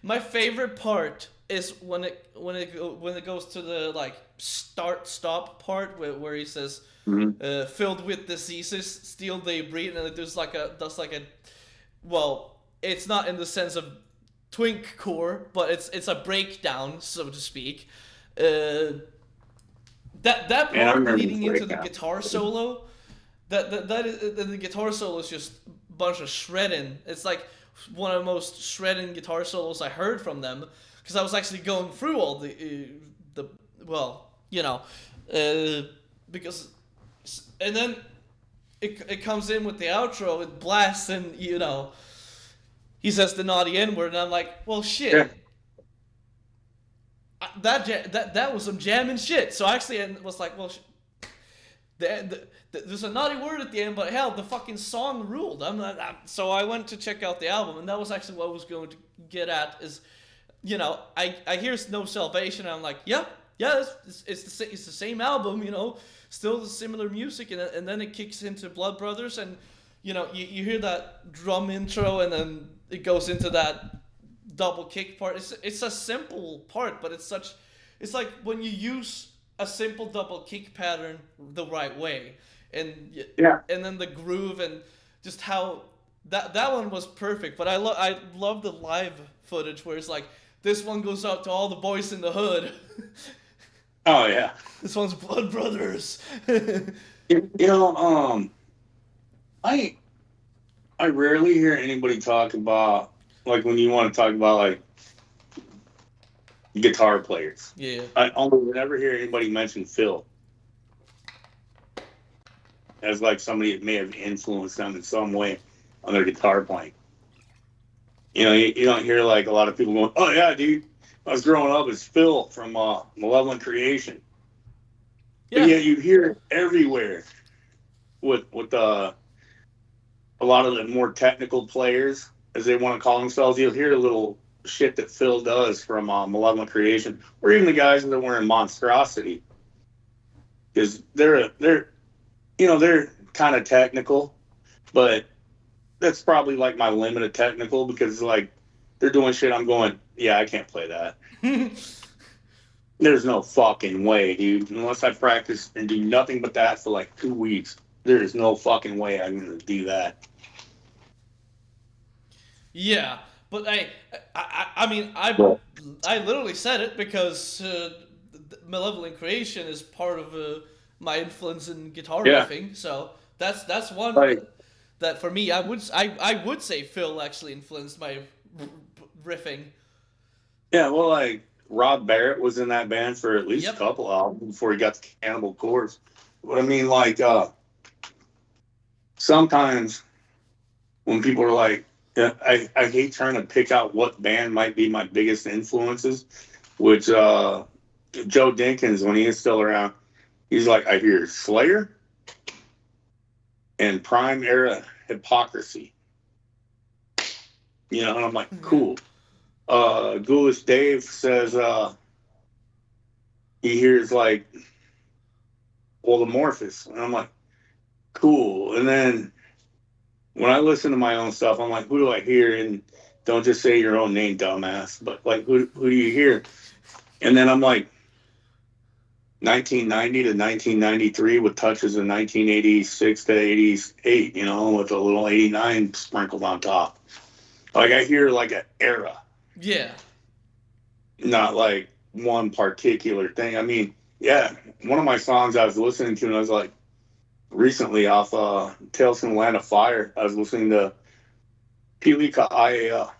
my favorite part is when it goes to the like start stop part where he says Mhm. filled with diseases still they breathe, and there's like a that's like a well, it's not in the sense of twink core, but it's a breakdown, so to speak. Uh, that And I part remember the leading into the breakdown. guitar solo, that is the guitar solo is just a bunch of shredding. It's like one of the most shredding guitar solos I heard from them, because I was actually going through all the well, because and then it comes in with the outro, it blasts, and he says the naughty N word, and I'm like, well, Yeah. shit. That was some jamming shit. So actually, I was like, well, there's a naughty word at the end, but hell, the fucking song ruled. So I went to check out the album, and that was actually what I was going to get at. Is I hear No Salvation, and I'm like, yeah, it's the same album, still the similar music, and then it kicks into Blood Brothers, and you hear that drum intro, and then it goes into that double kick part. It's a simple part, but it's like when you use a simple double kick pattern the right way, and Yeah. and then the groove, and just how that one was perfect. But I love the live footage where it's like, this one goes out to all the boys in the hood. Oh yeah. This one's Blood Brothers. You know, I I rarely hear anybody talk about, like, when you want to talk about like guitar players. Yeah. I almost never hear anybody mention Phil as like somebody that may have influenced them in some way on their guitar playing. You don't hear like a lot of people going, "Oh yeah, dude, I was growing up as Phil from Malevolent Creation," but Yeah. yeah, you hear it everywhere with a lot of the more technical players, as they want to call themselves. You'll hear a little shit that Phil does from Malevolent Creation, or even the guys that were in Monstrosity, because they're kind of technical, but that's probably like my limit of technical, because like they're doing shit I'm going, yeah, I can't play that. There's no fucking way, dude. Unless I practice and do nothing but that for like 2 weeks, there is no fucking way I'm gonna do that. Yeah, but I mean, Well, I literally said it because Malevolent Creation is part of my influence in guitar yeah, riffing. So that's one like that for me, I would say Phil actually influenced my riffing. yeah, well, like Rob Barrett was in that band for at least a Yep. couple albums before he got to Cannibal Corpse. But I mean, like sometimes when people are like, yeah, I hate trying to pick out what band might be my biggest influences, which Joe Dinkins, when he is still around, he's like, I hear Slayer and Prime Era Hypocrisy. And I'm like, cool. Ghoulish Dave says he hears like Olomorphous. And I'm like, cool. And then when I listen to my own stuff, I'm like, who do I hear? And don't just say your own name, dumbass. But like, who do you hear? And then I'm like, 1990 to 1993 with touches of 1986 to 88, with a little 89 sprinkled on top. Like, I hear like an era, Yeah. not like one particular thing. I mean, yeah, one of my songs I was listening to, and I was like, recently off Tales from the Land of Fire, I was listening to Pilika Iea.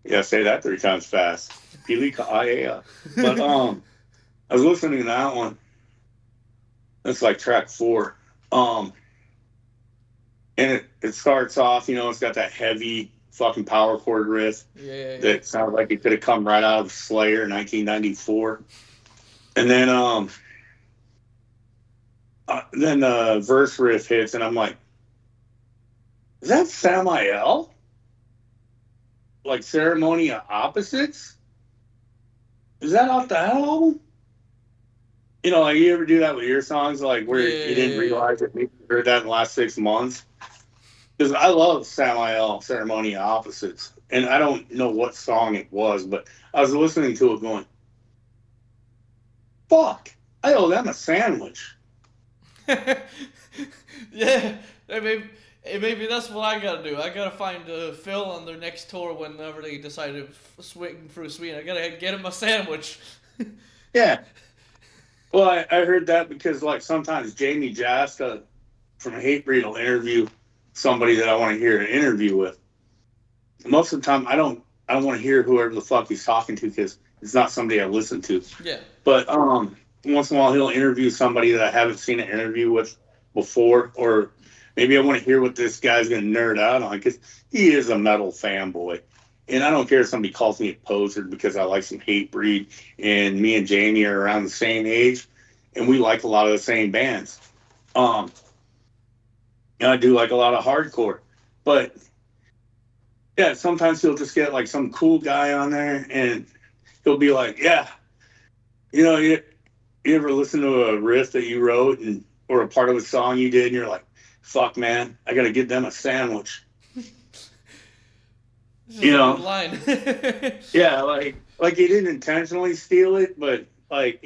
Yeah, say that 3 times fast. Pilika Iea. But I was listening to that one. That's like track 4. Um, and it starts off, it's got that heavy fucking power chord riff Yeah. that sounds like it could have come right out of Slayer 1994. And then the verse riff hits, and I'm like, is that Samael? Like Ceremony of Opposites? Is that off that album? Like, you ever do that with your songs, like where you didn't Yeah. realize it, maybe you heard that in the last 6 months? Because I love Samael, Ceremony of Opposites. and I don't know what song it was, but I was listening to it going, fuck, I owe them a sandwich. Yeah, maybe that's what I gotta do. I gotta find Phil on their next tour whenever they decide to swing through Sweden. I gotta get him a sandwich. Yeah. Well, I heard that because, like, sometimes Jamie Jasta from Hatebreed will interview somebody that I want to hear an interview with. Most of the time, I don't want to hear whoever the fuck he's talking to because it's not somebody I listen to. Yeah. But once in a while, he'll interview somebody that I haven't seen an interview with before, or maybe I want to hear what this guy's going to nerd out on because he is a metal fanboy. And I don't care if somebody calls me a poser because I like some Hatebreed, and me and Jamie are around the same age, and we like a lot of the same bands. Um, and I do like a lot of hardcore, but yeah, sometimes he'll just get like some cool guy on there, and he'll be like, "Yeah, you know, you ever listen to a riff that you wrote and or a part of a song you did, and you're like, fuck, man, I got to give them a sandwich." This is You a good know, line. yeah, like he didn't intentionally steal it, but like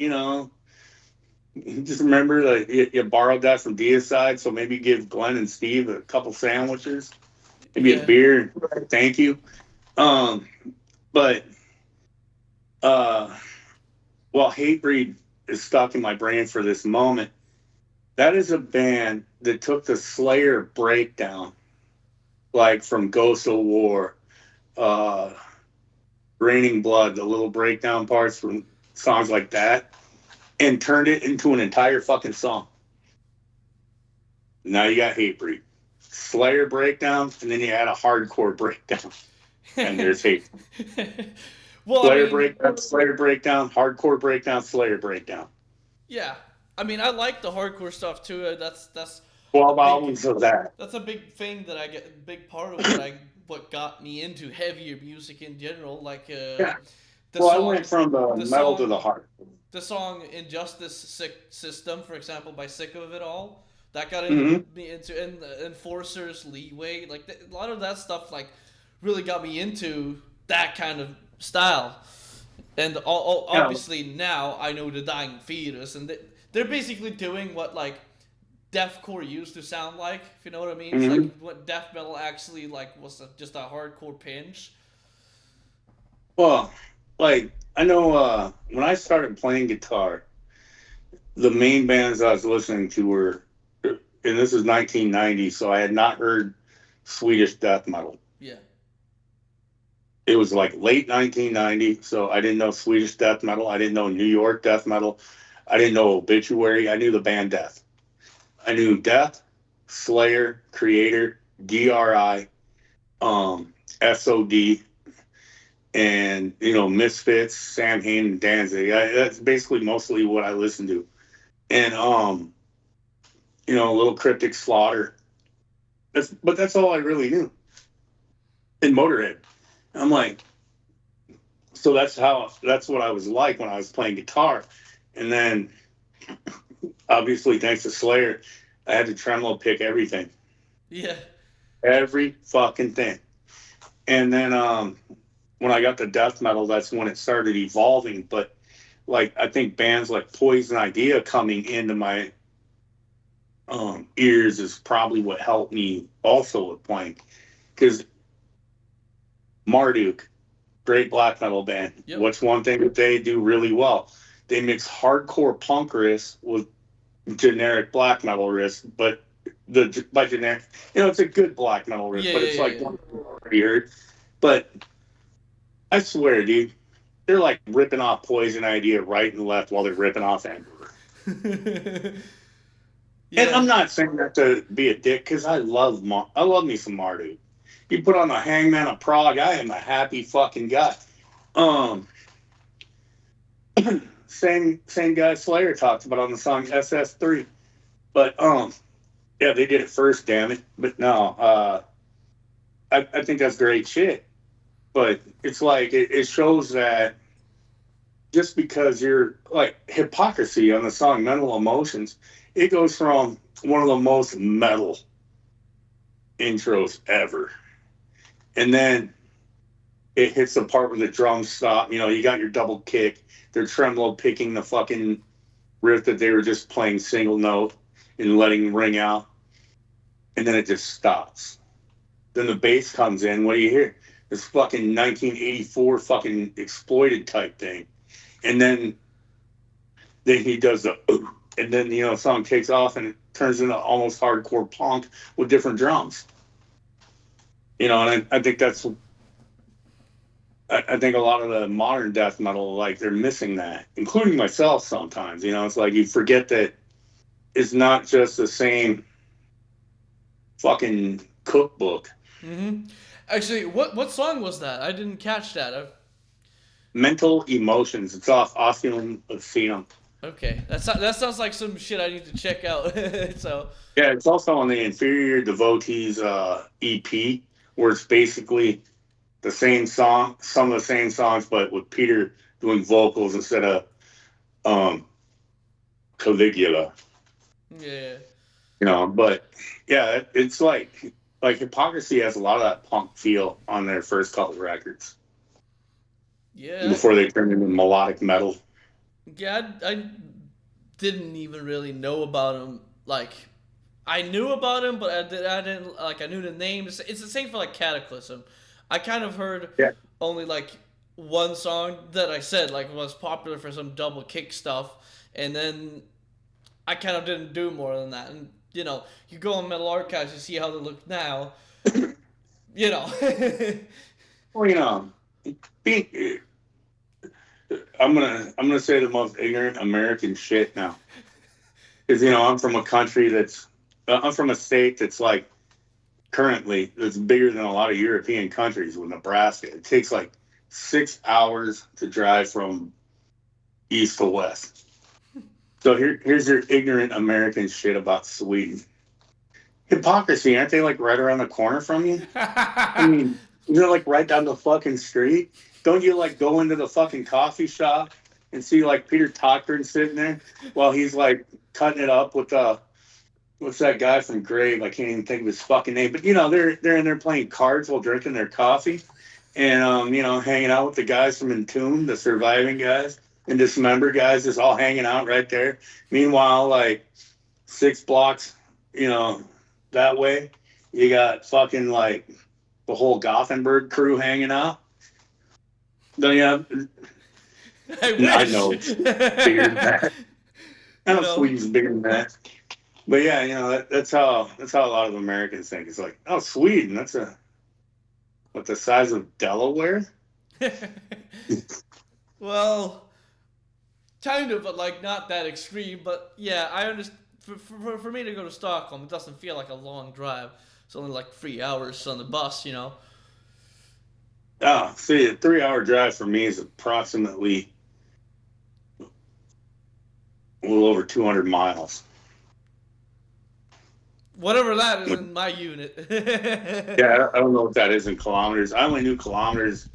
just remember that you borrowed that from Deicide, so maybe give Glenn and Steve a couple sandwiches, maybe a Yeah. beer. Thank you. Um, but uh, while Hatebreed is stuck in my brain for this moment, that is a band that took the Slayer breakdown, like from Ghost of War, uh, Raining Blood, the little breakdown parts from songs like that, and turned it into an entire fucking song. Now you got Hatebreed. Slayer breakdown, and then you add a hardcore breakdown, and there's Hate. Well, I Slayer mean, breakdown, Slayer breakdown, hardcore breakdown, Slayer breakdown. yeah. I mean, I like the hardcore stuff too. That's a 12 big albums of that. that's a big thing that I get. Big part of what got me into heavier music in general. Like Yeah. the Well, I went song, from the the metal to the song, hard. the song "Injustice System," for example, by Sick of It All. That got Mm-hmm. me into and Enforcers Leeway. Like a lot of that stuff, like really got me into that kind of style. And Yeah. obviously now I know the Dying Fetus, and they're basically doing what like deathcore used to sound like. If you know what I mean, it's Mm-hmm. like what death metal actually like was just a hardcore pinch. Well, like I know when I started playing guitar, the main bands I was listening to were, and this is 1990, so I had not heard Swedish death metal. Yeah, It was like late 1990, so I didn't know Swedish death metal. I didn't know New York death metal. I didn't know Obituary. I knew the band Death. I knew Death, Slayer, Creator, DRI, SOD, and Misfits, Sam Hain, and Danzig. That's basically mostly what I listened to. And a little Cryptic Slaughter. But that's all I really knew. And Motorhead. I'm like, so that's what I was like when I was playing guitar. And then obviously thanks to Slayer, I had to tremolo pick everything. yeah, Every fucking thing. And then when I got to death metal, that's when it started evolving. But like I think bands like Poison Idea coming into my ears is probably what helped me also with playing. Because Marduk, great black metal band. yep, What's one thing that they do really well? They mix hardcore punk riffs with generic black metal riffs, but by generic, it's a good black metal riff, yeah, but yeah, it's like yeah, one you already heard. But I swear, dude, they're like ripping off Poison Idea right and left while they're ripping off Emperor. yeah. And Yeah. I'm not saying that to be a dick because I love me some Marduk. You put on the Hangman of Prague, I am a happy fucking guy. Um, same guy Slayer talks about on the song SS3. But yeah, they did it first, damn it. But no, I think that's great shit. But it's like it shows that just because you're like Hypocrisy on the song Mental Emotions, it goes from one of the most metal intros ever. And then it hits the part where the drums stop. You know, you got your double kick. They're tremolo picking the fucking riff that they were just playing single note and letting ring out, and then it just stops. Then the bass comes in. What do you hear? This fucking 1984 fucking exploited type thing, and then he does the, and then the song takes off and it turns into almost hardcore punk with different drums. And I think I think a lot of the modern death metal, like, they're missing that, including myself sometimes. It's like you forget that it's not just the same fucking cookbook. Mm-hmm. Actually, what song was that? I didn't catch that. Mental Emotions. It's off Osculum Obscenum. Okay, that sounds like some shit I need to check out. So Yeah, it's also on the Inferior Devotees EP, where it's basically the same song, some of the same songs, but with Peter doing vocals instead of Caligula. yeah, But yeah, it's like Hypocrisy has a lot of that punk feel on their first couple records yeah, before they turned into melodic metal. yeah. I didn't even really know about him. Like, I knew about him, but I didn't like. I knew the names. It's the same for like Cataclysm. I kind of heard Yeah. only like one song that I said like was popular for some double kick stuff, and then I kind of didn't do more than that. And you go on Metal Archives, you see how they look now. You know. Well, being, I'm gonna say the most ignorant American shit now, because I'm from a country I'm from a state that's like currently it's bigger than a lot of European countries with Nebraska. It takes like 6 hours to drive from east to west. So here's your ignorant American shit about Sweden. Hypocrisy, aren't they like right around the corner from you? I mean, you're like right down the fucking street. Don't you like go into the fucking coffee shop and see like Peter Cochran sitting there while he's like cutting it up with what's that guy from Grave? I can't even think of his fucking name. But they're in there playing cards while drinking their coffee, and hanging out with the guys from Entomb, the surviving guys and dismembered guys, just all hanging out right there. Meanwhile, like 6 blocks, that way, you got fucking like the whole Gothenburg crew hanging out. Don't you have? I I wish. know it's bigger than that. I know know. Sweden's bigger than that. But yeah, that's how a lot of Americans think. It's like, oh, Sweden, that's the size of Delaware. Well, kind of, but like not that extreme. But yeah, I understand. For me to go to Stockholm, it doesn't feel like a long drive. It's only like 3 hours on the bus. Oh, see, a 3 hour drive for me is approximately a little over 200 miles. Whatever that is in my unit. Yeah, I don't know what that is in kilometers. I only knew kilometers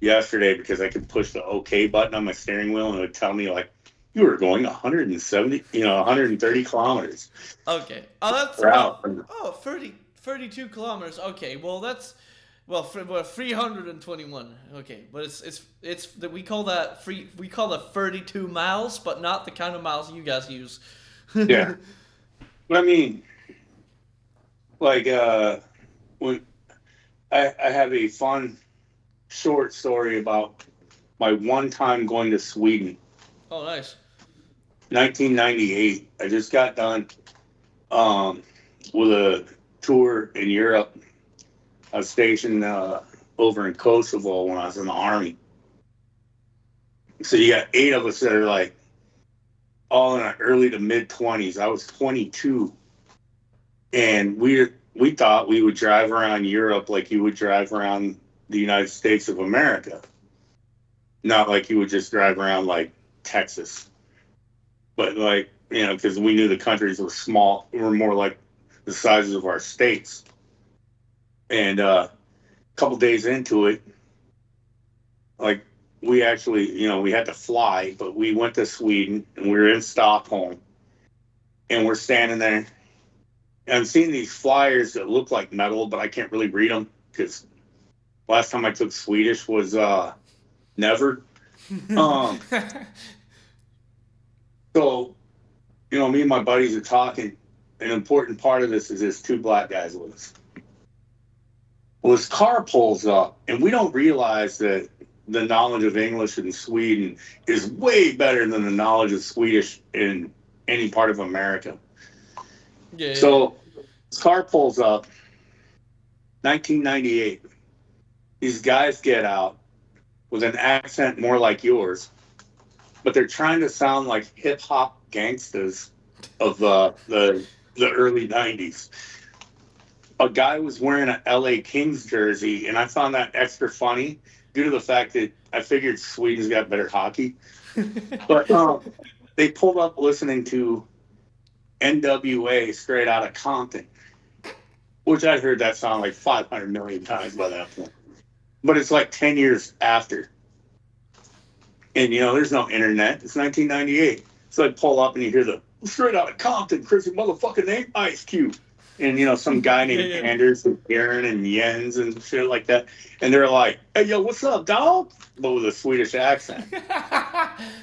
yesterday because I could push the OK button on my steering wheel and it would tell me like you were going 170, 130 kilometers. Okay. Oh, that's per hour. 32 kilometers. Okay. Well, that's 321. Okay, but it's that we call that 32 miles, but not the kind of miles you guys use. Yeah. But I mean, like when I have a fun short story about my one time going to Sweden. Oh, nice. 1998. I just got done with a tour in Europe. I was stationed over in Kosovo when I was in the Army. So you got 8 of us that are like all in our early to mid 20s. I was 22. And we thought we would drive around Europe like you would drive around the United States of America. Not like you would just drive around like Texas. But like, because we knew the countries were small, were more like the sizes of our states. And a couple days into it, like we actually, we had to fly, but we went to Sweden and we were in Stockholm. And we're standing there. And I'm seeing these flyers that look like metal, but I can't really read them because Last time I took Swedish was never. Um, so me and my buddies are talking. An important part of this is there's two black guys with us. Well, his car pulls up, and we don't realize that the knowledge of English in Sweden is way better than the knowledge of Swedish in any part of America. Yeah, yeah, So his car pulls up, 1998. These guys get out with an accent more like yours, but they're trying to sound like hip hop gangsters of the early 90s. A guy was wearing an LA Kings jersey, and I found that extra funny due to the fact that I figured Sweden's got better hockey. But they pulled up listening to NWA straight out of Compton, which I'd heard that song like 500 million times by that point. But it's like 10 years after. And, there's no internet. It's 1998. So I pull up and you hear the straight out of Compton, Chrissy motherfucking name, Ice Cube. And, some guy yeah, named yeah. Anders and Aaron and Jens and shit like that. And they're like, hey, yo, what's up, dog? But with a Swedish accent.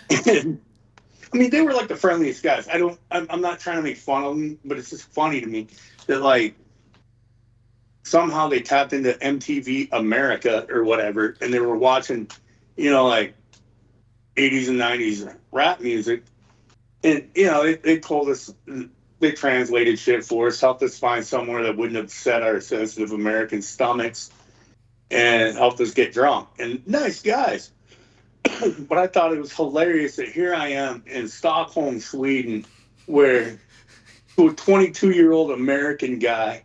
I mean, they were like the friendliest guys. I'm not trying to make fun of them, but it's just funny to me that, like, somehow they tapped into MTV America or whatever, and they were watching, like 80s and 90s rap music. And, they told us, they translated shit for us, helped us find somewhere that wouldn't upset our sensitive American stomachs, and helped us get drunk. And nice guys. But I thought it was hilarious that here I am in Stockholm, Sweden, where to a 22-year-old American guy,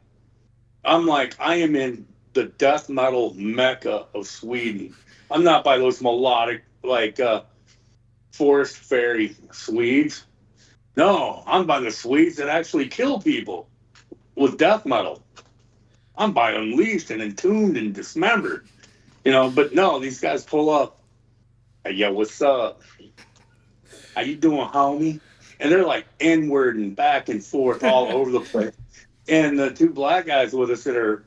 I'm like, I am in the death metal mecca of Sweden. I'm not by those melodic, like, Forest Fairy Swedes. No, I'm by the Swedes that actually kill people with death metal. I'm by Unleashed and Entombed and Dismembered. But no, these guys pull up. Hey, yo, what's up? How you doing, homie? And they're like N-word and back and forth all over the place. And the two black guys with us that are,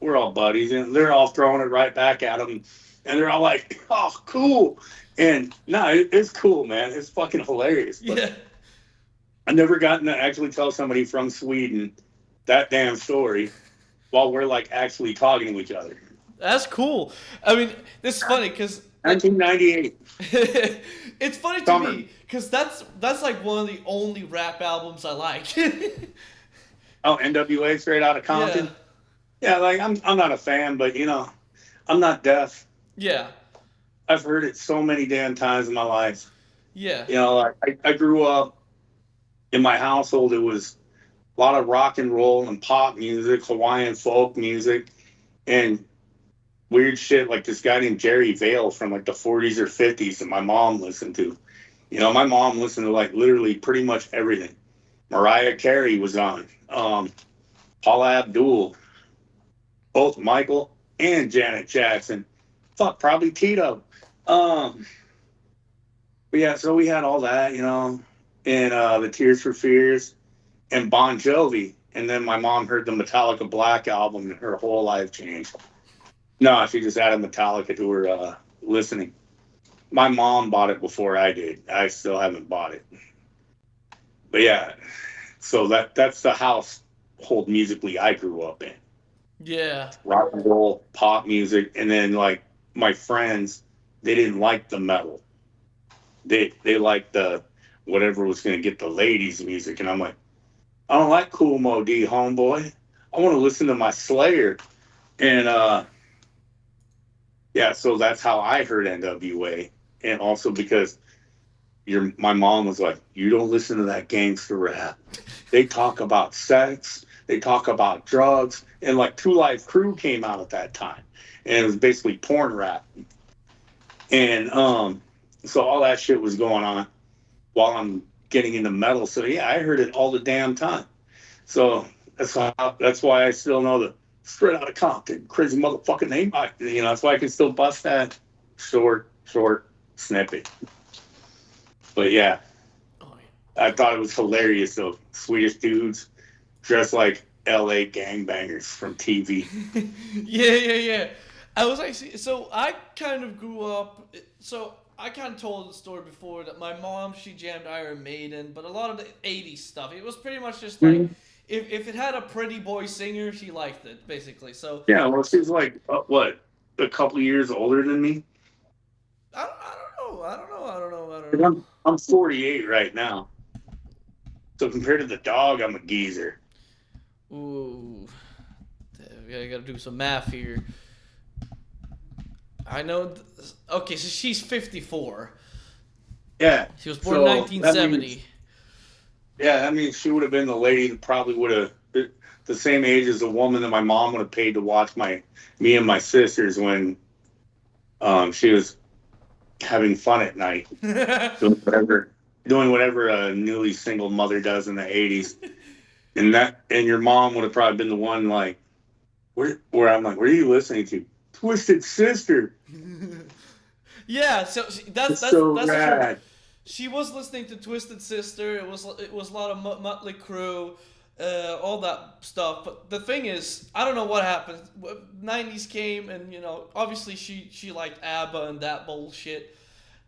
we're all buddies, and they're all throwing it right back at them. And they're all like, oh, cool. And no, it's cool, man. It's fucking hilarious. But Yeah. I never gotten to actually tell somebody from Sweden that damn story while we're like actually talking to each other. That's cool. I mean, this is funny because like 1998, it's funny to summer. me because that's like one of the only rap albums I like. Oh, NWA straight out of Yeah. Compton. Yeah, like I'm not a fan, but I'm not deaf. Yeah. I've heard it so many damn times in my life. Yeah. Like I grew up in my household. It was a lot of rock and roll and pop music, Hawaiian folk music, and weird shit like this guy named Jerry Vale from like the 40s or 50s that my mom listened to. My mom listened to like literally pretty much everything. Mariah Carey was on. Paula Abdul, both Michael and Janet Jackson. Fuck, probably Tito. Um, but yeah, so we had all that, and the Tears for Fears and Bon Jovi. And then my mom heard the Metallica Black album and her whole life changed. No, she just added Metallica to her listening. My mom bought it before I did. I still haven't bought it. But yeah, so that's the household musically I grew up in. Yeah. Rock and roll, pop music, and then like my friends, they didn't like the metal. They liked the whatever was going to get the ladies music, and I'm like, I don't like Cool Mo D, homeboy. I want to listen to my Slayer, and yeah, so that's how I heard NWA, and also because my mom was like, you don't listen to that gangster rap. They talk about sex, they talk about drugs, and like Two Live Crew came out at that time, and it was basically porn rap, and so all that shit was going on while I'm getting into metal. So yeah, I heard it all the damn time. So that's why I still know the straight out of Compton, crazy motherfucking name. That's why I can still bust that short snippet. But yeah, Oh, I thought it was hilarious though. Swedish dudes dressed like LA gangbangers from TV. yeah. Yeah. Yeah. I was actually so I kind of grew up. So I kind of told the story before that my mom she jammed Iron Maiden, but a lot of the '80s stuff. It was pretty much just like Mhm. if it had a pretty boy singer, she liked it basically. So Yeah, well, she's like what, a couple years older than me. I don't know. 'Cause I'm 48 right now, so compared to the dog, I'm a geezer. Ooh, I gotta do some math here. I know. Okay, so she's 54. Yeah, She was born so that means 1970. she would have been the lady that probably would have the same age as the woman that my mom would have paid to watch me and my sisters when she was having fun at night, doing whatever doing whatever a newly single mother does in the '80s. And your mom would have probably been the one like where I'm like, what are you listening to? Twisted Sister. Yeah, so It's so that's true. rad. She was listening to Twisted Sister. It was a lot of Mötley Crüe, all that stuff. But the thing is, I don't know what happened. '90s came, and obviously she liked ABBA and that bullshit,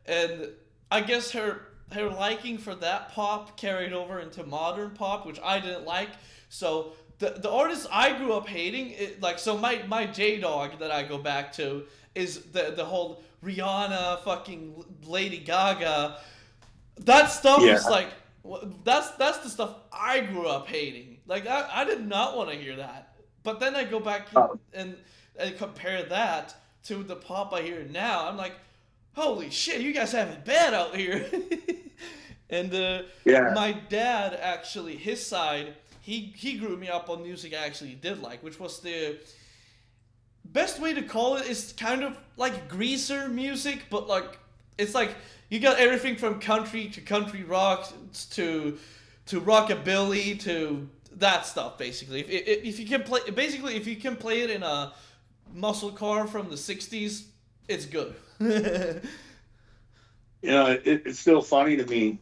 and I guess her liking for that pop carried over into modern pop, which I didn't like. So the artists I grew up hating, so my J Dog that I go back to is the whole Rihanna, fucking Lady Gaga. That stuff Yeah. is like that's the stuff I grew up hating. Like I did not want to hear that. But then I go back Oh, and compare that to the pop I hear now. I'm like, holy shit, you guys have it bad out here. And yeah. my dad actually, his side, he grew me up on music I actually did like, which was the best way to call it is kind of like greaser music, but like it's like you got everything from country to country rock to rockabilly to that stuff basically. If you can play basically if you can play it in a muscle car from the '60s, it's good. It's still funny to me.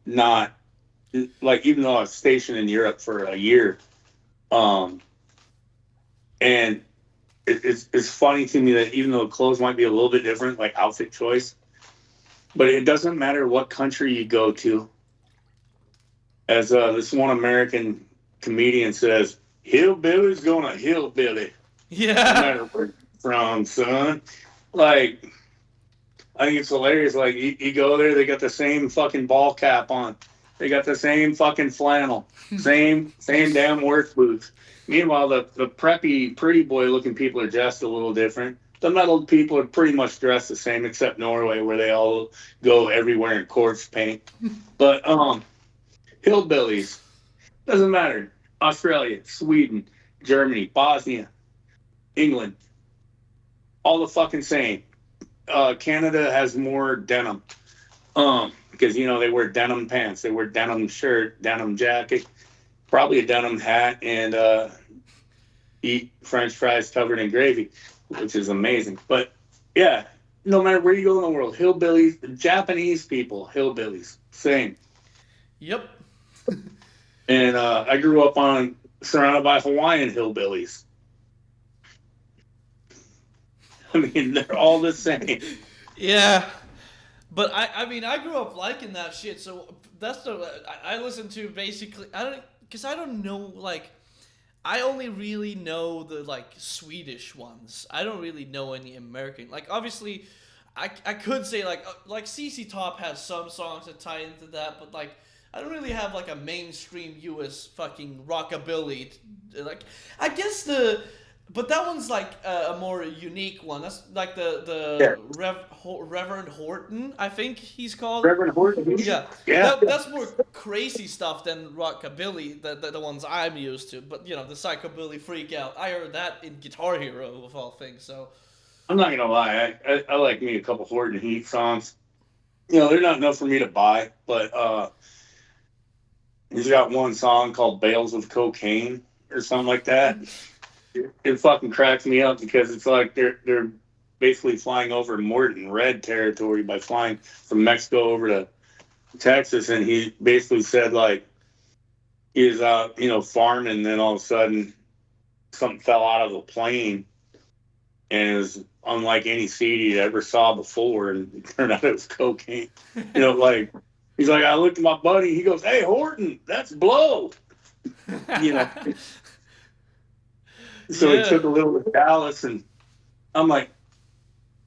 Not like, even though I was stationed in Europe for a year, um, and it's funny to me that even though clothes might be a little bit different, like outfit choice, but it doesn't matter what country you go to. As this one American comedian says, "Hillbilly's gonna hillbilly, no Yeah. matter where you're from, son." Like, I think it's hilarious. Like, you go there, they got the same fucking ball cap on, they got the same fucking flannel, same damn work boots. Meanwhile, the preppy, pretty boy looking people are dressed a little different. The metal people are pretty much dressed the same, except Norway, where they all go everywhere in corpse paint. But hillbillies, doesn't matter. Australia, Sweden, Germany, Bosnia, England, all the fucking same. Canada has more denim. Because they wear denim pants, they wear denim shirt, denim jacket, probably a denim hat, and eat French fries covered in gravy, which is amazing. But yeah, no matter where you go in the world, hillbillies, Japanese people, hillbillies, same. Yep. And I grew up surrounded by Hawaiian hillbillies. I mean, they're all the same. Yeah. But I mean I grew up liking that shit, so that's the I listen to basically I don't know like I only really know the like Swedish ones. I don't really know any American. Like obviously I could say like CC Top has some songs that tie into that, but like I don't really have like a mainstream US fucking rockabilly like I guess but that one's like a more unique one. That's like Yeah, Reverend Horton, I think he's called. Reverend Horton. Yeah, Yeah, that's more crazy stuff than rockabilly, the ones I'm used to. But the psychobilly freak out. I heard that in Guitar Hero of all things. So I'm not gonna lie. I like me a couple Horton Heat songs. They're not enough for me to buy, but he's got one song called "Bales of Cocaine" or something like that. It fucking cracks me up because it's like they're basically flying over Morton Red territory by flying from Mexico over to Texas, and he basically said like he was out, farming, and then all of a sudden something fell out of a plane, and it was unlike any CD you ever saw before, and it turned out it was cocaine. Like he's like, I looked at my buddy, he goes, "Hey Horton, that's blow." You know, so he Yeah. took a little to Dallas, and I'm like,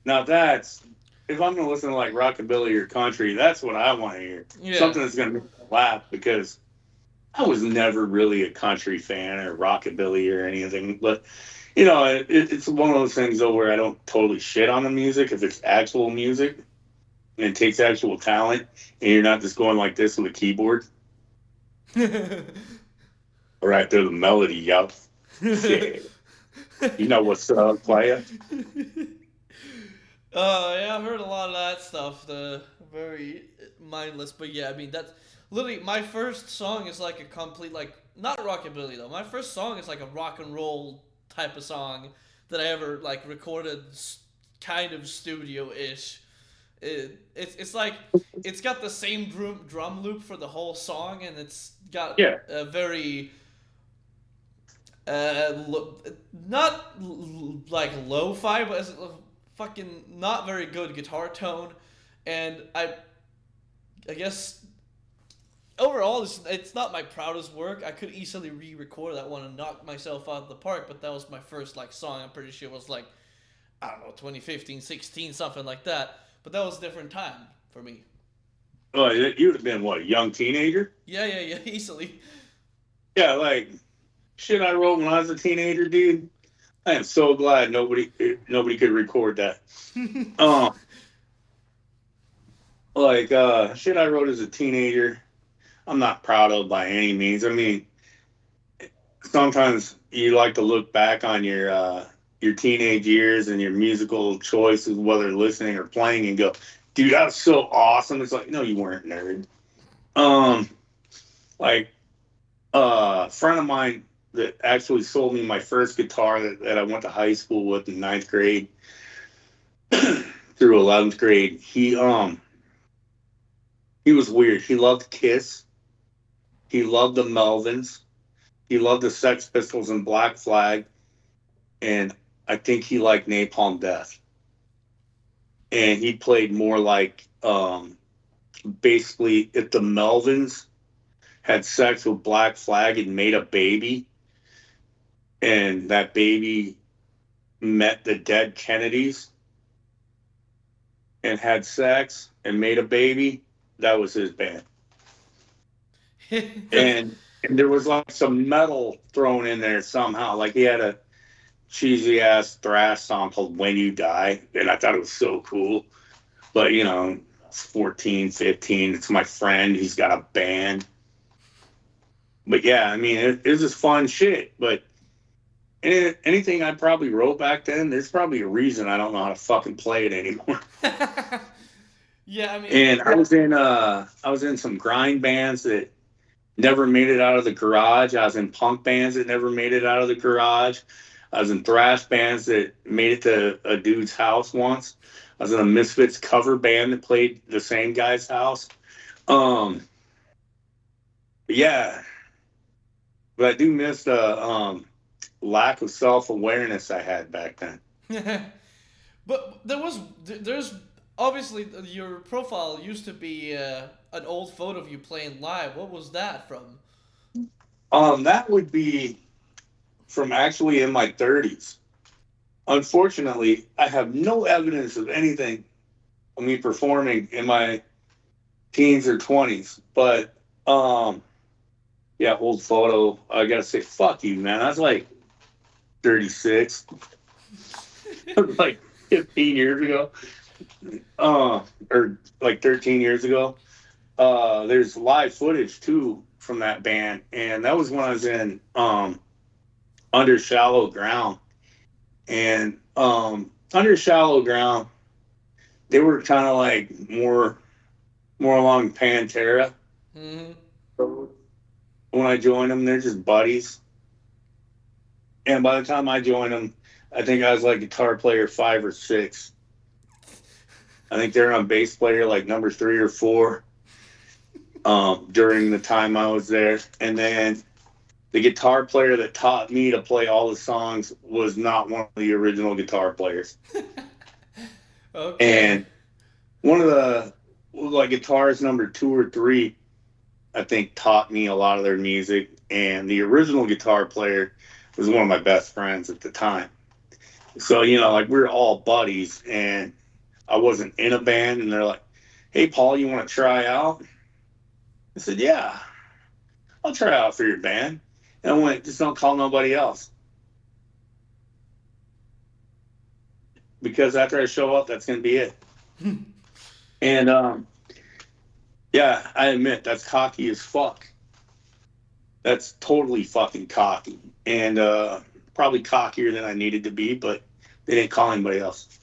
now that's if I'm gonna listen to like rockabilly or country, that's what I want to hear. Yeah. Something that's gonna make me laugh because I was never really a country fan or rockabilly or anything, but it's one of those things though where I don't totally shit on the music if it's actual music and it takes actual talent, and you're not just going like this with a keyboard. Right there, the melody, yup. Shit, you know what's up, player? Yeah, I've heard a lot of that stuff. The very mindless, but yeah, I mean that's literally my first song is like a complete like not rockabilly though. My first song is like a rock and roll type of song that I ever like recorded, kind of studio ish. It's like it's got the same drum loop for the whole song, and it's got Yeah, a very not like lo-fi, but it's a fucking not very good guitar tone, and I guess overall it's not my proudest work. I could easily re-record that one and knock myself out of the park, but that was my first like song. I'm pretty sure it was like I don't know 2015, 16, something like that. But that was a different time for me. well, you would have been what, a young teenager? Yeah, easily. Yeah, like shit I wrote when I was a teenager, dude. I am so glad nobody could record that. Um, shit I wrote as a teenager, I'm not proud of by any means. I mean, sometimes you like to look back on your teenage years and your musical choices, whether listening or playing, and go, "Dude, that was so awesome." It's like, no, you weren't, nerd. Um, like a friend of mine that actually sold me my first guitar that I went to high school with in ninth grade through 11th grade. He was weird. He loved Kiss. He loved the Melvins. He loved the Sex Pistols and Black Flag, and I think he liked Napalm Death. And he played more like basically if the Melvins had sex with Black Flag and made a baby, and that baby met the dead Kennedys and had sex and made a baby, that was his band. That's And there was like some metal thrown in there somehow. Like he had a cheesy ass thrash song called When You Die, and I thought it was so cool. But I was 14, 15. It's my friend. He's got a band. But yeah, I mean, it was just fun shit. But anything I probably wrote back then, there's probably a reason I don't know how to fucking play it anymore. yeah. I mean, And I was in some grind bands that never made it out of the garage. I was in punk bands that never made it out of the garage. I was in thrash bands that made it to a dude's house once. I was in a Misfits cover band that played the same guy's house. Um, yeah, but I do miss the lack of self awareness I had back then. but there's obviously your profile used to be an old photo of you playing live. What was that from? That would be from actually in my 30s. Unfortunately, I have no evidence of anything of me performing in my teens or 20s. But yeah, old photo. I gotta say, fuck you, man. I was like 36, like 15 years ago, or like 13 years ago. There's live footage too from that band, and that was when I was in Under Shallow Ground. And Under Shallow Ground, they were kind of like more along Pantera. Hmm. So when I joined them, they're just buddies. And by the time I joined them, I think I was like guitar player 5 or 6. I think they're on bass player like number 3 or 4 during the time I was there. And then the guitar player that taught me to play all the songs was not one of the original guitar players. Okay. And one of the like guitars number 2 or 3, I think, taught me a lot of their music. And the original guitar player was one of my best friends at the time. So, like we were all buddies and I wasn't in a band and they're like, "Hey Paul, you want to try out?" I said, "Yeah, I'll try out for your band." And I went, "Just don't call nobody else. Because after I show up, that's gonna be it." And yeah, I admit that's cocky as fuck. That's totally fucking cocky. And probably cockier than I needed to be, but they didn't call anybody else.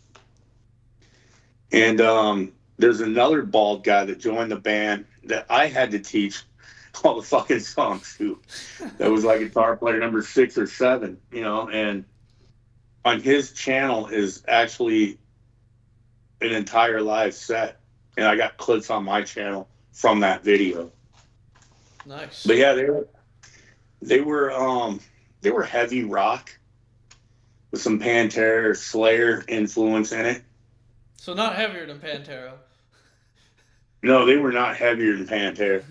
And there's another bald guy that joined the band that I had to teach all the fucking songs to. That was like guitar player number 6 or 7, and on his channel is actually an entire live set. And I got clips on my channel from that video. Nice. But yeah, they were they were heavy rock with some Pantera or Slayer influence in it. So not heavier than Pantera. No, they were not heavier than Pantera.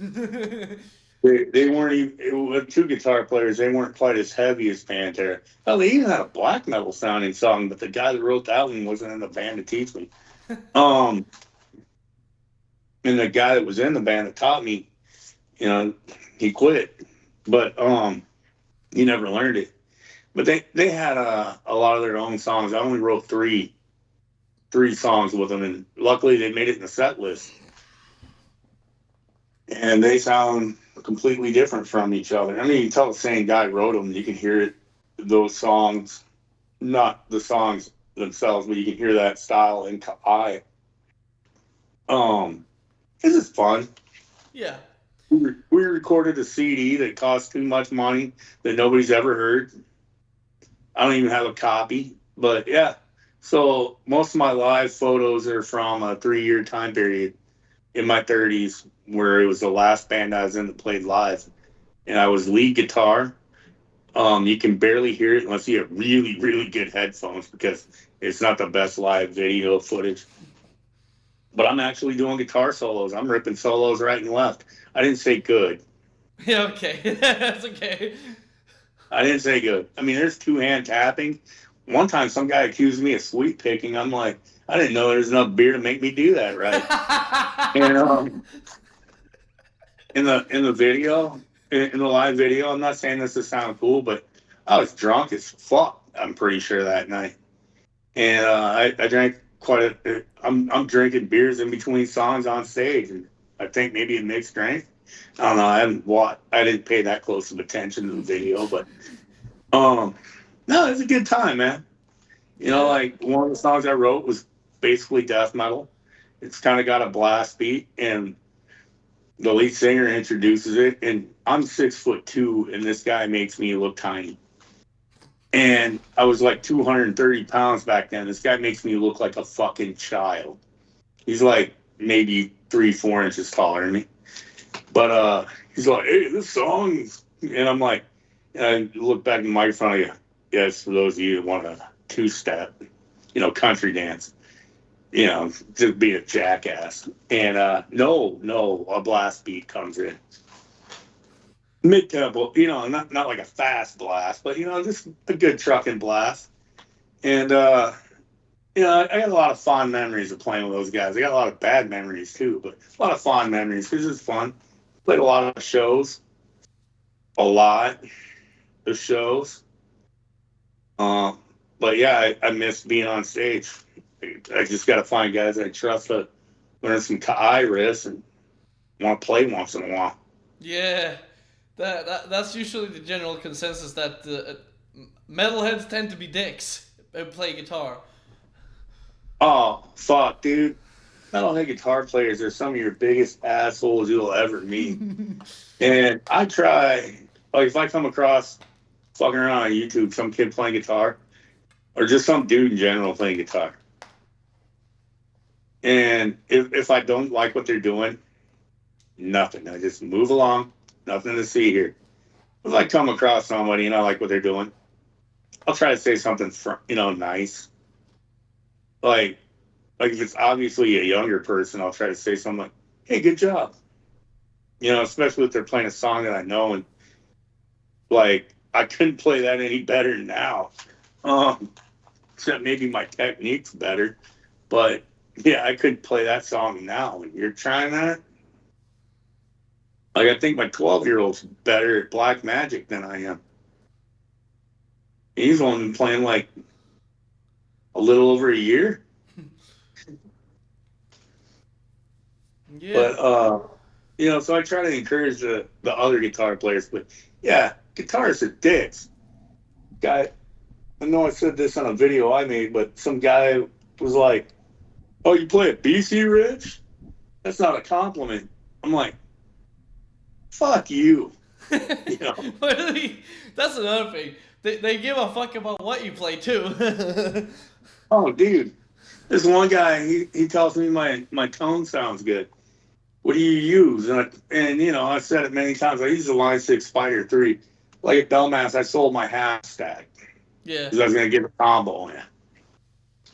They weren't even with 2 guitar players. They weren't quite as heavy as Pantera. Hell, they even had a black metal sounding song, but the guy that wrote that one wasn't in the band to teach me. Um, and the guy that was in the band that taught me, you know, he quit, but he never learned it. But they had a lot of their own songs. I only wrote three songs with them, and luckily they made it in the set list. And they sound completely different from each other. I mean, you can tell the same guy wrote them. You can hear it, those songs, not the songs themselves, but you can hear that style in eye. This is fun. Yeah. We recorded a CD that cost too much money that nobody's ever heard. I don't even have a copy, but yeah. So most of my live photos are from a 3-year time period in my 30s, where it was the last band I was in that played live, and I was lead guitar. You can barely hear it unless you have really, really good headphones because it's not the best live video footage. But I'm actually doing guitar solos. I'm ripping solos right and left. I didn't say good. Yeah, okay. That's okay. I didn't say good. I mean, there's 2-hand tapping. One time, some guy accused me of sweep picking. I'm like, I didn't know there's enough beer to make me do that right. And in the video, in the live video, I'm not saying this to sound cool, but I was drunk as fuck. I'm pretty sure that night, and I drank quite a. I'm drinking beers in between songs on stage, and I think maybe a mixed drink. I don't know. I didn't pay that close of attention to the video, but um, no, it's a good time, man. Yeah. Like one of the songs I wrote was basically death metal. It's kind of got a blast beat, and the lead singer introduces it, and I'm 6'2", and this guy makes me look tiny. And I was like 230 pounds back then. This guy makes me look like a fucking child. He's like maybe 3-4 inches taller than me. But he's like, "Hey, this song," and I'm like, and I look back in the microphone. I go, "Yes, for those of you that want a 2-step, country dance." Just be a jackass. And no, a blast beat comes in. Mid tempo, not like a fast blast, but just a good trucking blast. And I got a lot of fond memories of playing with those guys. I got a lot of bad memories too, but a lot of fond memories because it's fun. Played a lot of shows, a lot of shows. Um, but yeah, I miss being on stage. I just got to find guys I trust to learn some Kai riffs and want to play once in a while. Yeah. That's usually the general consensus that metalheads tend to be dicks who play guitar. Oh, fuck, dude. Metalhead guitar players are some of your biggest assholes you'll ever meet. And I try, like, if I come across fucking around on YouTube, some kid playing guitar, or just some dude in general playing guitar. And if I don't like what they're doing, nothing. I just move along, nothing to see here. if I come across somebody and I like what they're doing, I'll try to say something, nice. Like, if it's obviously a younger person, I'll try to say something like, "Hey, good job." Especially if they're playing a song that I know, and like I couldn't play that any better now. Um, Except maybe my technique's better, but yeah, I couldn't play that song now. And you're trying that? Like, I think my 12-year-old's better at Black Magic than I am. He's only been playing like a little over a year. Yeah. But so I try to encourage the other guitar players. But yeah, guitarists are dicks. Guy, I know I said this on a video I made, but some guy was like, "Oh, you play at BC Rich? That's not a compliment." I'm like, "Fuck you." You know. Really? That's another thing. They give a fuck about what you play too. Oh, dude, this one guy, he tells me my tone sounds good. What do you use? I said it many times. I use the Line 6 Spider 3. Like at Belmass, I sold my half stack Yeah. because I was going to get a combo in.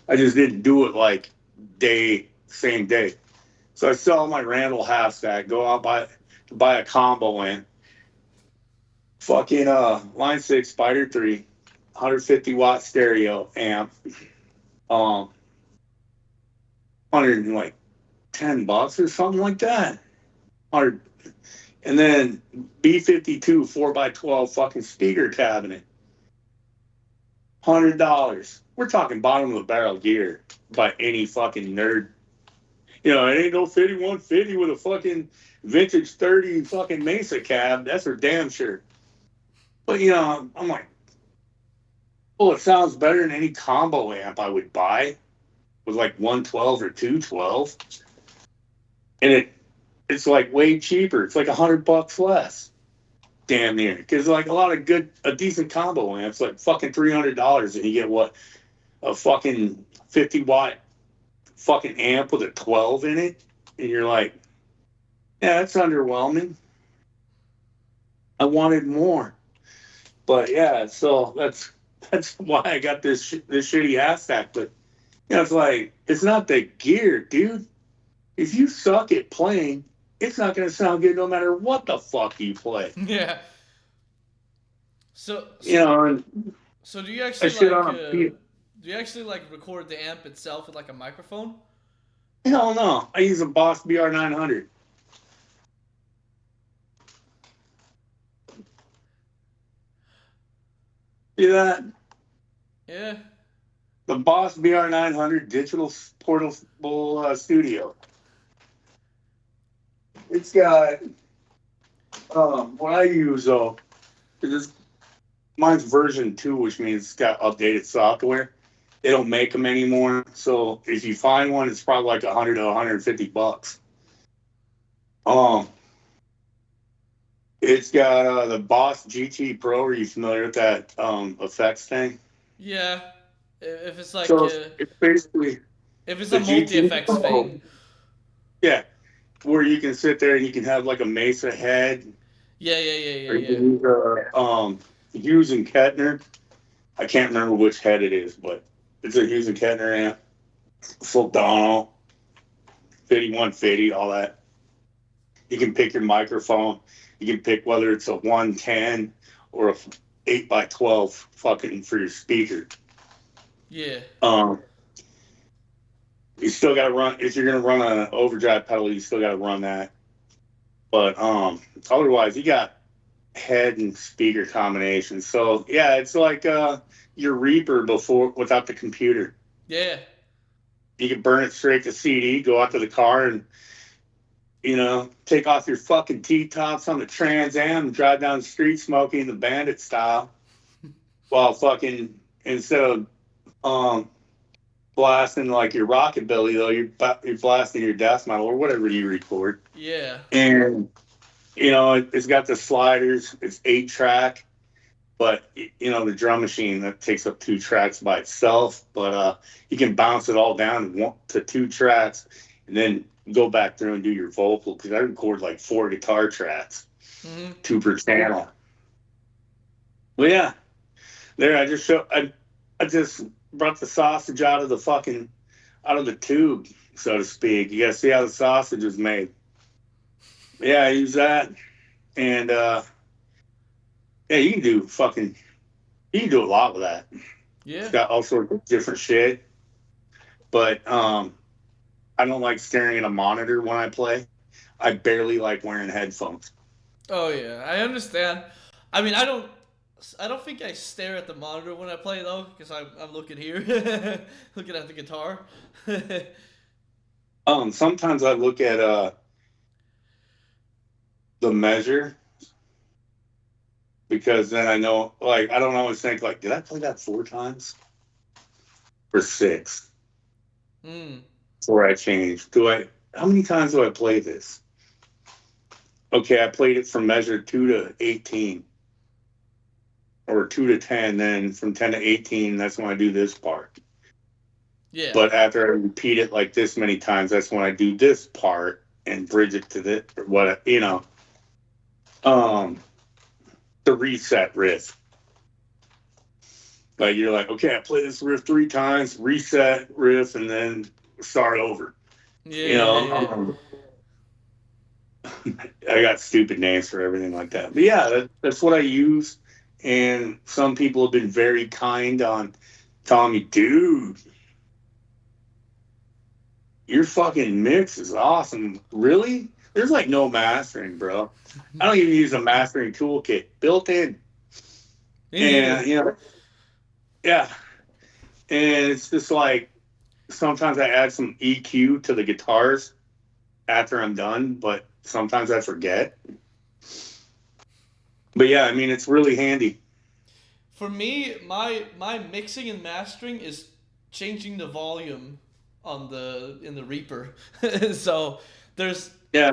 I just didn't do it like same day. So I sell my Randall half stack, go out to buy a combo in. Fucking Line 6 Spider 3, 150 watt stereo amp. 100 and like $10 or something like that. 100, and then B52 4x12 fucking speaker cabinet. $100. We're talking bottom of the barrel gear by any fucking nerd. It ain't no 5150 with a fucking vintage 30 fucking Mesa cab. That's for damn sure. But I'm like, well, it sounds better than any combo amp I would buy with like 112 or 212. And it's like way cheaper. It's like $100 less. Damn near. Because like a decent combo amp, it's like fucking $300, and you get what, a fucking 50 watt fucking amp with a 12 in it, and you're like, yeah, that's underwhelming. I wanted more. But yeah, so that's why I got this shitty ass stack. But it's like, it's not the gear, dude. If you suck at playing, it's not gonna sound good no matter what the fuck you play. Yeah. So You so know, and so do you I actually shit like on a record the amp itself with like a microphone? hell no. I use a Boss BR900. See that? Yeah. The Boss BR900 digital portable studio. It's got what I use though is mine's version 2, which means it's got updated software. They don't make them anymore, so if you find one, it's probably like 100 to 150 bucks. Um, it's got the Boss GT Pro. Are you familiar with that effects thing? Yeah. If it's like So it's basically if it's the a multi GT effects Pro. thing. Yeah, where you can sit there and you can have like a Mesa head, Yeah, yeah, yeah, or yeah, you yeah. can use Hughes and Kettner. I can't remember which head it is, but it's a Hughes and Kettner amp, Soldano, 5150, all that. You can pick your microphone. You can pick whether it's a 110 or a 8x12 fucking for your speaker. Yeah. Um, you still got to run, if you're going to run an overdrive pedal, you still got to run that. But otherwise, you got head and speaker combinations. So yeah, it's like your Reaper without the computer. Yeah. You can burn it straight to CD, go out to the car, and take off your fucking T-tops on the Trans Am and drive down the street smoking the Bandit style, while fucking instead of um blasting like your rockabilly though, you're blasting your death metal or whatever you record. Yeah. And it's got the sliders. It's 8-track, but the drum machine that takes up 2 tracks by itself. But you can bounce it all down to 2 tracks, and then go back through and do your vocal. Because I record like 4 guitar tracks, Hmm. 2 per channel. Well, yeah, there I just brought the sausage out of the tube, so to speak. You gotta see how the sausage is made. Yeah, I use that, and yeah, you can do a lot with that. It's Yeah. got all sorts of different shit, but I don't like staring at a monitor when I play. I barely like wearing headphones. Oh yeah, I understand. I mean, I don't think I stare at the monitor when I play though, because I'm looking here, looking at the guitar. Sometimes I look at the measure because then I know, like, I don't always think like, did I play that four times or six Hmm. before I change? How many times do I play this? Okay, I played it from measure 2 to 18 or 2 to 10. Then from 10 to 18, that's when I do this part. Yeah. But after I repeat it like this many times, that's when I do this part and bridge it to this, um, the reset riff. Like you're like, okay, I play this riff 3 times, reset riff, and then start over. Yeah. You Yeah. know, Yeah. I got stupid names for everything like that. But yeah, that's what I use. And some people have been very kind on telling me, dude, your fucking mix is awesome. Really? There's like no mastering, bro. I don't even use a mastering toolkit built in. Me neither. And, yeah. And it's just like sometimes I add some EQ to the guitars after I'm done, but sometimes I forget. But yeah, I mean, it's really handy. For me, my mixing and mastering is changing the volume on the in the Reaper. So there's Yeah,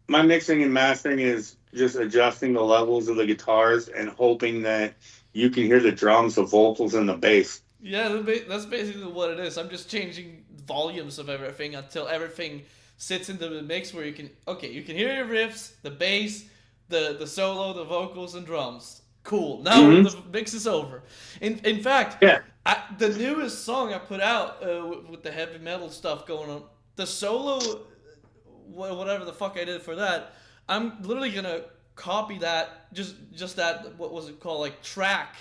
my mixing and mastering is just adjusting the levels of the guitars and hoping that you can hear the drums, the vocals, and the bass. yeah, that's basically what it is. I'm just changing volumes of everything until everything sits into the mix where you can hear your riffs, the bass, the solo, the vocals and drums. Cool. Now Hmm. the mix is over. In fact, Yeah. the newest song I put out with the heavy metal stuff going on, the solo, whatever the fuck I did for that, I'm literally gonna copy that just that what was it called like track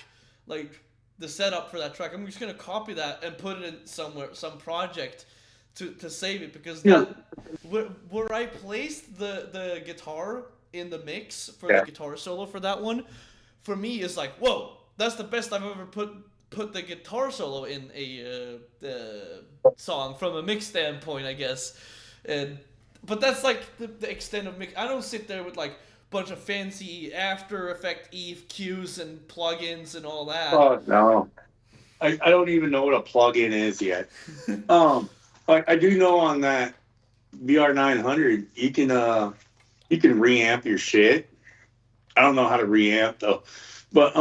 like the setup for that track. I'm just gonna copy that and put it in somewhere, some project, to save it because Yeah. that where I placed the guitar in the mix for the Yeah. guitar solo for that one, for me is like whoa, that's the best I've ever put the guitar solo in a song from a mix standpoint, I guess, and but that's like the extent of mix. I don't sit there with like bunch of fancy After Effect EQs and plugins and all that. Oh no. I don't even know what a plug-in is yet. I do know on that BR900 you can reamp your shit. I don't know how to reamp though, but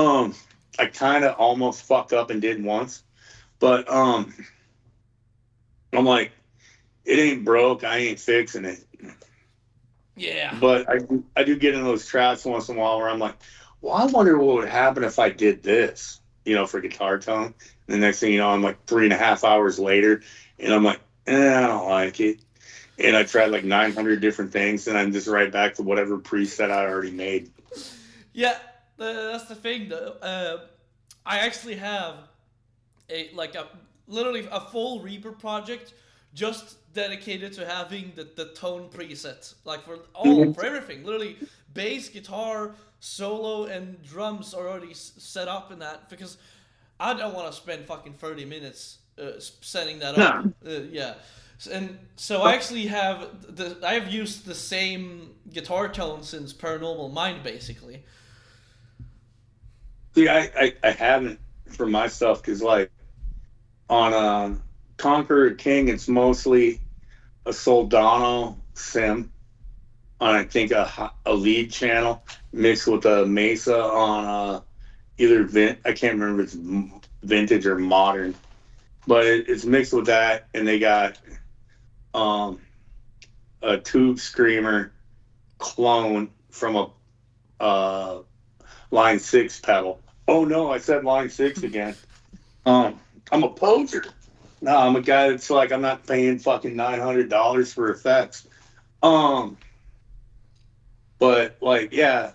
I kind of almost fucked up and did once. But I'm like, it ain't broke. I ain't fixing it. Yeah. But I do get in those traps once in a while where I'm like, well, I wonder what would happen if I did this, for guitar tone. And the next thing you know, I'm like 3.5 hours later, and I'm like, I don't like it. And I tried like 900 different things, and I'm just right back to whatever preset I already made. Yeah, that's the thing though. I actually have a literally a full Reaper project just dedicated to having the tone preset, like Mhm. for everything. Literally, bass, guitar, solo, and drums are already set up in that because I don't want to spend fucking 30 minutes setting that up. No. Yeah. And so I actually I have used the same guitar tone since Paranormal Mind, basically. See, I haven't for my stuff because, like, on Conqueror King, it's mostly a Soldano sim on, I think, a lead channel mixed with a Mesa on either I can't remember if it's vintage or modern, but it's mixed with that, and they got um, a Tube Screamer clone from a Line 6 pedal Oh no, I said line six again. I'm a poser. No, I'm a guy that's like I'm not paying fucking $900 for effects. Um, but like yeah,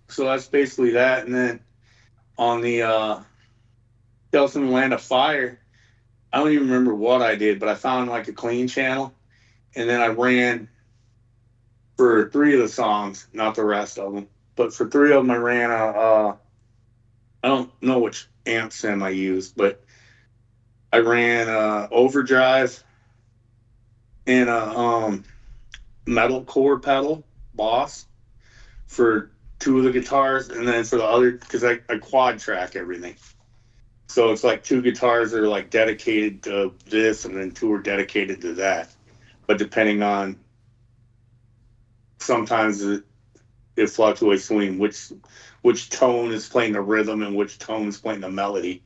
so that's basically that. And then on the Delson Land of Fire, I don't even remember what I did, but I found like a clean channel, and then I ran for three of the songs, not the rest of them, but for three of them I ran a. I don't know which amp sim I used, but I ran overdrive and a metal core pedal Boss for two of the guitars, and then for the other because I quad track everything. So it's like two guitars are like dedicated to this, and then two are dedicated to that. But depending on sometimes it fluctuates between which tone is playing the rhythm and which tone is playing the melody.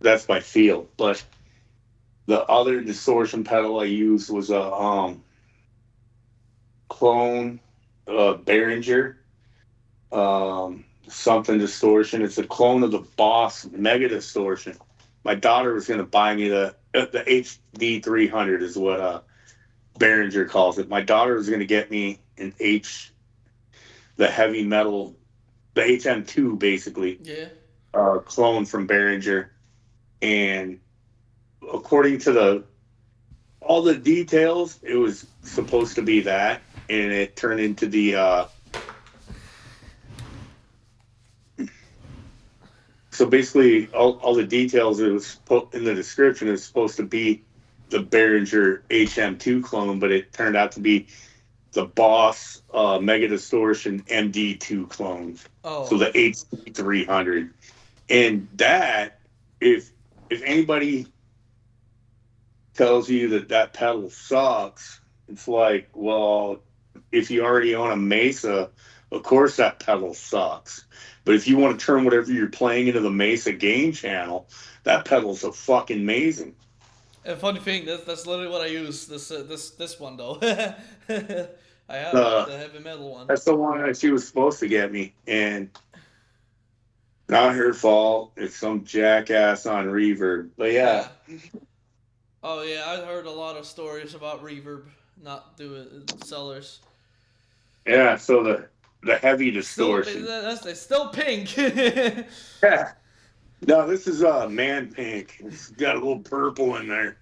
That's my feel. But the other distortion pedal I used was a clone Behringer something distortion. It's a clone of the Boss Mega Distortion. My daughter was going to buy me the HD 300 is what Behringer calls it. My daughter was going to get me the heavy metal, the HM2 basically, Yeah. clone from Behringer. And according to all the details, it was supposed to be that, and it turned into the so basically all the details it was in the description is supposed to be the Behringer HM2 clone, but it turned out to be the Boss Mega Distortion MD2 clone. So Oh. the HD300, and that if anybody tells you that that pedal sucks, it's like, well, if you already own a Mesa, of course that pedal sucks. But if you want to turn whatever you're playing into the Mesa game channel, that pedal's a fucking amazing. A funny thing, that's literally what I use. This one though. I have it, Uh, the heavy metal one. that's the one that she was supposed to get me, and not her fault. It's some jackass on Reverb. But yeah, Yeah. Oh yeah, I heard a lot of stories about Reverb not doing sellers. yeah. So the heavy Still, distortion. that's it's still pink. Yeah. No, this is man pink. It's got a little purple in there.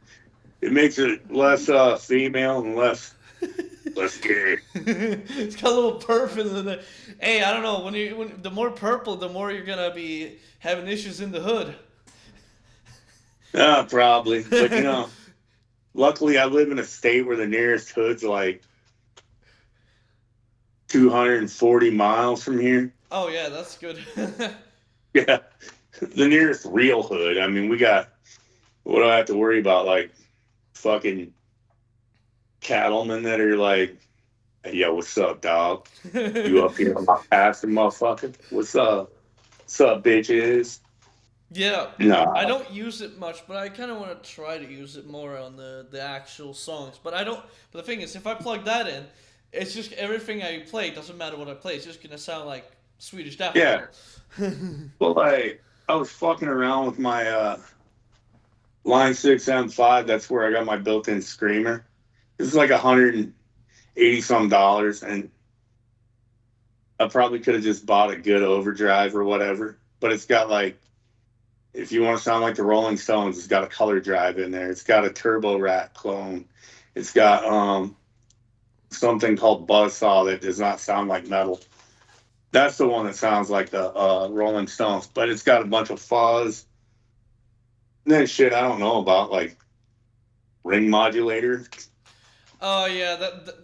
It makes it less female and less gay. It's got a little purple in it. Hey, I don't know. When the more purple, the more you're gonna be having issues in the hood. Probably, but luckily I live in a state where the nearest hood's like 240 miles from here. Oh yeah, that's good. Yeah, the nearest real hood. I mean, we got what do I have to worry about? Like fucking cattlemen that are like, hey, yo, what's up, dog? You up here on my pasture, motherfucker? What's up, bitches? Yeah, I Nah. don't use it much, but I kind of want to try to use it more on the actual songs. But I don't. But the thing is, if I plug that in, it's just everything I play doesn't matter what I play. It's just gonna sound like Swedish death Yeah. metal. Well, like I was fucking around with my Line 6 M5. That's where I got my built-in screamer. This is like 180 some dollars, and I probably could have just bought a good overdrive or whatever. But it's got like, if you want to sound like the Rolling Stones, it's got a color drive in there. It's got a Turbo Rat clone. It's got something called Buzzsaw that does not sound like metal. That's the one that sounds like the Rolling Stones, but it's got a bunch of fuzz. And then shit I don't know about, like ring modulator, Oh yeah,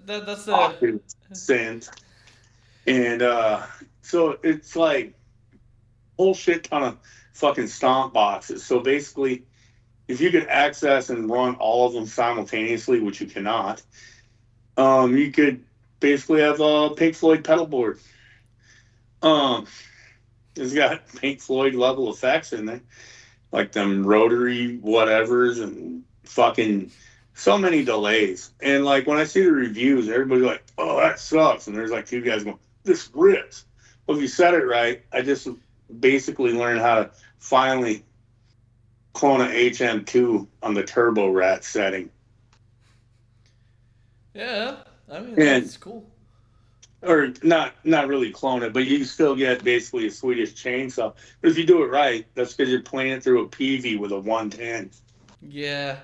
that's the. octave synth, and so it's like whole shit ton of fucking stomp boxes. So basically, if you could access and run all of them simultaneously, which you cannot, you could basically have a Pink Floyd pedal board. Um, it's got Pink Floyd level effects in there, like them rotary whatevers and fucking so many delays. And like when I see the reviews, everybody's like, "Oh, that sucks," and there's like two guys going, "This rips." Well, if you said it right, I just basically learned how to finally clone a HM2 on the turbo rat setting. Yeah, I mean And that's cool. or not really clone it, but you still get basically a Swedish chainsaw. But if you do it right, that's because you're playing it through a PV with a 110. Yeah.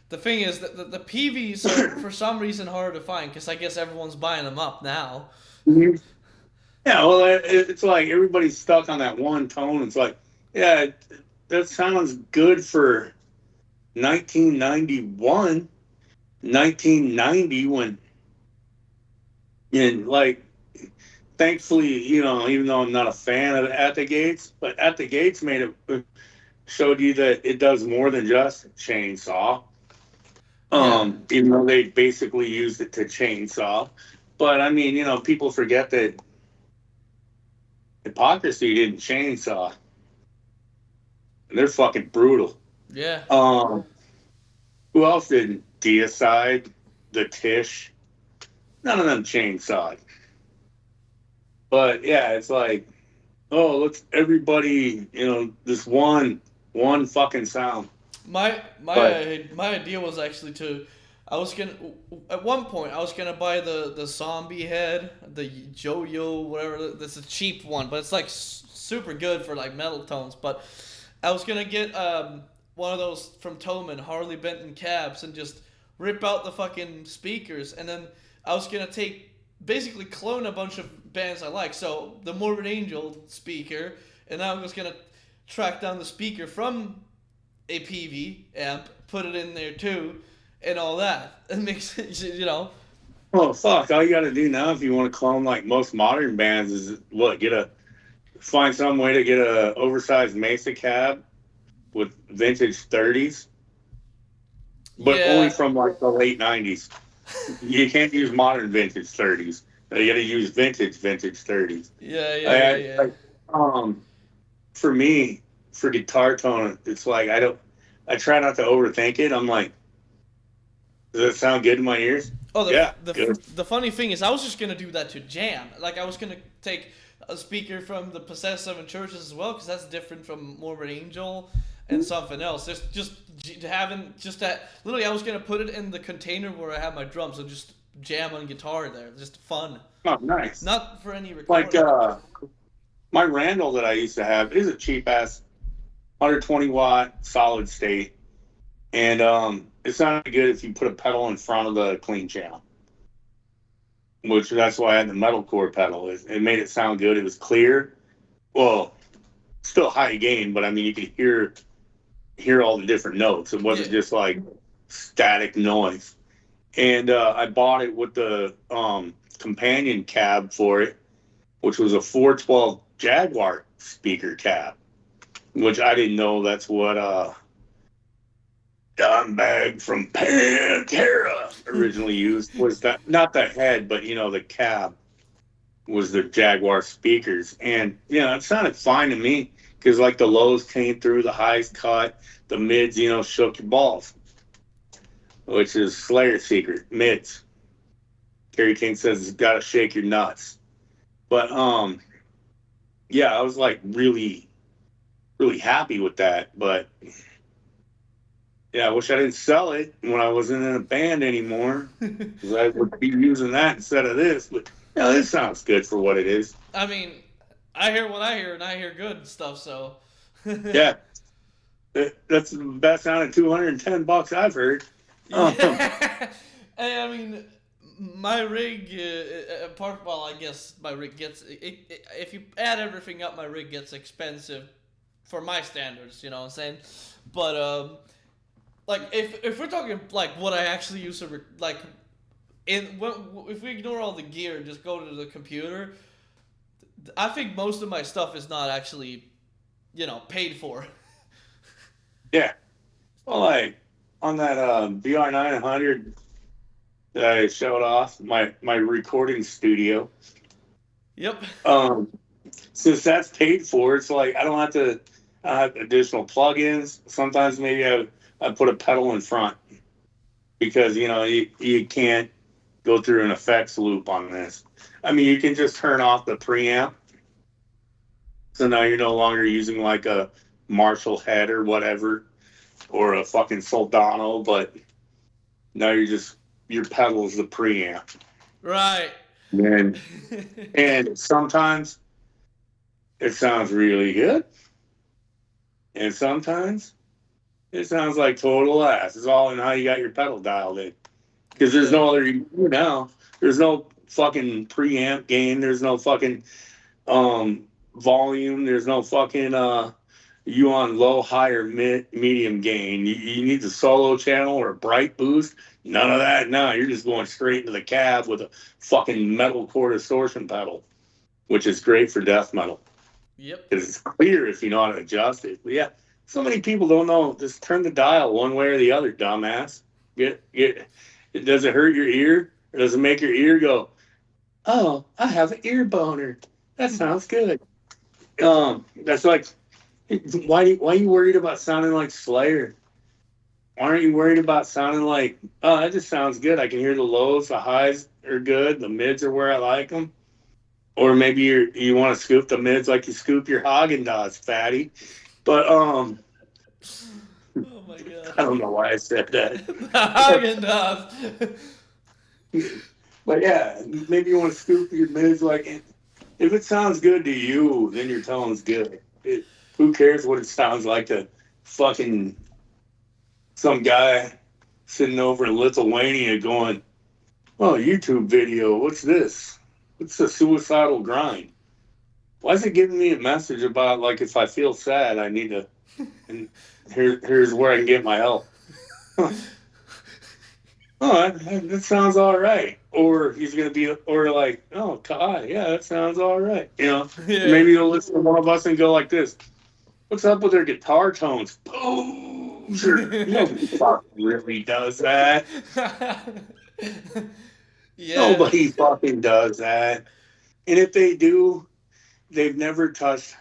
The thing is that the PVs are for some reason harder to find because I guess everyone's buying them up now. Mhm. Yeah, well, it's like everybody's stuck on that one tone. It's like, yeah, that sounds good for 1991, 1990 when, and like, thankfully, even though I'm not a fan of At the Gates, but At the Gates showed you that it does more than just chainsaw. Yeah. Even though they basically used it to chainsaw. But I mean, people forget that Hypocrisy didn't chainsaw. They're fucking brutal. Yeah. Um, who else didn't? Deicide, the Tish. None of them chainsawed. But yeah, it's like, oh, let's everybody, this one fucking sound. My But my idea was actually to I was gonna at one point I was gonna buy the zombie head, the yo-yo whatever. That's a cheap one, but it's like super good for like metal tones. But I was gonna get one of those from Toman Harley Benton cabs and just rip out the fucking speakers, and then I was gonna take basically clone a bunch of bands I like. So the Morbid Angel speaker, and I was gonna track down the speaker from a PV amp, put it in there too, and all that. It makes it. oh fuck, all you got to do now if you want to clone like most modern bands is what find some way to get a oversized Mesa cab with vintage 30s, but only Yeah, from like the late 90s. You can't use modern vintage 30s. You got to use vintage 30s. yeah, yeah, yeah, I, yeah. I um for me for guitar tone, it's like I try not to overthink it. I'm like, does it sound good in my ears? Oh, Yeah, good. the funny thing is, I was just gonna do that to jam. Like I was gonna take a speaker from the Possessed Seven Churches as well, because that's different from Morbid Angel and something else. Just having just that. Literally, I was gonna put it in the container where I have my drums, so just jam on guitar there. Just fun, Oh, nice. not for any Like recording. my Randall that I used to have is a cheap ass 120-watt solid state, and it's not good if you put a pedal in front of the clean channel. Which that's why I had the metalcore pedal. It made it sound good. It was clear. Well, still high gain, but I mean you could hear all the different notes. It Yeah. wasn't just like static noise. And I bought it with the companion cab for it, which was a 412 Jaguar speaker cab, which I didn't know that's what Don Bag from Pantera originally used. Was that not the head, but the cab was the Jaguar speakers, and it sounded fine to me because like the lows came through, the highs cut, the mids, shook your balls, which is Slayer's secret. Mids. Kerry King says it's got to shake your nuts. But yeah, I was like really, really happy with that. But yeah, I wish I didn't sell it when I wasn't in a band anymore because I would be using that instead of this. But this sounds good for what it is. I mean, I hear what I hear, and I hear good stuff. So. Yeah, that's the best sounding $210 I've heard. Yeah. And I mean, my rig, well, I guess my rig gets, if you add everything up, my rig gets expensive for my standards, you know what I'm saying? But, like, if we're talking, like, what I actually use to, like, if we ignore all the gear and just go to the computer, I think most of my stuff is not actually, paid for. Yeah. Well, like on that BR900 that I showed off, my recording studio. Yep. Um, since that's paid for, it's like I don't have to have additional plugins. Sometimes maybe I put a pedal in front because you can't go through an effects loop on this. I mean, you can just turn off the preamp So now you're no longer using like a Marshall head or whatever, or a fucking Soldano, but now you're just your pedal is the preamp. Right. And and sometimes it sounds really good, and sometimes it sounds like total ass. It's all in how you got your pedal dialed in. Because there's Yeah. no other now. There's no fucking preamp gain. There's no fucking volume. There's no fucking you on low, high, or medium gain. You need the solo channel or a bright boost. None of that. No, you're just going straight into the cab with a fucking metal core distortion pedal, which is great for death metal Yep. because it's clear if you know how to adjust it. But yeah, so many people don't know. Just turn the dial one way or the other, dumbass. Get. Does it hurt your ear, or does it make your ear go? Oh, I have an ear boner. That sounds good. That's like, why are you worried about sounding like Slayer? Why aren't you worried about sounding like, oh, that just sounds good. I can hear the lows, the highs are good, the mids are where I like them. Or maybe you want to scoop the mids like you scoop your Haagen Dazs, fatty. But Oh my god. I don't know why I said that. Haagen-Dazs. But yeah, maybe you want to scoop your mids like if it sounds good to you, then your tone's good. Who cares what it sounds like to fucking some guy sitting over in Lithuania going, "Oh, YouTube video. What's this? What's the suicidal grind? Why is it giving me a message about like if I feel sad, I need to and here's where I can get my help." Huh. Oh, that sounds all right. Or he's gonna be, or like, oh God, yeah, that sounds all right. Yeah. Maybe you'll listen to one of us and go like this. What's up with their guitar tones? Poser. Nobody fucking really does that. Yeah. Nobody fucking does that. And if they do, they've never touched.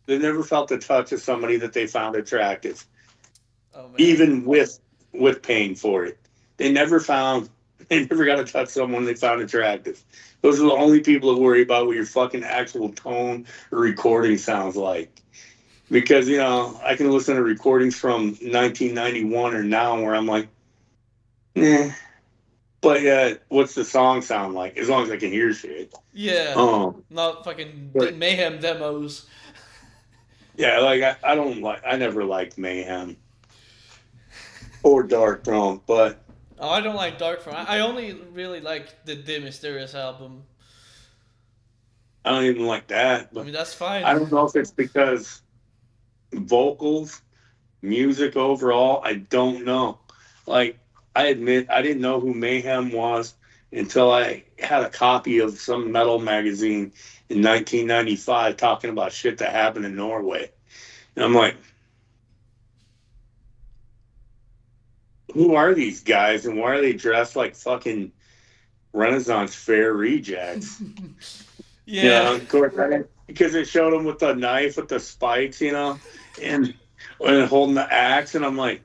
They've never felt the touch of somebody that they found attractive, Oh man. even with paying for it. They never found. They never got to touch someone they found attractive. Those are the only people that worry about what your fucking actual tone or recording sounds like. Because I can listen to recordings from 1991 or now where I'm like, eh. But what's the song sound like? As long as I can hear shit. Yeah. Um, Not fucking but mayhem demos. yeah, like I don't like. I never liked Mayhem or Dark Throne, but Oh, I don't like Dark Throne. I only really like the De Mysterious album. I don't even like that. I But mean, that's fine. I don't know if it's because vocals, music overall. I don't know. Like I admit, I didn't know who Mayhem was until I had a copy of some metal magazine in 1995 talking about shit that happened in Norway. And I'm like, who are these guys and why are they dressed like fucking Renaissance fair rejects? Yeah. Of course, because it showed them with the knife with the spikes, and holding the axe, and I'm like,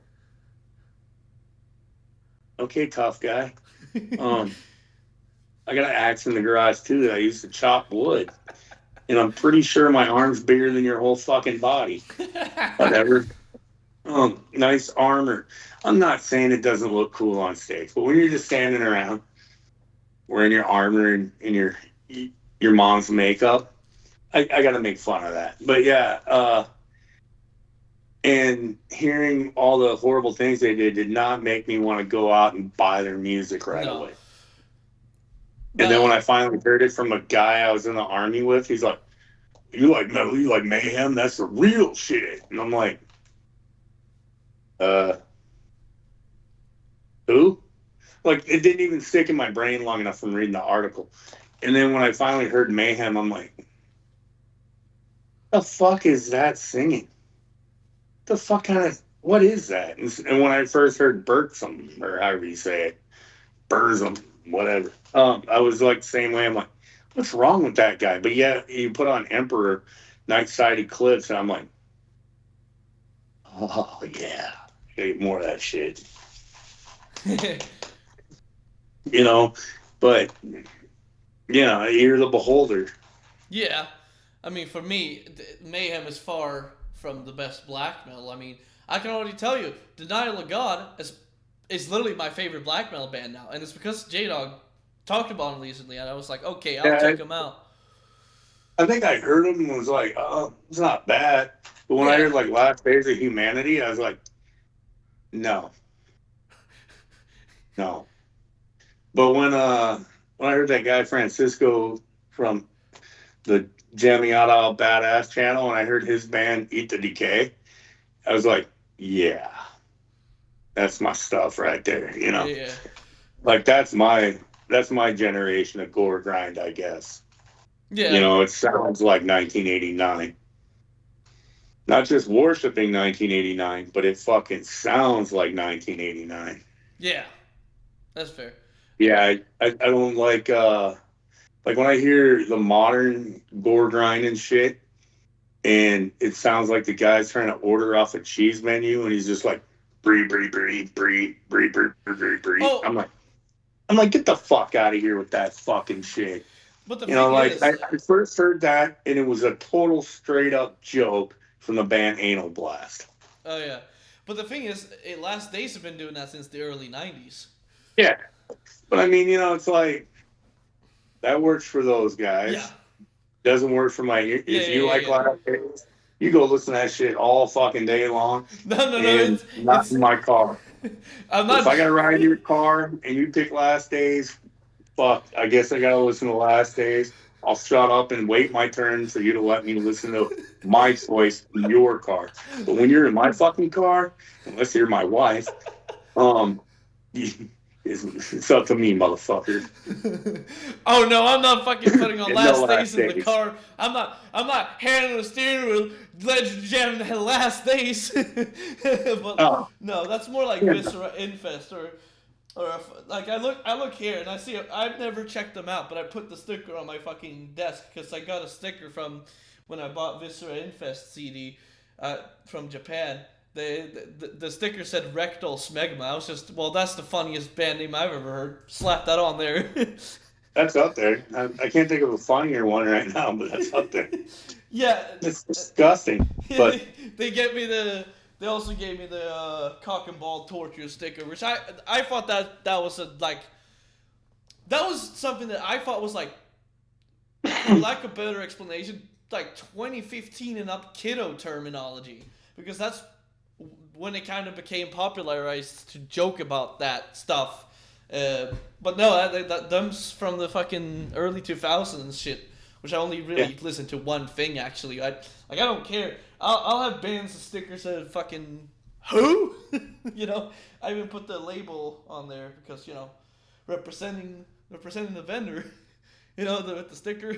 okay, tough guy. Um, I got an axe in the garage too that I used to chop wood, and I'm pretty sure my arm's bigger than your whole fucking body. Whatever. Nice armor. I'm not saying it doesn't look cool on stage, but when you're just standing around wearing your armor and in your mom's makeup, I got to make fun of that. But yeah, and hearing all the horrible things they did not make me want to go out and buy their music right No. away. And then when But I finally heard it from a guy I was in the army with, he's like, "You like metal? You like mayhem? That's the real shit." And I'm like, "Uh, who?" Like it didn't even stick in my brain long enough from reading the article. And then when I finally heard mayhem, I'm like, "The fuck is that singing? The fuck kind of what is that?" And when I first heard Bergsum, or however you say it, Burzum, whatever. I was like the same way. I'm like, what's wrong with that guy? But yeah, you put on Emperor, Night Side Eclipse, and I'm like, oh yeah, get more of that shit, you know. But you're the beholder. yeah. I mean, for me, Mayhem is far from the best black metal. I mean, I can already tell you, Denial of God is literally my favorite black metal band now, and it's because J Dog talked about them recently, and I was like, okay, I'll Yeah, check them out. I think I heard him and was like, oh, it's not bad. But when I Yeah, heard like Last Days of Humanity, I was like, no, no. But when I heard that guy Francisco from the Jamming Out All Badass channel and I heard his band Eat the Decay, I was like, yeah, that's my stuff right there. yeah, Like that's my generation of gore grind, I guess. yeah, It sounds like 1989. Not just worshiping 1989, but it fucking sounds like 1989. yeah. That's fair. Yeah, I don't like when I hear the modern gore grind and shit, and it sounds like the guy's trying to order off a cheese menu, and he's just like brie brie brie brie brie brie brie brie. Oh, I'm like, get the fuck out of here with that fucking shit. but the thing Like is, I first heard that, and it was a total straight up joke from the band Anal Blast. oh yeah, but the thing is, Last Days have been doing that since the early '90s. Yeah, but I mean, it's like that works for those Yeah, guys. Doesn't work for my. yeah, If yeah, you yeah, like yeah. Last Days, you go listen to that shit all fucking day long, No, no, no. and not It's. in my car. I'm If not. I gotta ride in your car and you pick Last Days, fuck. I guess I gotta listen to Last Days. I'll shut up and wait my turn for you to let me listen to my choice in your car. But when you're in my fucking car, unless you're my wife, um, it's up to me, motherfucker. Oh no, I'm not fucking putting on And no Last Last Days in the Days. car. I'm not. I'm not handling the steering wheel, legend jamming the Last Days. But Oh, no, that's more like yeah. Viscera Infest or like I look here and I see I've never checked them out, but I put the sticker on my fucking desk because I got a sticker from when I bought Viscera Infest CD from Japan. The sticker said rectal smegma. I was just, well, that's the funniest band name I've ever heard. Slap that on there. That's up there. I can't think of a funnier one right now, but that's up there. Yeah, It's disgusting. But they get me the. They also gave me the cock and ball torture sticker, which I thought that was that was something that I thought was like, for lack of better explanation, like 2015 and up kiddo terminology, because that's when it kind of became popularized to joke about that stuff. But no, them's from the fucking early 2000s shit, which I only really yeah, listen to one thing actually. I don't care. I'll have bands and stickers that fucking who, I even put the label on there because representing the vendor, with the sticker.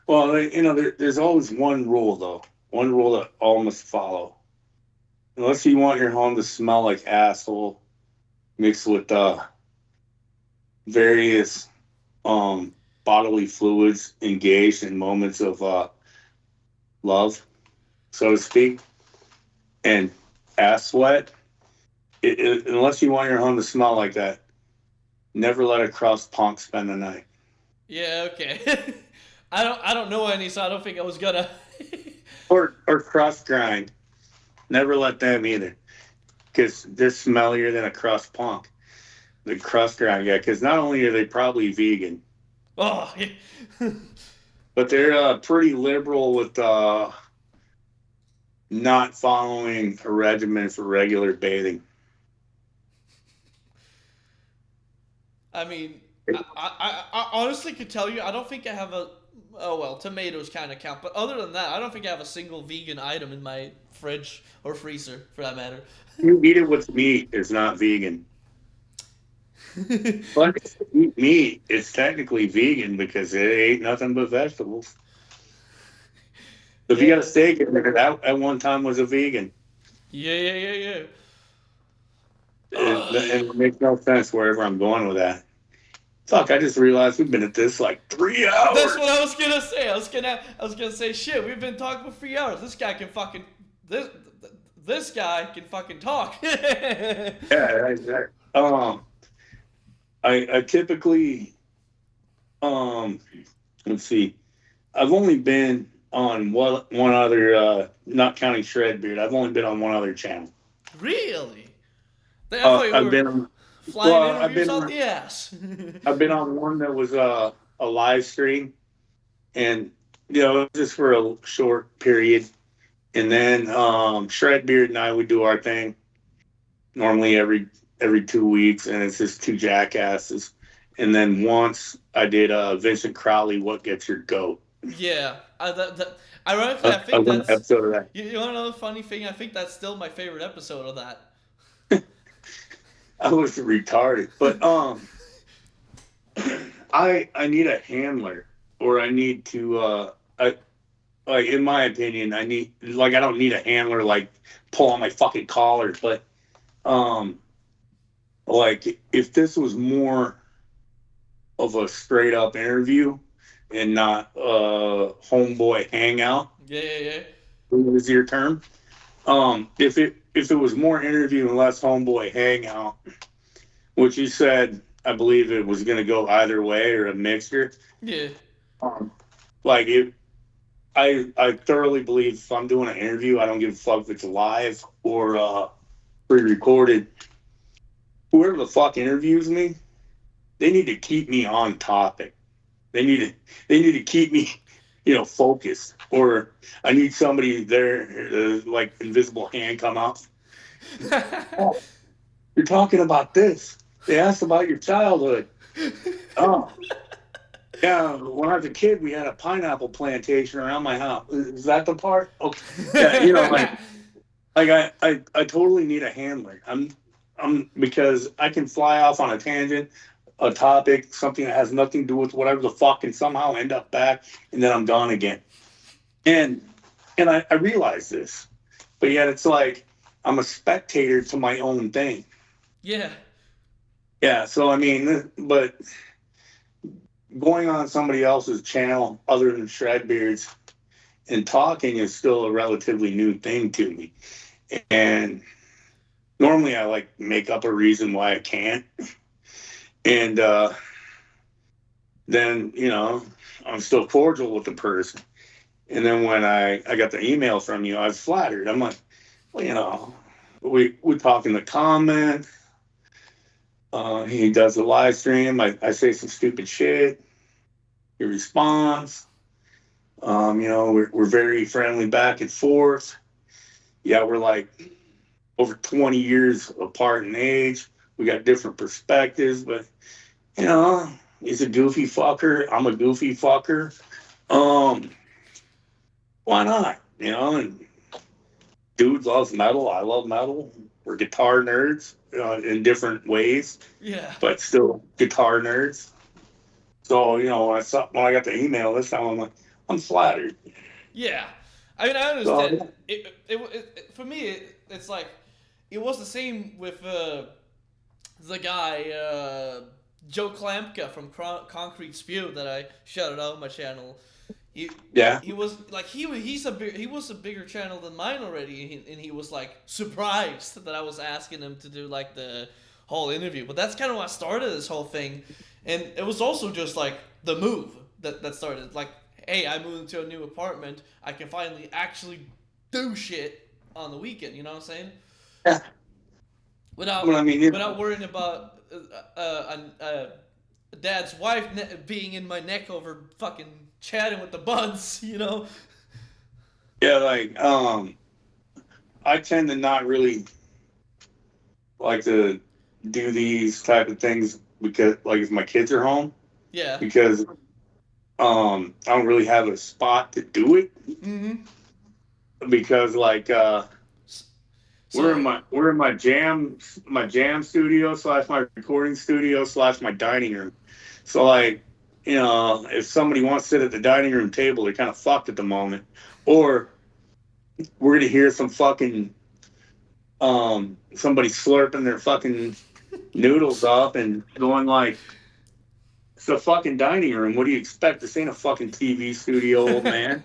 well, there's always one rule though. One rule that all must follow. Unless you want your home to smell like asshole, mixed with various bodily fluids engaged in moments of love, so to speak, and ass sweat. Unless you want your home to smell like that, never let a crust punk spend the night. Yeah, okay. I don't know any, so I don't think I was gonna. Or crust grind. Never let them either, because they're smellier than a crust punk. The crust grind, yeah. Because not only are they probably vegan, Oh, yeah. but they're pretty liberal with not following a regimen for regular bathing. I mean, I honestly could tell you, I don't think I have a. Oh well, tomatoes kind of count, but other than that, I don't think I have a single vegan item in my fridge or freezer, for that matter. You eat it with meat, it's not vegan. But if you eat meat, it's technically vegan because it ain't nothing but vegetables. If you got a Yeah, steak in there, that at one time was a vegan. yeah, yeah, yeah, yeah. And it makes no sense wherever I'm going with that. Fuck, I just realized we've been at this like 3 That's hours. what I was gonna say. I was gonna say, shit. We've been talking for 3 hours. This guy can fucking this guy can fucking talk. Yeah, I typically, let's see, I've only been on one other, not counting Shredbeard. I've only been on one other channel. Really? I thought you I've were been flying well. interviews out the ass. I've been on one that was a live stream, and just for a short period. And then Shredbeard and I would do our thing normally every 2 weeks, and it's just two jackasses. And then once I did Vincent Crowley, "What Gets Your Goat." Yeah, ironically, I I think was on an that's. episode of that. You want to know the funny thing? I think that's still my favorite episode of that. I was retarded, but I need a handler, or I need to I like, in my opinion, I need, like, I don't need a handler like pull on my fucking collar, but um like if this was more of a straight up interview and not homeboy hangout, Yeah, yeah, yeah. is your term. If it was more interview and less homeboy hangout, which you said, I believe it was going to go either way or a mixture. Yeah. Um, like it, I thoroughly believe if I'm doing an interview, I don't give a fuck if it's live or pre-recorded. Whoever the fuck interviews me, they need to keep me on topic. They need to they need to keep me, focused. Or I need somebody there, like invisible hand come out. Oh, you're talking about this. They asked about your childhood. Oh, yeah. When I was a kid, we had a pineapple plantation around my house. Is that the part? Okay. Yeah, like I totally need a handler. I'm because I can fly off on a tangent, a topic, something that has nothing to do with whatever the fuck, and somehow end up back, and then I'm gone again. And I realize this, but yet it's like I'm a spectator to my own thing. Yeah. Yeah. So I mean, but going on somebody else's channel other than Shredbeards and talking is still a relatively new thing to me. And normally I like make up a reason why I can't. And then, I'm still cordial with the person. And then when I got the email from you, I was flattered. I'm like, well, we talk in the comments. He does a live stream. I say some stupid shit. He responds. We're very friendly back and forth. Yeah, we're like over 20 years apart in age. We got different perspectives, but you know, he's a goofy fucker. I'm a goofy fucker. Um, why not? And dude loves metal. I love metal. We're guitar nerds in different ways, Yeah. but still guitar nerds. So when I got the email this time, I'm like, I'm flattered. Yeah. I mean, I understand. So For me, it's like it was the same with the guy Joe Klampka from Concrete Spew that I shouted out on my channel. He yeah, he was like he was a bigger channel than mine already, and he was like surprised that I was asking him to do like the whole interview. But that's kind of what started this whole thing, and it was also just like the move that started. Like, hey, I moved into a new apartment. I can finally actually do shit on the weekend. You know what I'm saying? yeah. Without But I mean, without worrying about dad's wife being in my neck over fucking chatting with the buds, you know? yeah, like I tend to not really like to do these type of things because, like, if my kids are home, Yeah. because I don't really have a spot to do it Mm-hmm. because, like, So we're in my jam studio slash my recording studio slash my dining room. So, like, if somebody wants to sit at the dining room table, they're kind of fucked at the moment, or we're gonna hear some fucking somebody slurping their fucking noodles up and going like, it's a fucking dining room. What do you expect? This ain't a fucking TV studio, old man.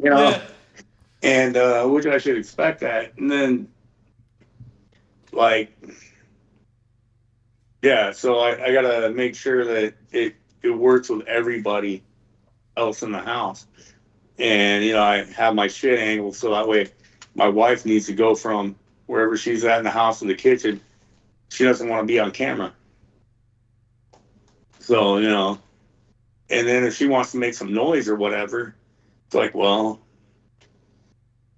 You know, yeah. and which I should expect that. And then, like, yeah, so I gotta make sure that it works with everybody else in the house. And, I have my shit angled so that way my wife needs to go from wherever she's at in the house to the kitchen. She doesn't want to be on camera. So, and then if she wants to make some noise or whatever, it's like, well,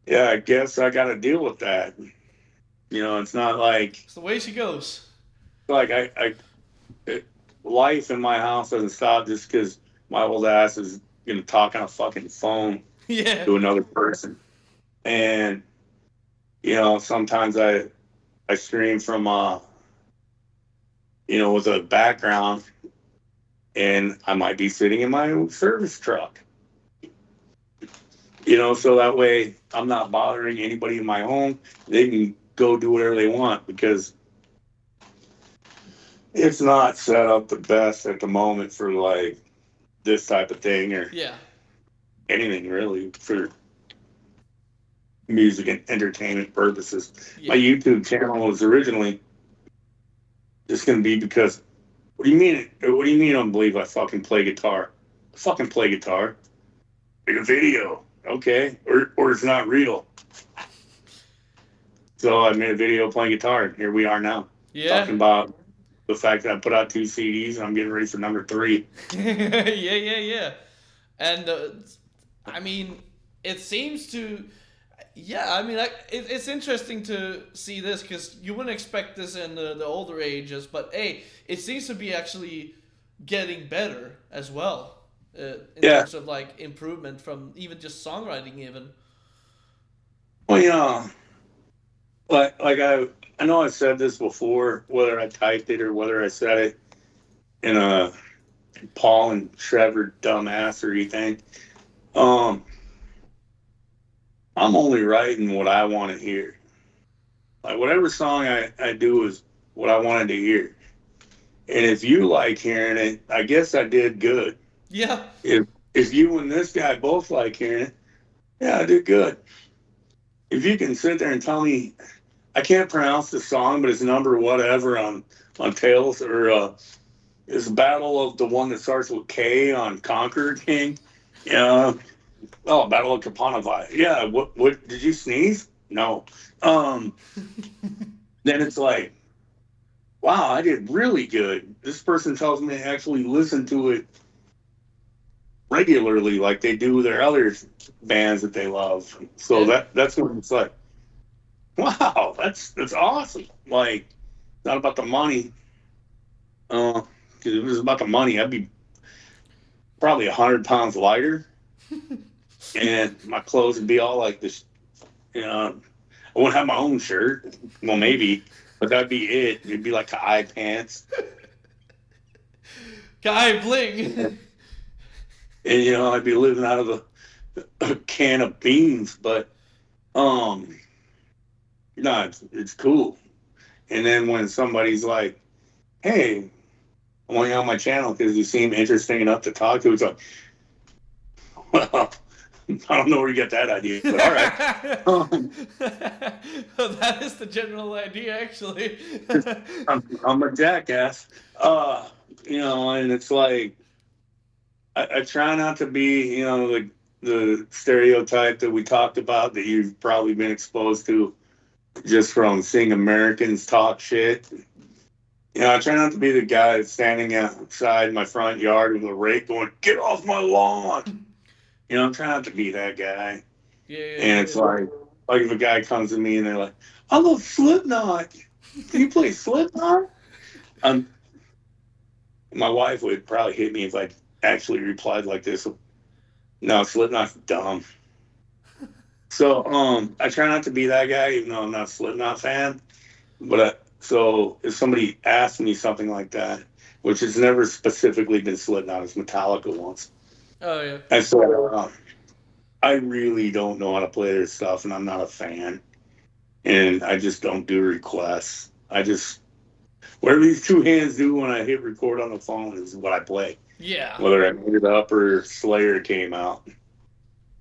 yeah, I guess I got to deal with that. It's not like, It's the way she goes. like life in my house doesn't stop just because my old ass is going to talk on a fucking phone Yeah. to another person. And, sometimes I stream from, with a background and I might be sitting in my own service truck. So that way I'm not bothering anybody in my home. They can go do whatever they want because it's not set up the best at the moment for like this type of thing or Yeah. anything really for music and entertainment purposes. Yeah. My YouTube channel was originally just going to be because what do you mean? What do you mean? I don't believe I fucking play guitar. I fucking play guitar. Make a video, okay? Or it's not real. So I made a video playing guitar, and here we are now, Yeah. talking about the fact that I put out 2 CDs and I'm getting ready for number 3. Yeah. And I mean, it seems to. Yeah, I mean, it's interesting to see this because you wouldn't expect this in the older ages, but hey, it seems to be actually getting better as well in Yeah. terms of like improvement from even just songwriting, even. Well, like I know I said this before, whether I typed it or whether I said it in a Paul and Trevor dumbassery thing. I'm only writing what I want to hear. Like whatever song I do is what I wanted to hear. And if you like hearing it, I guess I did good. Yeah. If you and this guy both like hearing it, yeah, I did good. If you can sit there and tell me I can't pronounce the song, but it's number whatever on Tales or it's Battle of the one that starts with K on Conquer King. Yeah. Oh, Battle of Kapanavai. Yeah. What did you sneeze? No. Then it's like, wow, I did really good. This person tells me to actually listen to it regularly like they do their other bands that they love. So Yeah. that's when it's like, wow, that's awesome. Like, it's not about the money. Because if it was about the money, I'd be probably 100 pounds lighter, and my clothes would be all like this. I wouldn't have my own shirt. Well, maybe, but that'd be it. It'd be like eye pants, Guy Bling. and I'd be living out of a can of beans. But no, it's cool. And then when somebody's like, "Hey, I want you on my channel because you seem interesting enough to talk to," it's like, well, I don't know where you get that idea, but all right. Well, that is the general idea, actually. I'm a jackass. And it's like I try not to be, the stereotype that we talked about that you've probably been exposed to just from seeing Americans talk shit. I try not to be the guy that's standing outside my front yard with a rake going, "Get off my lawn." I'm trying not to be that guy. Yeah. And it's like if a guy comes to me and they're like, "I love Slipknot. Can you play Slipknot?" My wife would probably hit me if I actually replied like this. No, Slipknot's dumb. So I try not to be that guy, even though I'm not a Slipknot fan. But so if somebody asks me something like that, which has never specifically been Slipknot, it's Metallica once. Oh yeah. I said, I really don't know how to play their stuff, and I'm not a fan, and I just don't do requests. I just whatever these two hands do when I hit record on the phone is what I play. Yeah. Whether I made it up or Slayer came out.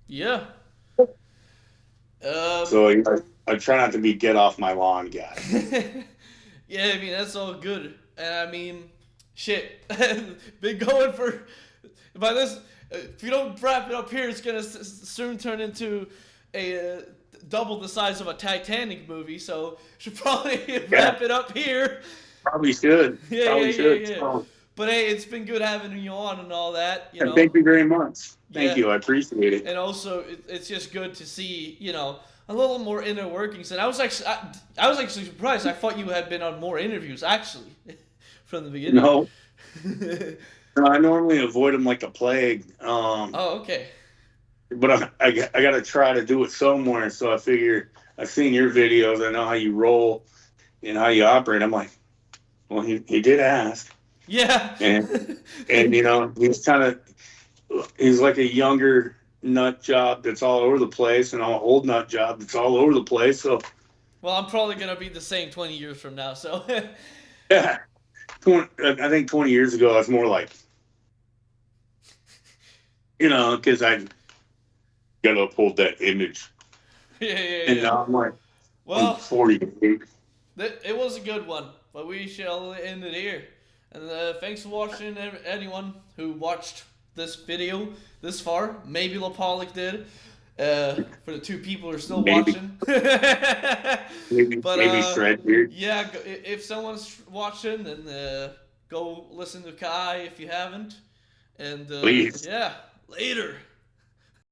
Yeah. So I try not to be get off my lawn guy. Yeah, I mean that's all good, and I mean, shit, been going for by this. if you don't wrap it up here, it's gonna soon turn into a double the size of a Titanic movie. So should probably wrap it up here. Probably should. Yeah, yeah, Probably yeah, should. yeah. So, But hey, it's been good having you on and all that. You and know. thank you very much. Thank Yeah. you. I appreciate it. And also, it's just good to see, a little more inner workings. And I was actually surprised. I thought you had been on more interviews actually, from the beginning. No, no, I normally avoid them like a plague. Oh, okay. But I got to try to do it somewhere. So I figure I've seen your videos. I know how you roll and how you operate. I'm like, well, he did ask, Yeah. and he's like a younger nut job that's all over the place, and an old nut job that's all over the place. So Well, I'm probably gonna be the same 20 years from now. So. yeah, I think 20 years ago I was more like, because I got to uphold that image. Yeah, yeah, And yeah. now I'm like, Well, I'm 48. it was a good one, but we shall end it here. And thanks for watching, anyone who watched this video this far. Maybe LaPollock did. For the 2 people who are still Maybe. watching. Maybe Shred here. Yeah, if someone's watching, then go listen to Kai if you haven't. And Please. yeah, later.